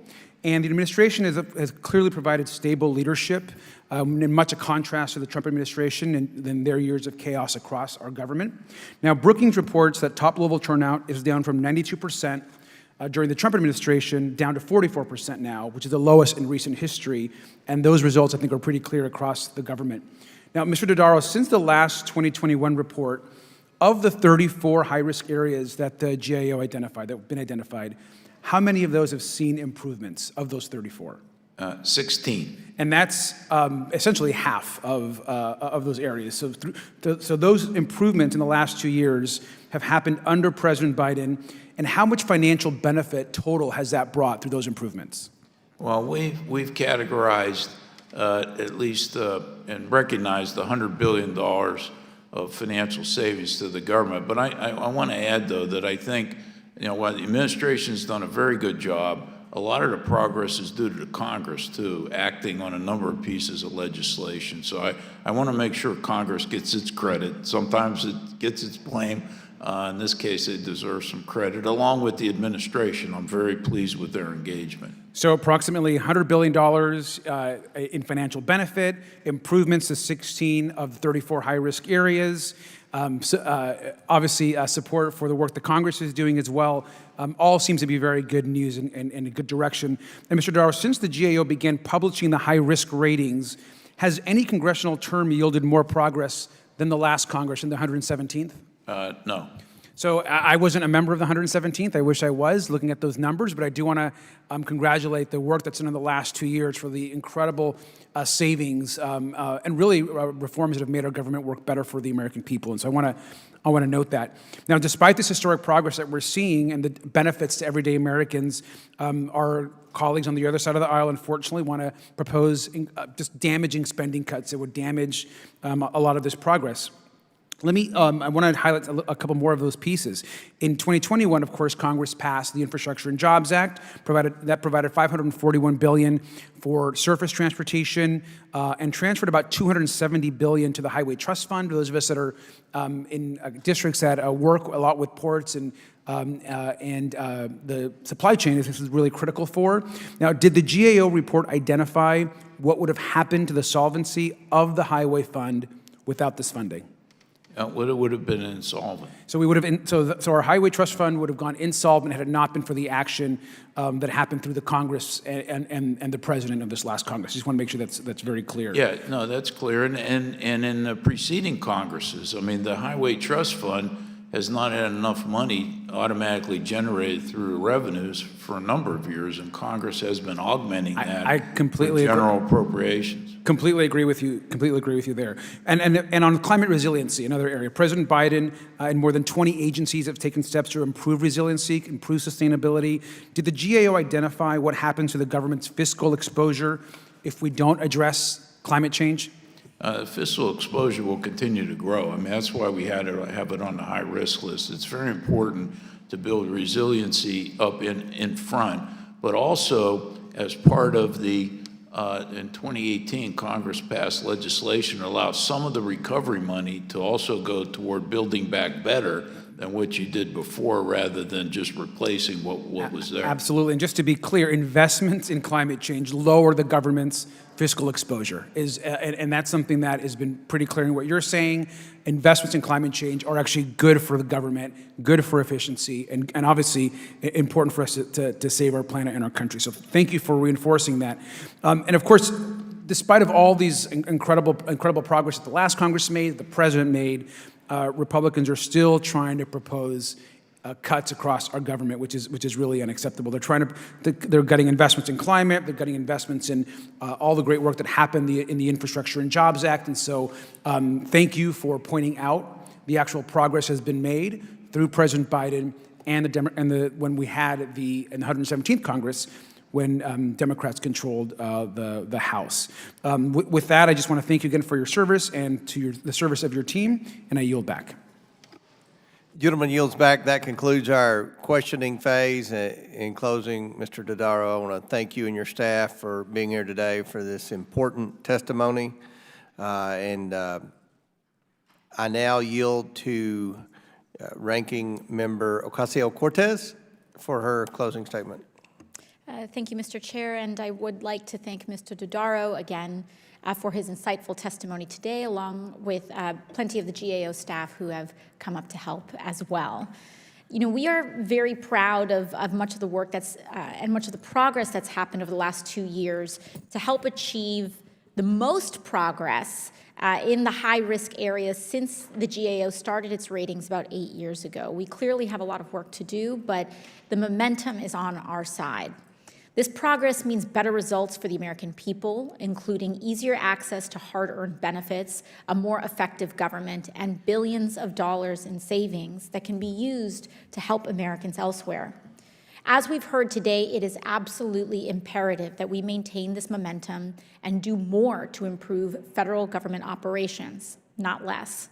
Speaker 10: And the administration has clearly provided stable leadership, in much a contrast to the Trump administration and their years of chaos across our government. Now, Brookings reports that top-level turnout is down from 92% during the Trump administration down to 44% now, which is the lowest in recent history. And those results, I think, are pretty clear across the government. Now, Mr. Dodaro, since the last 2021 report, of the 34 high-risk areas that the GAO identified, that have been identified, how many of those have seen improvements of those 34?
Speaker 3: 16.
Speaker 10: And that's essentially half of those areas. So those improvements in the last 2 years have happened under President Biden. And how much financial benefit total has that brought through those improvements?
Speaker 3: Well, we've categorized at least and recognized the $100 billion of financial savings to the government. But I want to add, though, that I think, while the administration's done a very good job, a lot of the progress is due to the Congress, too, acting on a number of pieces of legislation. So I want to make sure Congress gets its credit. Sometimes it gets its blame. In this case, they deserve some credit, along with the administration. I'm very pleased with their engagement.
Speaker 10: So approximately $100 billion in financial benefit, improvements to 16 of the 34 high-risk areas, obviously support for the work the Congress is doing as well. All seems to be very good news and a good direction. And Mr. Dodaro, since the GAO began publishing the high-risk ratings, has any congressional term yielded more progress than the last Congress in the 117th?
Speaker 3: No.
Speaker 10: So I wasn't a member of the 117th. I wish I was, looking at those numbers, but I do want to congratulate the work that's done in the last 2 years for the incredible savings and really reforms that have made our government work better for the American people. And so I want to note that. Now, despite this historic progress that we're seeing and the benefits to everyday Americans, our colleagues on the other side of the aisle, unfortunately, want to propose just damaging spending cuts that would damage a lot of this progress. I want to highlight a couple more of those pieces. In 2021, of course, Congress passed the Infrastructure and Jobs Act, provided $541 billion for surface transportation, and transferred about $270 billion to the Highway Trust Fund. Those of us that are in districts that work a lot with ports and the supply chain, this is really critical for. Now, did the GAO report identify what would have happened to the solvency of the Highway Fund without this funding?
Speaker 3: would have been insolvent.
Speaker 10: So we would have, so our highway trust fund would have gone insolvent had it not been for the action that happened through the Congress and the president of this last Congress. Just want to make sure that's very clear.
Speaker 3: Yeah, no, that's clear. And in the preceding Congresses, I mean, the highway trust fund has not had enough money automatically generated through revenues for a number of years, and Congress has been augmenting that
Speaker 10: I completely
Speaker 3: with general appropriations.
Speaker 10: Completely agree with you. Completely agree with you there. And on climate resiliency, another area, President Biden and more than 20 agencies have taken steps to improve resiliency, improve sustainability. Did the GAO identify what happens to the government's fiscal exposure if we don't address climate change?
Speaker 3: Fiscal exposure will continue to grow. I mean, that's why we had to have it on the high-risk list. It's very important to build resiliency up in front, but also as part of the, in 2018, Congress passed legislation to allow some of the recovery money to also go toward building back better than what you did before, rather than just replacing what was there.
Speaker 10: Absolutely. And just to be clear, investments in climate change lower the government's fiscal exposure. And that's something that has been pretty clear in what you're saying. Investments in climate change are actually good for the government, good for efficiency, and obviously important for us to save our planet and our country. So thank you for reinforcing that. And of course, despite of all these incredible progress that the last Congress made, the president made, Republicans are still trying to propose cuts across our government, which is really unacceptable. They're getting investments in climate, they're getting investments in all the great work that happened in the Infrastructure and Jobs Act. And so thank you for pointing out the actual progress has been made through President Biden and when we had in the 117th Congress, when Democrats controlled the House. With that, I just want to thank you again for your service and the service of your team, and I yield back.
Speaker 4: Gentleman yields back. That concludes our questioning phase. In closing, Mr. Dodaro, I want to thank you and your staff for being here today for this important testimony. I now yield to Ranking Member Ocasio-Cortez for her closing statement.
Speaker 11: Thank you, Mr. Chair, and I would like to thank Mr. Dodaro again for his insightful testimony today, along with plenty of the GAO staff who have come up to help as well. You know, we are very proud of much of the work and much of the progress that's happened over the last 2 years to help achieve the most progress in the high-risk areas since the GAO started its ratings about 8 years ago. We clearly have a lot of work to do, but the momentum is on our side. This progress means better results for the American people, including easier access to hard-earned benefits, a more effective government, and billions of dollars in savings that can be used to help Americans elsewhere. As we've heard today, it is absolutely imperative that we maintain this momentum and do more to improve federal government operations, not less.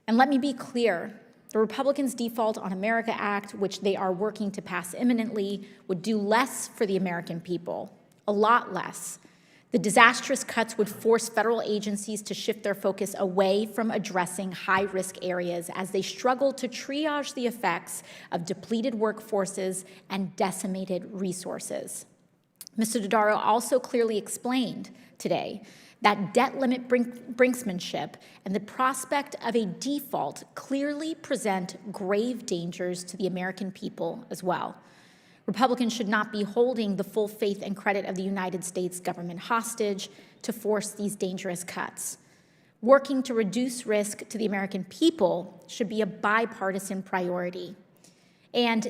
Speaker 11: And let me be clear, the Republicans' Default on America Act, which they are working to pass imminently, would do less for the American people, a lot less. The disastrous cuts would force federal agencies to shift their focus away from addressing high-risk areas as they struggle to triage the effects of depleted workforces and decimated resources. Mr. Dodaro also clearly explained today that debt limit brinksmanship and the prospect of a default clearly present grave dangers to the American people as well. Republicans should not be holding the full faith and credit of the United States government hostage to force these dangerous cuts. Working to reduce risk to the American people should be a bipartisan priority. And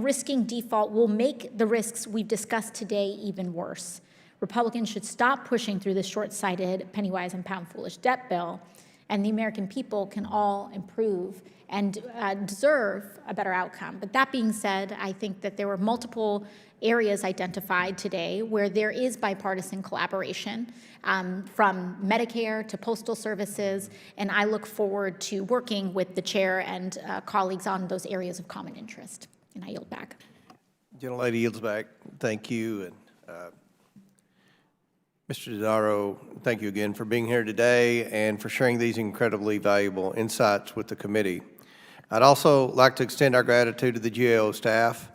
Speaker 11: risking default will make the risks we've discussed today even worse. Republicans should stop pushing through this short-sighted, penny-wise and pound-foolish debt bill, and the American people can all improve and deserve a better outcome. But that being said, I think that there were multiple areas identified today where there is bipartisan collaboration, from Medicare to Postal Services, and I look forward to working with the chair and colleagues on those areas of common interest. And I yield back.
Speaker 4: Gentlelady yields back. Thank you. And Mr. Dodaro, thank you again for being here today and for sharing these incredibly valuable insights with the committee. I'd also like to extend our gratitude to the GAO staff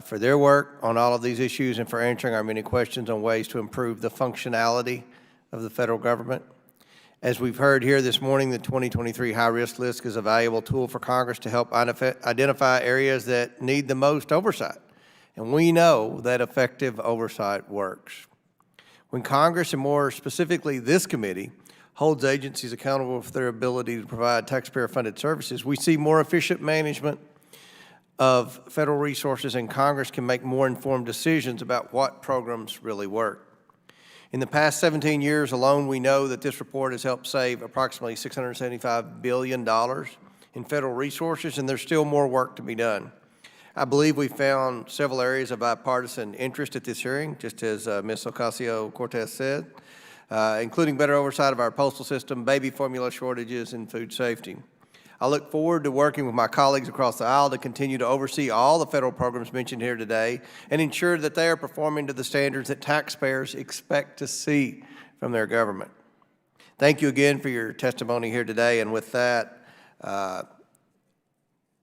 Speaker 4: for their work on all of these issues and for answering our many questions on ways to improve the functionality of the federal government. As we've heard here this morning, the 2023 high-risk list is a valuable tool for Congress to help identify areas that need the most oversight. And we know that effective oversight works. When Congress, and more specifically this committee, holds agencies accountable for their ability to provide taxpayer-funded services, we see more efficient management of federal resources, and Congress can make more informed decisions about what programs really work. In the past 17 years alone, we know that this report has helped save approximately $675 billion in federal resources, and there's still more work to be done. I believe we found several areas of bipartisan interest at this hearing, just as Ms. Ocasio-Cortez said, including better oversight of our postal system, baby formula shortages, and food safety. I look forward to working with my colleagues across the aisle to continue to oversee all the federal programs mentioned here today and ensure that they are performing to the standards that taxpayers expect to see from their government. Thank you again for your testimony here today, and with that,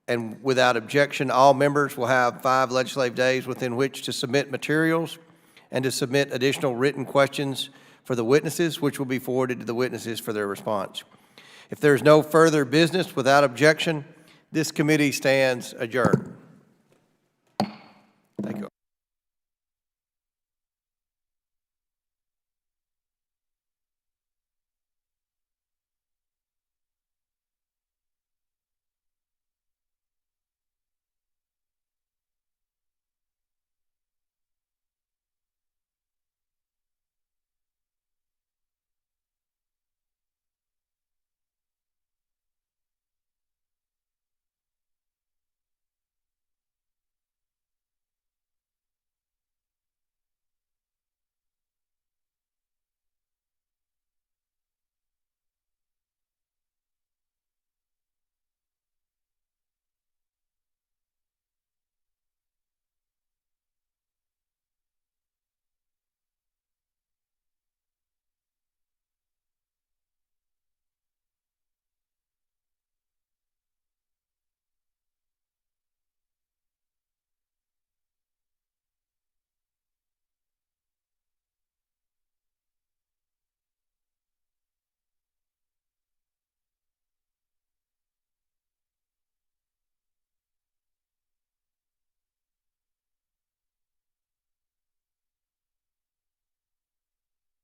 Speaker 4: and without objection, all members will have 5 legislative days within which to submit materials and to submit additional written questions for the witnesses, which will be forwarded to the witnesses for their response. If there is no further business, without objection, this committee stands adjourned.